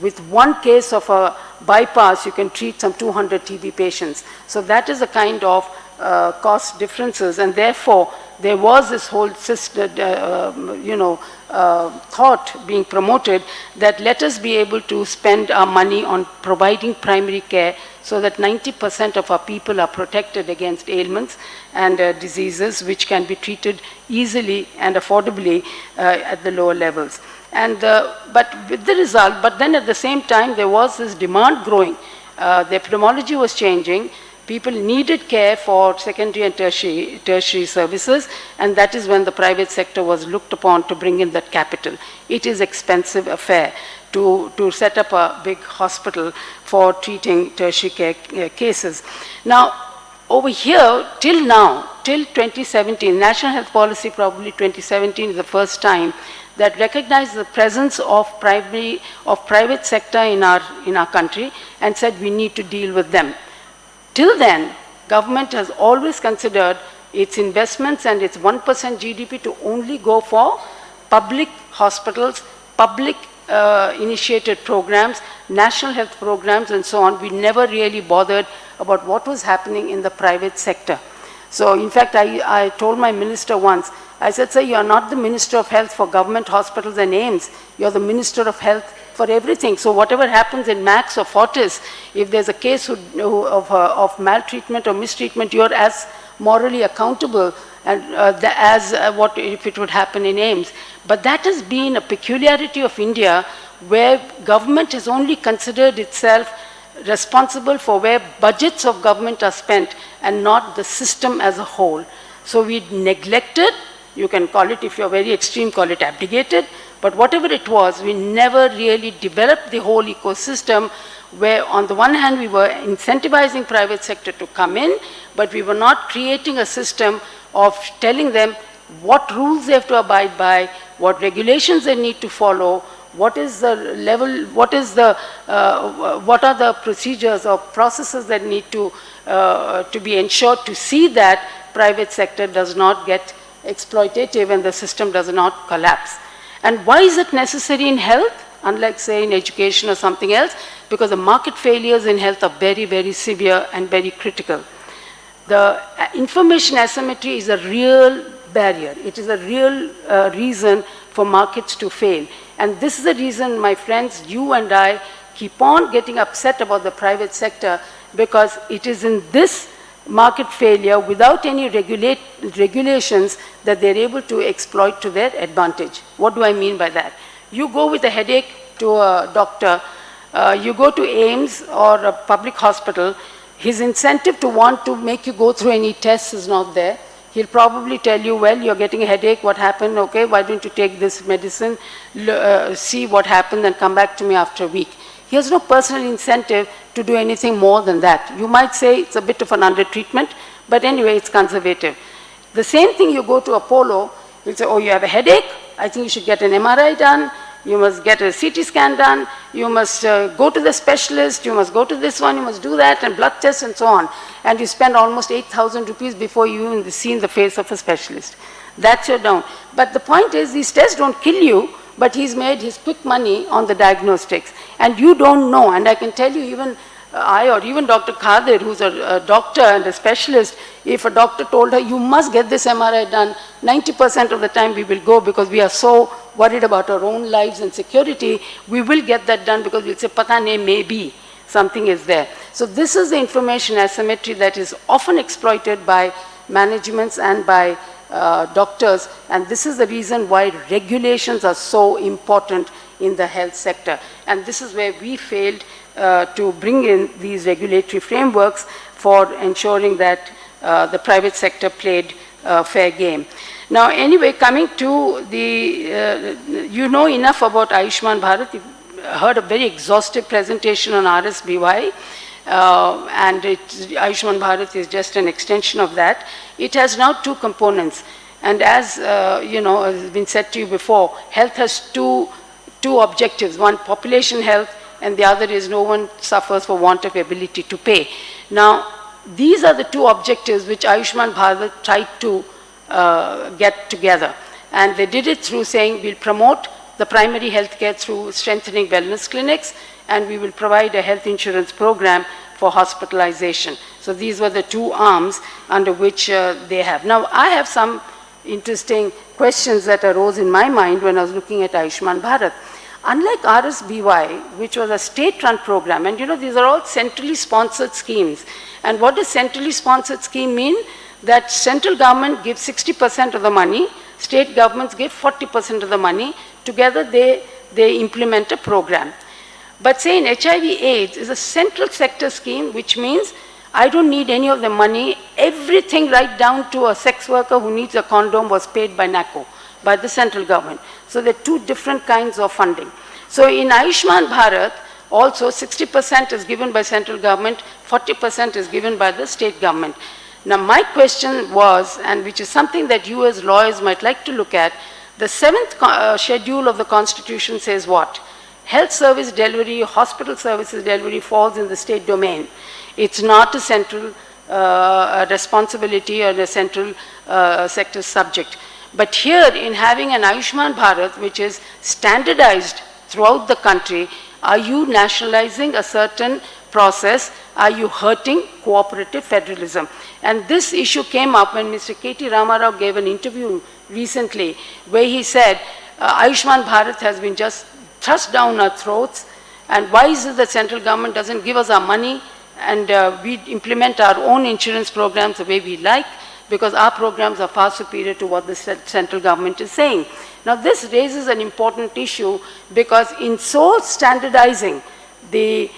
With one case of a bypass, you can treat some 200 TB patients. So that is the kind of cost differences, and therefore there was this whole system, thought being promoted that let us be able to spend our money on providing primary care so that 90% of our people are protected against ailments and diseases which can be treated easily and affordably at the lower levels. And but with the result, but then at the same time there was this demand growing. The epidemiology was changing. People needed care for secondary and tertiary services, and that is when the private sector was looked upon to bring in that capital. It is expensive affair to set up a big hospital for treating tertiary care cases. Now, over here, till now, till 2017, National Health Policy probably 2017 is the first time that recognized the presence of private sector in our country and said we need to deal with them. Till then, government has always considered its investments and its 1% GDP to only go for public hospitals, public initiated programs, national health programs, and so on. We never really bothered about what was happening in the private sector. So in fact, I told my minister once, I said, sir, you are not the Minister of Health for government hospitals and AIIMS. You are the Minister of Health for everything. So whatever happens in Max or Fortis, if there's a case of maltreatment or mistreatment, you're as morally accountable and as what if it would happen in AIIMS. But that has been a peculiarity of India, where government has only considered itself responsible for where budgets of government are spent and not the system as a whole. So we neglected, you can call it, if you're very extreme, call it abdicated, but whatever it was, we never really developed the whole ecosystem, where on the one hand we were incentivizing private sector to come in, but we were not creating a system of telling them what rules they have to abide by, what regulations they need to follow, what is the level, what are the procedures or processes that need to be ensured to see that private sector does not get exploitative and the system does not collapse. And why is it necessary in health, unlike say in education or something else? Because the market failures in health are very, very severe and very critical. The information asymmetry is a real barrier. It is a real reason for markets to fail. And this is the reason, my friends, you and I keep on getting upset about the private sector, because it is in this market failure without any regulations that they're able to exploit to their advantage. What do I mean by that? You go with a headache to a doctor, you go to AIMS or a public hospital, his incentive to want to make you go through any tests is not there. He'll probably tell you, well, you're getting a headache, what happened? Okay, why don't you take this medicine, see what happened, and come back to me after a week. He has no personal incentive to do anything more than that. You might say it's a bit of an under-treatment, but anyway, it's conservative. The same thing, you go to Apollo, you'll say, oh, you have a headache? I think you should get an MRI done, you must get a CT scan done, you must go to the specialist, you must go to this one, you must do that, and blood tests and so on. And you spend almost 8,000 rupees before you even see the face of a specialist. That's your down. But the point is, these tests don't kill you, but he's made his quick money on the diagnostics. And you don't know, and I can tell you, even I or even Dr. Qadeer, who's a doctor and a specialist, if a doctor told her, you must get this MRI done, 90% of the time we will go, because we are so worried about our own lives and security, we will get that done because we'll say, pata nahi, maybe something is there. So this is the information asymmetry that is often exploited by managements and by doctors, and this is the reason why regulations are so important in the health sector. And this is where we failed to bring in these regulatory frameworks for ensuring that the private sector played fair game. Now, anyway, coming to the, you know enough about Ayushman Bharat. You've heard a very exhaustive presentation on RSBY, and Ayushman Bharat is just an extension of that. It has now two components, and as you know, has been said to you before, health has two objectives: one, population health, and the other is no one suffers for want of ability to pay. Now, these are the two objectives which Ayushman Bharat tried to get together. And they did it through saying, we'll promote the primary health care through strengthening wellness clinics, and we will provide a health insurance program for hospitalization. So these were the two arms under which they have. Now, I have some interesting questions that arose in my mind when I was looking at Ayushman Bharat. Unlike RSBY, which was a state-run program, and you know, these are all centrally sponsored schemes. And what does centrally sponsored scheme mean? That central government gives 60% of the money, state governments give 40% of the money. Together they implement a program. But say in HIV/AIDS is a central sector scheme, which means I don't need any of the money. Everything right down to a sex worker who needs a condom was paid by NACO, by the central government. So there are two different kinds of funding. So in Ayushman Bharat, also 60% is given by central government, 40% is given by the state government. Now my question was, and which is something that you as lawyers might like to look at, the 7th schedule of the Constitution says what? Health service delivery, hospital services delivery falls in the state domain. It's not a central responsibility or a central sector subject. But here, in having an Ayushman Bharat, which is standardized throughout the country, are you nationalizing a certain process? Are you hurting cooperative federalism? And this issue came up when Mr. K.T. Ramarao gave an interview recently, where he said, Ayushman Bharat has been just thrust down our throats, and why is it that central government doesn't give us our money and we implement our own insurance programs the way we like, because our programs are far superior to what the central government is saying. Now this raises an important issue, because in so standardizing the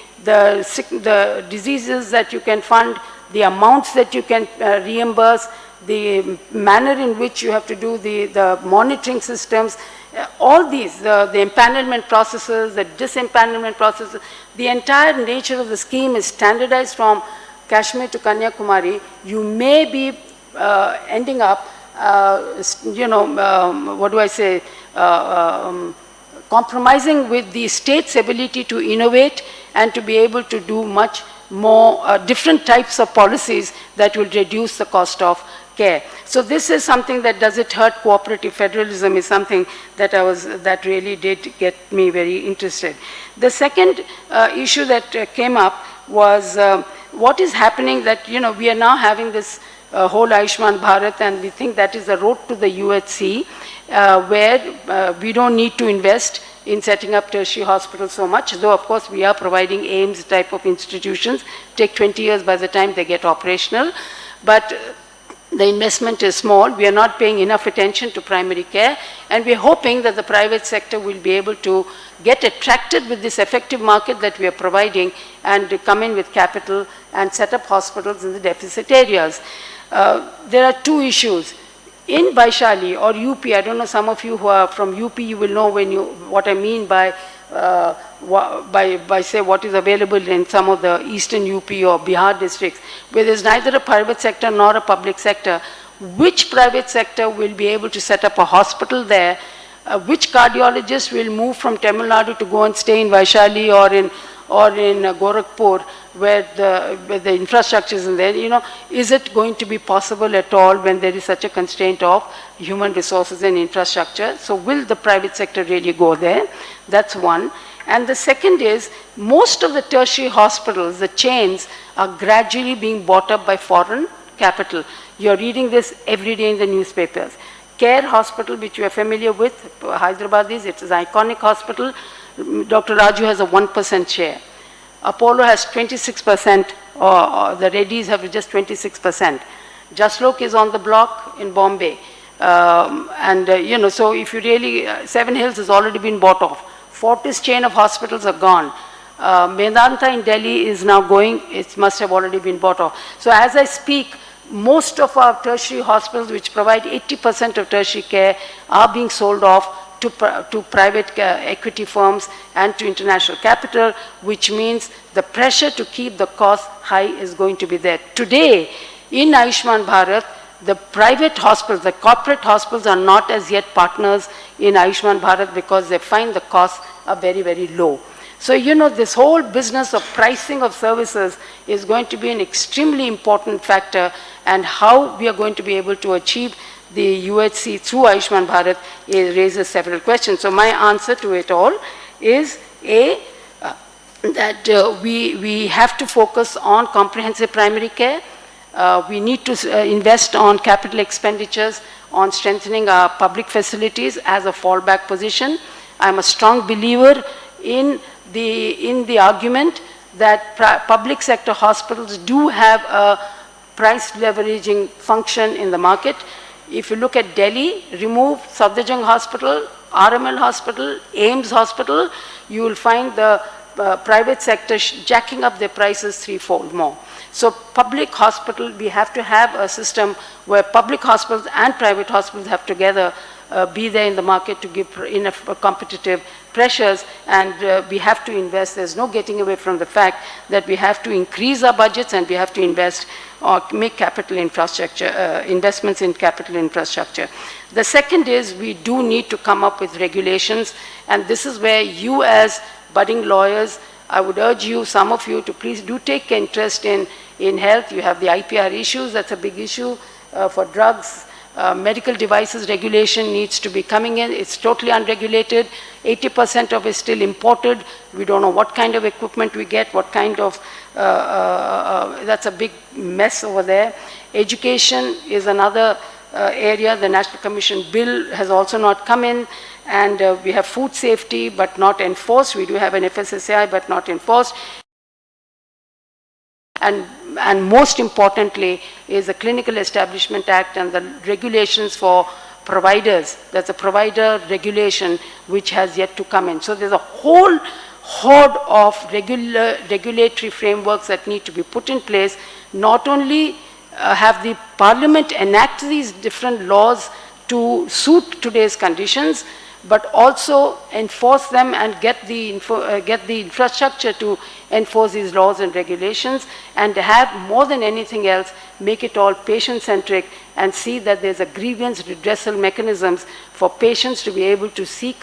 diseases that you can fund, the amounts that you can reimburse, the manner in which you have to do the monitoring systems, all these, the empanelment processes, the disempanelment processes, the entire nature of the scheme is standardized from Kashmir to Kanyakumari. You may be ending up, what do I say, compromising with the state's ability to innovate and to be able to do much more different types of policies that will reduce the cost of care. So this is something that, does it hurt cooperative federalism, is something that that really did get me very interested. The second issue that came up was what is happening that, we are now having this whole Ayushman Bharat, and we think that is the road to the UHC, where we don't need to invest in setting up tertiary hospitals so much, though of course we are providing AIIMS type of institutions, take 20 years by the time they get operational, but the investment is small. We are not paying enough attention to primary care, and we are hoping that the private sector will be able to get attracted with this effective market that we are providing and come in with capital and set up hospitals in the deficit areas. There are two issues. In Vaishali or UP, I don't know, some of you who are from UP, you will know what I mean by say what is available in some of the eastern UP or Bihar districts, where there's neither a private sector nor a public sector. Which private sector will be able to set up a hospital there? Which cardiologist will move from Tamil Nadu to go and stay in Vaishali or in Gorakhpur, where the infrastructure is in there? Is it going to be possible at all when there is such a constraint of human resources and infrastructure? So will the private sector really go there? That's one. And the second is, most of the tertiary hospitals, the chains, are gradually being bought up by foreign capital. You're reading this every day in the newspapers. Care Hospital, which you are familiar with, Hyderabad it's an iconic hospital. Dr. Raju has a 1% share. Apollo has 26%, or the Reddy's have just 26%. Jaslok is on the block in Bombay. So if you really, Seven Hills has already been bought off. Fortis chain of hospitals are gone. Medanta in Delhi is now going, it must have already been bought off. So as I speak, most of our tertiary hospitals, which provide 80% of tertiary care, are being sold off to private equity firms and to international capital, which means the pressure to keep the cost high is going to be there. Today, in Ayushman Bharat, the private hospitals, the corporate hospitals are not as yet partners in Ayushman Bharat because they find the costs are very, very low. So, this whole business of pricing of services is going to be an extremely important factor, and how we are going to be able to achieve the UHC through Ayushman Bharat raises several questions. So my answer to it all is that we have to focus on comprehensive primary care. We need to invest on capital expenditures, on strengthening our public facilities as a fallback position. I'm a strong believer in the argument that public sector hospitals do have a price leveraging function in the market. If you look at Delhi, remove Safdarjung Hospital, RML Hospital, AIIMS Hospital, you will find the private sector jacking up their prices threefold more. So public hospital, we have to have a system where public hospitals and private hospitals have together be there in the market to give enough competitive pressures, and we have to invest. There's no getting away from the fact that we have to increase our budgets and we have to invest or make capital infrastructure, investments in capital infrastructure. The second is we do need to come up with regulations, and this is where you as budding lawyers, I would urge you, some of you, to please do take interest in health. You have the IPR issues, that's a big issue for drugs. Medical devices regulation needs to be coming in. It's totally unregulated. 80% of it is still imported. We don't know what kind of equipment we get, what kind of, that's a big mess over there. Education is another area. The National Commission bill has also not come in. And we have food safety, but not enforced. We do have an FSSAI, but not enforced. And most importantly is the Clinical Establishment Act and the regulations for providers. That's a provider regulation which has yet to come in. So there's a whole horde of regulatory frameworks that need to be put in place. Not only have the Parliament enact these different laws to suit today's conditions, but also enforce them and get the infrastructure to enforce these laws and regulations, and have, more than anything else, make it all patient-centric and see that there's a grievance redressal mechanisms for patients to be able to seek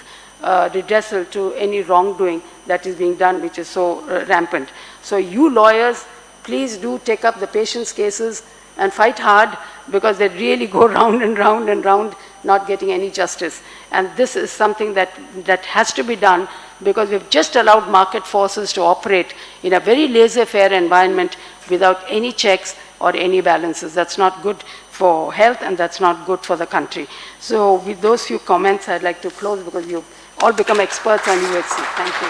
redressal to any wrongdoing that is being done, which is so rampant. So you lawyers, please do take up the patients' cases and fight hard, because they really go round and round and round, not getting any justice. And this is something that has to be done, because we've just allowed market forces to operate in a very laissez-faire environment without any checks or any balances. That's not good for health, and that's not good for the country. So with those few comments, I'd like to close, because you've all become experts on UHC. Thank you.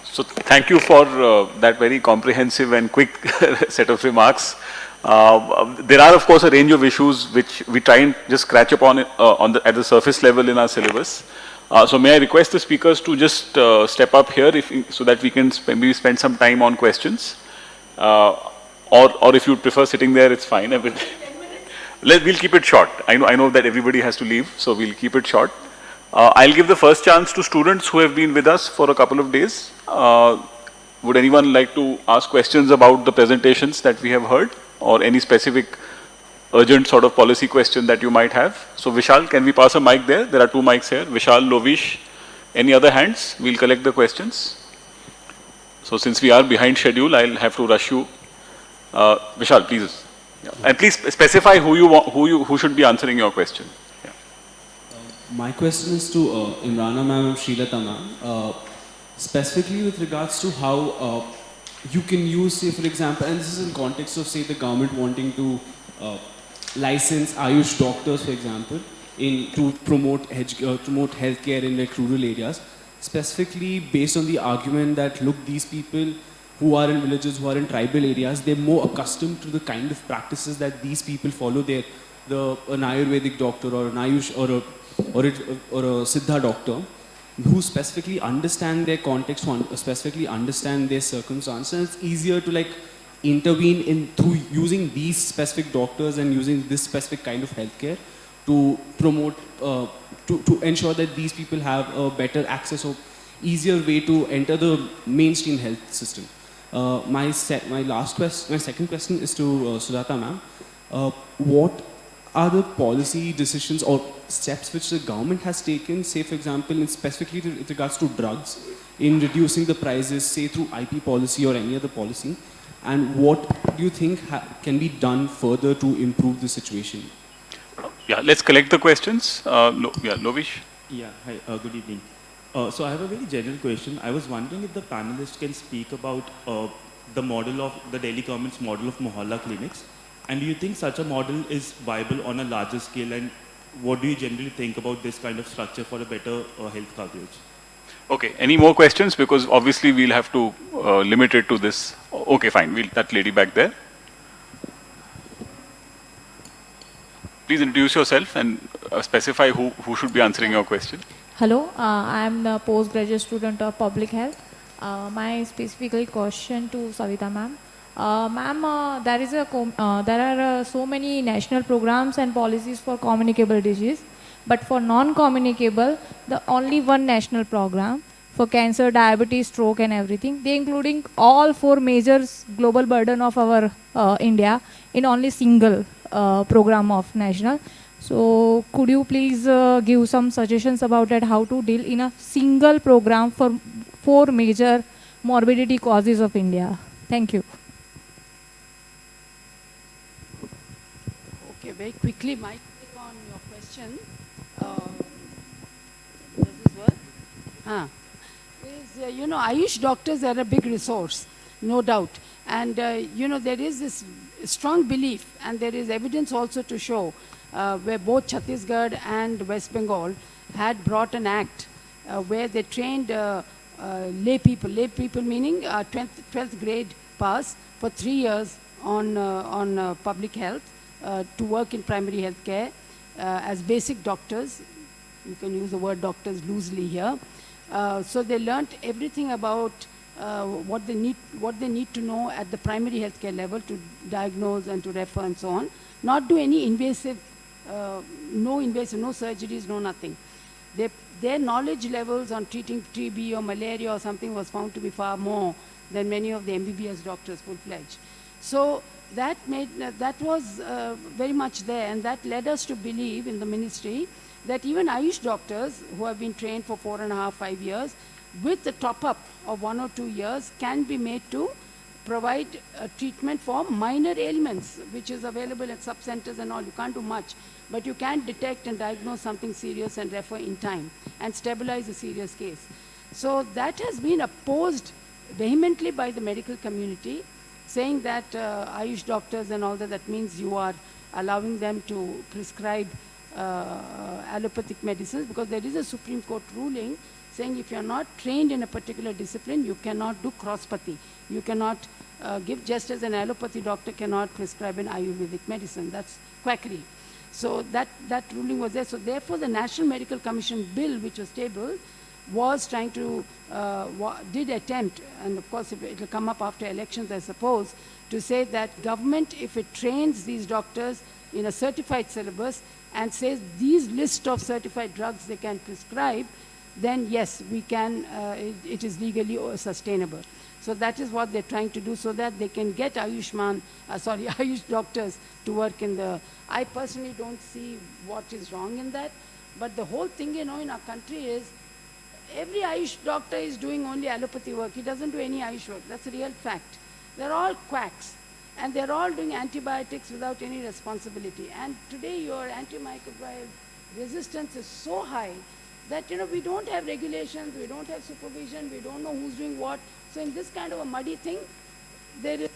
So thank you for that very comprehensive and quick set of remarks. There are, of course, a range of issues which we try and just scratch upon at the surface level in our syllabus. So may I request the speakers to just step up here so that we can maybe spend some time on questions. Or if you prefer sitting there, it's fine. We'll keep it short. I know that everybody has to leave, so we'll keep it short. I'll give the first chance to students who have been with us for a couple of days. Would anyone like to ask questions about the presentations that we have heard, or any specific urgent sort of policy question that you might have? So Vishal, can we pass a mic there? There are 2 mics here. Vishal, Lovish, any other hands? We'll collect the questions. So since we are behind schedule, I'll have to rush you. Vishal, please. Yeah. And please specify who should be answering your question. Yeah. My question is to Imrana ma'am and Shreelata ma'am. Specifically with regards to how you can use, say for example, and this is in context of say the government wanting to license Ayush doctors, for example, to promote healthcare in like rural areas, specifically based on the argument that look, these people who are in villages, who are in tribal areas, they're more accustomed to the kind of practices that these people follow. An Ayurvedic doctor or an Ayush or a Siddha doctor, who specifically understand their context, who specifically understand their circumstances. It's easier to like intervene through using these specific doctors and using this specific kind of healthcare to promote, to ensure that these people have a better access or easier way to enter the mainstream health system. My second question is to Sujata ma'am. What are the policy decisions or steps which the government has taken, say for example, specifically with regards to drugs, in reducing the prices, say through IP policy or any other policy? And what do you think can be done further to improve the situation? Yeah, let's collect the questions. Lovish. Yeah, hi, good evening. So I have a very general question. I was wondering if the panelists can speak about the model of the Delhi government's model of Mohalla clinics. And do you think such a model is viable on a larger scale? And what do you generally think about this kind of structure for a better health coverage? Okay, any more questions? Because obviously we'll have to limit it to this. Okay, fine. That lady back there. Please introduce yourself and specify who should be answering your question. Hello, I am the postgraduate student of public health. My specific question to Savita ma'am. Ma'am, there are so many national programs and policies for communicable disease, but for non-communicable, the only one national program for cancer, diabetes, stroke and everything, they including all 4 major global burden of our India in only single program of national. So could you please give some suggestions about that, how to deal in a single program for 4 major morbidity causes of India? Thank you. Okay, very quickly, Mike, on your question. Does this work? Ayush doctors are a big resource, no doubt. And, there is this strong belief, and there is evidence also to show, where both Chhattisgarh and West Bengal had brought an act where they trained lay people meaning 12th grade pass for 3 years on public health to work in primary health care as basic doctors. You can use the word doctors loosely here. So they learnt everything about what they need to know at the primary healthcare level to diagnose and to refer and so on. Not do any invasive, no surgeries, no nothing. Their knowledge levels on treating TB or malaria or something was found to be far more than many of the MBBS doctors full-fledged. So that was very much there, and that led us to believe in the ministry that even Ayush doctors who have been trained for 4.5, 5 years, with the top-up of 1 or 2 years, can be made to provide treatment for minor ailments, which is available at sub-centers and all. You can't do much, but you can detect and diagnose something serious and refer in time and stabilize a serious case. So that has been opposed vehemently by the medical community, saying that Ayush doctors and all that, that means you are allowing them to prescribe allopathic medicines, because there is a Supreme Court ruling saying if you're not trained in a particular discipline, you cannot do crosspathy. You cannot give, just as an allopathy doctor cannot prescribe an Ayurvedic medicine. That's quackery. So that ruling was there. So therefore, the National Medical Commission bill, which was tabled, was trying to, did attempt, and of course it will come up after elections, I suppose, to say that government, if it trains these doctors in a certified syllabus and says these list of certified drugs they can prescribe, then yes, we can, it is legally sustainable. So that is what they're trying to do, so that they can get Ayush doctors to work in the, I personally don't see what is wrong in that, but the whole thing, in our country is, every Ayush doctor is doing only allopathy work. He doesn't do any Ayush work. That's a real fact. They're all quacks. And they're all doing antibiotics without any responsibility. And today your antimicrobial resistance is so high that, we don't have regulations, we don't have supervision, we don't know who's doing what. So in this kind of a muddy thing, there is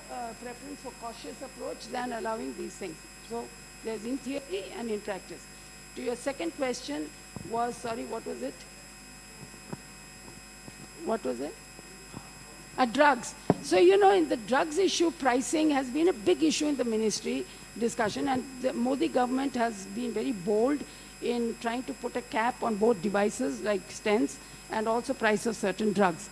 no preference for cautious approach than allowing these things. So there's in theory and in practice. To your second question was, sorry, what was it? What was it? Drugs. So, in the drugs issue, pricing has been a big issue in the ministry discussion, and the Modi government has been very bold in trying to put a cap on both devices like stents and also price of certain drugs.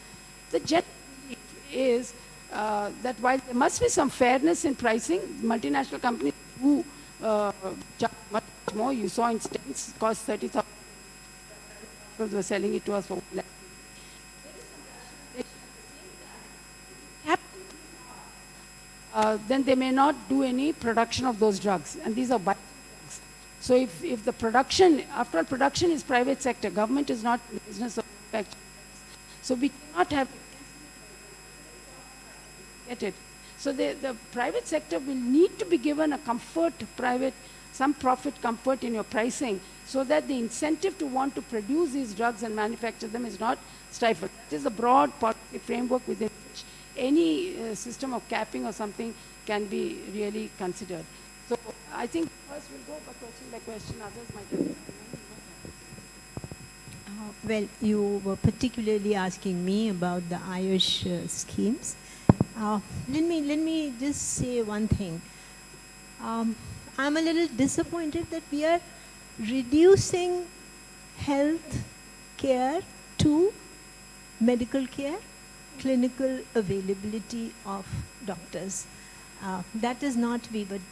The general belief is that while there must be some fairness in pricing, multinational companies who charge much more. You saw in stents cost 30,000. Were selling it to us for 1 lakh. Then they may not do any production of those drugs, and these are drugs. So if the production, after all, production is private sector, government is not in the business of manufacturing. So we cannot have get it. So the private sector will need to be given a comfort, some profit comfort in your pricing, so that the incentive to want to produce these drugs and manufacture them is not stifled. It is a broad policy framework within which any system of capping or something can be really considered. So I think first we'll go question by question, others might have. Well, you were particularly asking me about the Ayush schemes. Let me just say one thing. I'm a little disappointed that we are reducing health care to medical care, clinical availability of doctors. That is not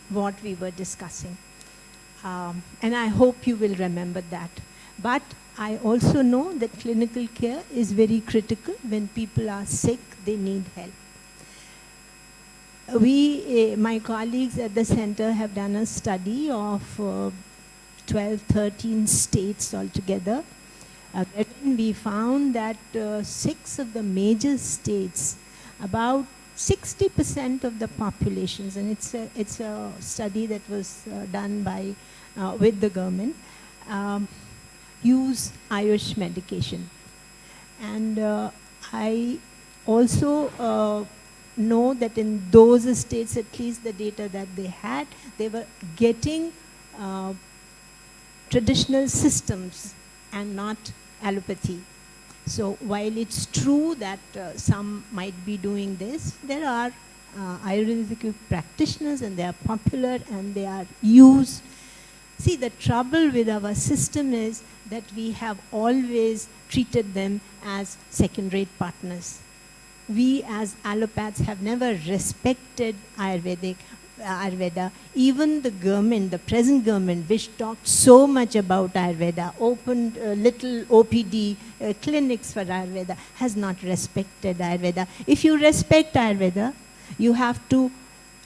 what we were discussing. And I hope you will remember that. But I also know that clinical care is very critical. When people are sick, they need help. My colleagues at the center have done a study of 12, 13 states altogether. We found that 6 of the major states, about 60% of the populations, and it's a study that was done by with the government, use Ayush medication. And I also know that in those states, at least the data that they had, they were getting traditional systems and not allopathy. So while it's true that some might be doing this, there are Ayurvedic practitioners and they are popular and they are used. See, the trouble with our system is that we have always treated them as second-rate partners. We as allopaths have never respected Ayurveda. Even the government, the present government, which talked so much about Ayurveda, opened little OPD clinics for Ayurveda, has not respected Ayurveda. If you respect Ayurveda, you have to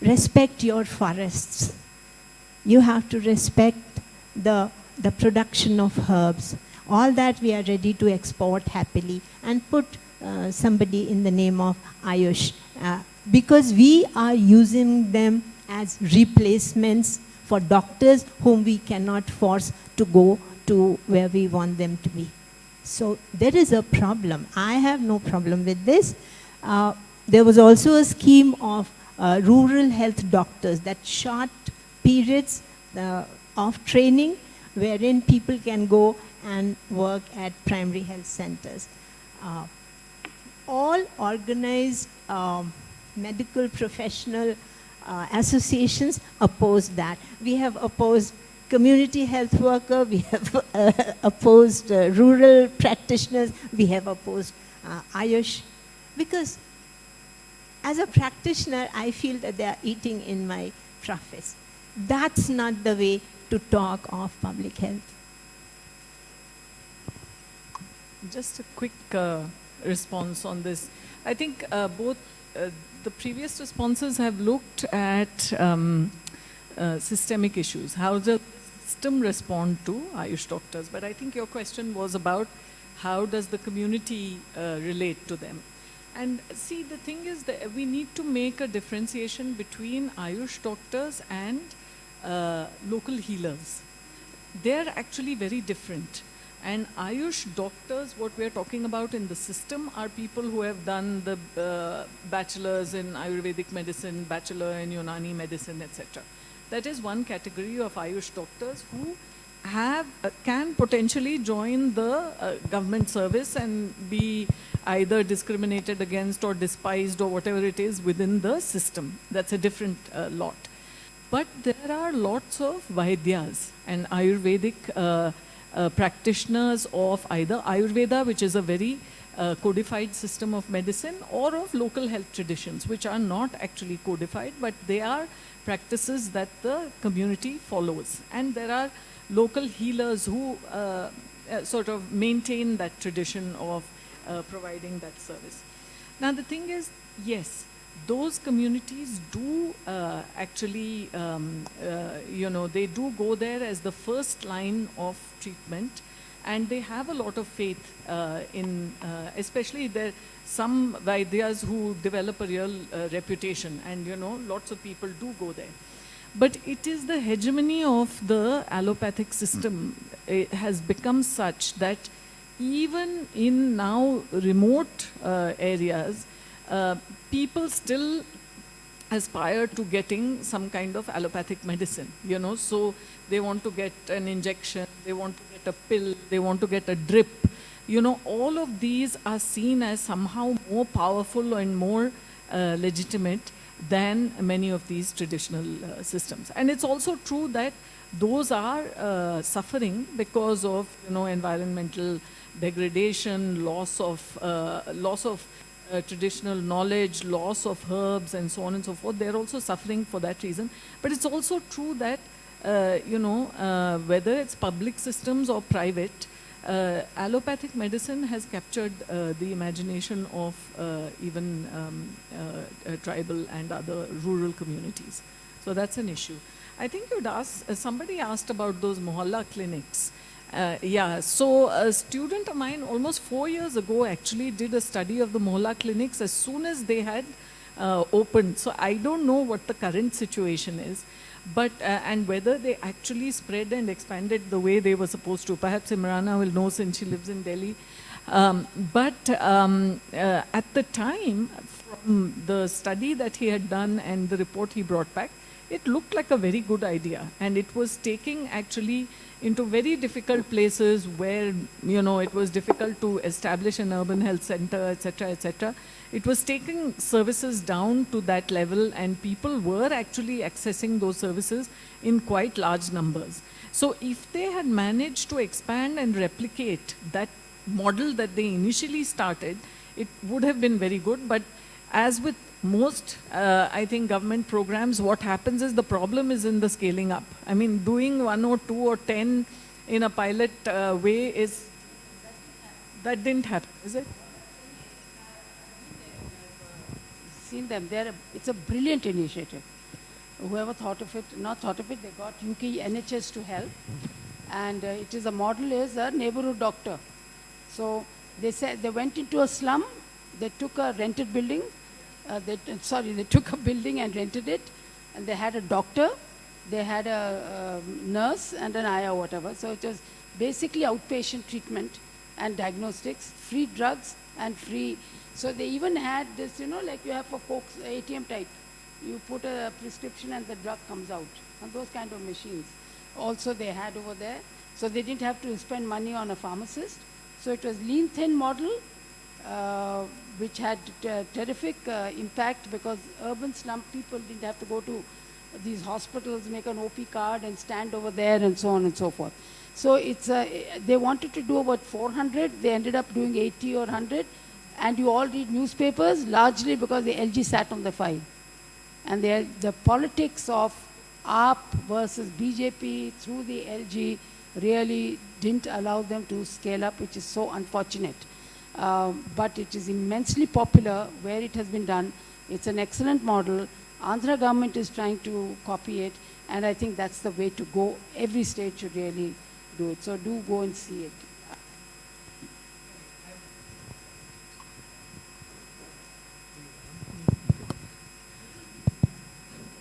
respect your forests. You have to respect the production of herbs. All that we are ready to export happily and put somebody in the name of Ayush. Because we are using them as replacements for doctors whom we cannot force to go to where we want them to be. So there is a problem. I have no problem with this. There was also a scheme of rural health doctors, that short periods of training wherein people can go and work at primary health centers. All organized medical professional associations oppose that. We have opposed community health worker, we have opposed rural practitioners, we have opposed Ayush, because as a practitioner, I feel that they are eating in my profits. That's not the way to talk of public health. Just a quick response on this. I think both the previous responses have looked at systemic issues. How does the system respond to Ayush doctors? But I think your question was about how does the community relate to them. And see, the thing is that we need to make a differentiation between Ayush doctors and local healers. They're actually very different. And Ayush doctors, what we're talking about in the system, are people who have done the bachelor's in Ayurvedic medicine, bachelor in Unani medicine, etc. That is one category of Ayush doctors who have can potentially join the government service and be either discriminated against or despised or whatever it is within the system. That's a different lot. But there are lots of Vaidyas and Ayurvedic practitioners of either Ayurveda, which is a very codified system of medicine, or of local health traditions, which are not actually codified, but they are practices that the community follows. And there are local healers who sort of maintain that tradition of providing that service. Now the thing is, yes, those communities do actually, they do go there as the first line of treatment, and they have a lot of faith in, especially there some Vaidyas who develop a real reputation, and lots of people do go there. But it is the hegemony of the allopathic system has become such that even in now remote areas, people still aspire to getting some kind of allopathic medicine, so they want to get an injection, they want to get a pill, they want to get a drip. All of these are seen as somehow more powerful and more legitimate than many of these traditional systems. And it's also true that those are suffering because of, environmental degradation, loss of traditional knowledge, loss of herbs, and so on and so forth. They're also suffering for that reason. But it's also true that, whether it's public systems or private, allopathic medicine has captured the imagination of even tribal and other rural communities. So that's an issue. I think you'd asked, somebody asked about those mohalla clinics. So a student of mine almost 4 years ago actually did a study of the mohalla clinics as soon as they had opened. So I don't know what the current situation is, but and whether they actually spread and expanded the way they were supposed to. Perhaps Imrana will know since she lives in Delhi. But at the time, from the study that he had done and the report he brought back, it looked like a very good idea. And it was taking actually into very difficult places where, it was difficult to establish an urban health center, etc., etc. It was taking services down to that level, and people were actually accessing those services in quite large numbers. So if they had managed to expand and replicate that model that they initially started, it would have been very good. But as with most, I think, government programs, what happens is the problem is in the scaling up. I mean, doing 1 or 2 or 10 in a pilot way is, that didn't happen, is it? Seen them, it's a brilliant initiative. whoever thought of it, not thought of it, they got UK NHS to help. And it is a model is a neighborhood doctor. So they said they went into a slum, they took a rented building, they took a building and rented it, and they had a doctor, they had a nurse and an ayah or whatever. So it was basically outpatient treatment and diagnostics, free drugs and free. So they even had this, you know, like you have for Coke's ATM type. You put a prescription and the drug comes out. And those kind of machines. Also they had over there. So they didn't have to spend money on a pharmacist. So it was lean thin model, which had terrific impact because urban slum people didn't have to go to these hospitals, make an OP card and stand over there and so on and so forth. So it's they wanted to do about 400, they ended up doing 80 or 100, and you all read newspapers largely because the LG sat on the file. And the politics of AAP versus BJP through the LG really didn't allow them to scale up, which is so unfortunate. But it is immensely popular where it has been done. It's an excellent model. Andhra government is trying to copy it, and I think that's the way to go. Every state should really do it. So do go and see it.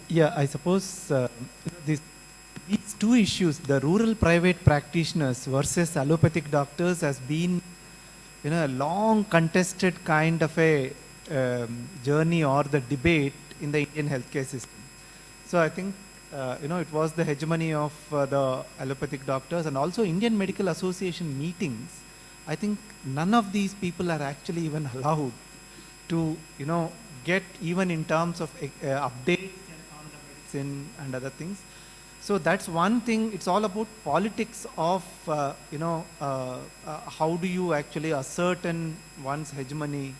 Yeah, I suppose these two issues, the rural private practitioners versus allopathic doctors, has been, you know, a long contested kind of a journey or the debate in the Indian healthcare system. So I think, you know, it was the hegemony of the allopathic doctors, and also Indian Medical Association meetings. I think none of these people are actually even allowed to, you know, get even in terms of updates on the medicine and other things. So that's one thing. It's all about politics of, you know, how do you actually ascertain one's hegemony,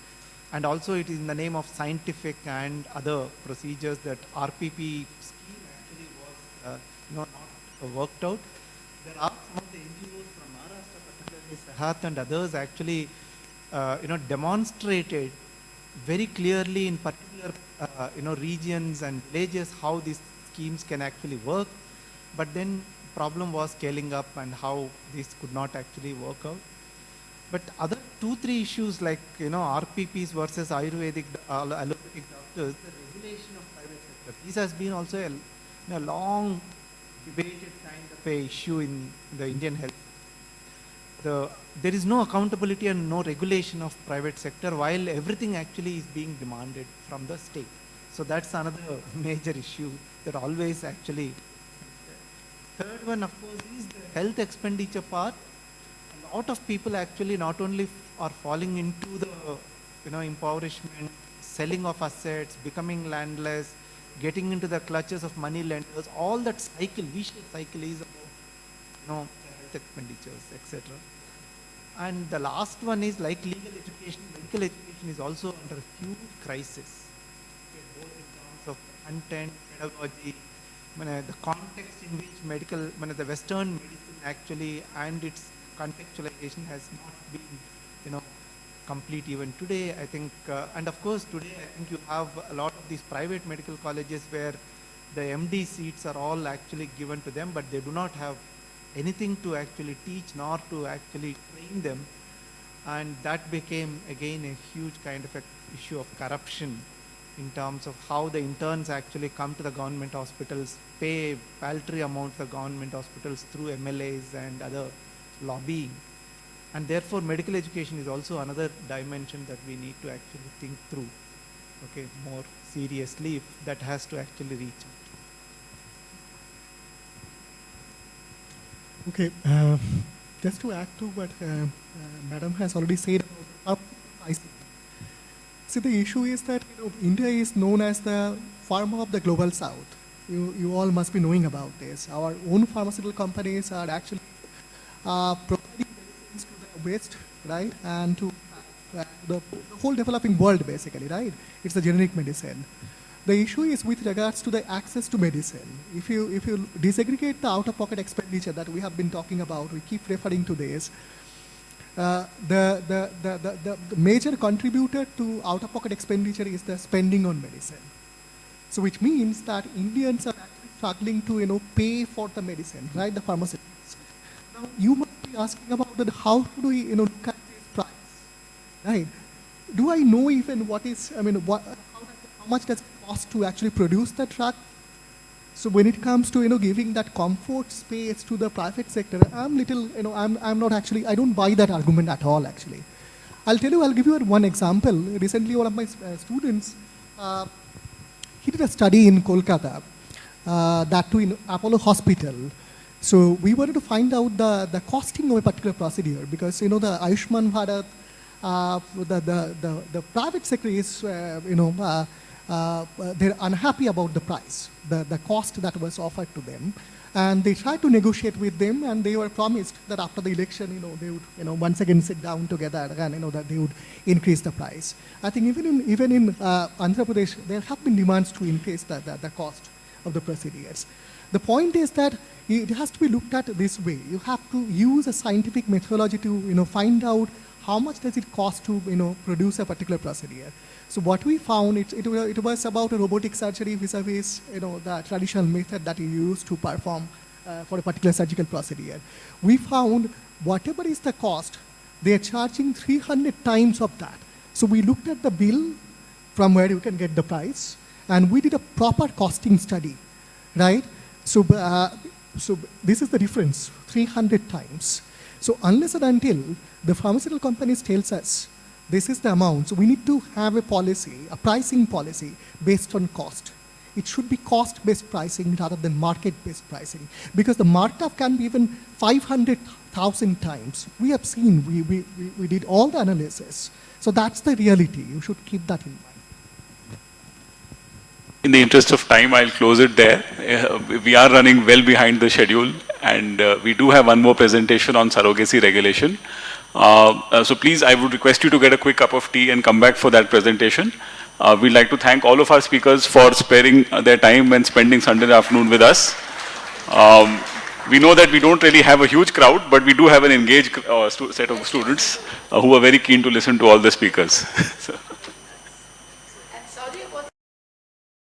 and also it is in the name of scientific and other procedures that RPP scheme actually was, you know, not worked out. There are some of the NGOs from Maharashtra, particularly Sahat and others, actually, you know, demonstrated very clearly in particular, you know, regions and villages how these schemes can actually work. But then problem was scaling up and how this could not actually work out. But other 2-3 issues like, you know, RPPs versus Ayurvedic allopathic doctors, the regulation of private sector, this has been also a long debated kind of a issue in the Indian health. There is no accountability and no regulation of private sector while everything actually is being demanded from the state. So that's another major issue that always actually. Third one, of course, is the health expenditure part. A lot of people actually not only are falling into the, you know, impoverishment, selling of assets, becoming landless, getting into the clutches of money lenders. All that cycle, vicious cycle, is about, you know, health expenditures, etc. And the last one is like legal education. Medical education is also under a huge crisis, okay, both in terms of content, pedagogy, the context in which the Western medicine actually and its contextualization has not been, you know, complete even today. I think, and of course today I think you have a lot of these private medical colleges where the MD seats are all actually given to them, but they do not have anything to actually teach nor to actually train them, and that became again a huge kind of a issue of corruption in terms of how the interns actually come to the government hospitals, pay paltry amounts to the government hospitals through MLAs and other lobbying. And therefore medical education is also another dimension that we need to actually think through, okay, more seriously, if that has to actually reach out. Okay, just to add to what Madam has already said about pricing. See, the issue is that, you know, India is known as the pharma of the global south. You all must be knowing about this. Our own pharmaceutical companies are actually providing medicines to the West, right, and to the whole developing world, basically, right? It's the generic medicine. The issue is with regards to the access to medicine. If you disaggregate the out-of-pocket expenditure that we have been talking about, we keep referring to this. The major contributor to out-of-pocket expenditure is the spending on medicine. So which means that Indians are actually struggling to pay for the medicine, right? The pharmaceuticals. Now you must be asking about that. How do we look at this price, right? Do I know even what is how much does it cost to actually produce the drug? So when it comes to giving that comfort space to the private sector, I'm little I'm not actually, I don't buy that argument at all actually. I'll give you one example. Recently, one of my students, he did a study in Kolkata, that too in Apollo Hospital. So we wanted to find out the costing of a particular procedure because the Ayushman Bharat, the private sector is they're unhappy about the price, the cost that was offered to them. And they tried to negotiate with them, and they were promised that after the election, they would, once again sit down together and, that they would increase the price. I think even in Andhra Pradesh, there have been demands to increase the cost of the procedures. The point is that it has to be looked at this way. You have to use a scientific methodology to, find out how much does it cost to, produce a particular procedure. So what we found, it was about a robotic surgery vis-a-vis, the traditional method that you use to perform for a particular surgical procedure. We found whatever is the cost, they are charging 300 times of that. So we looked at the bill from where you can get the price, and we did a proper costing study, right? So, so this is the difference, 300 times. So unless and until the pharmaceutical companies tells us this is the amount, so we need to have a policy, a pricing policy based on cost. It should be cost-based pricing rather than market-based pricing, because the markup can be even 500,000 times. We have seen, we did all the analysis. So that's the reality. You should keep that in mind. In the interest of time, I'll close it there. We are running well behind the schedule, and we do have one more presentation on surrogacy regulation. So please, I would request you to get a quick cup of tea and come back for that presentation. We'd like to thank all of our speakers for sparing their time and spending Sunday afternoon with us. We know that we don't really have a huge crowd, but we do have an engaged set of students who are very keen to listen to all the speakers. So.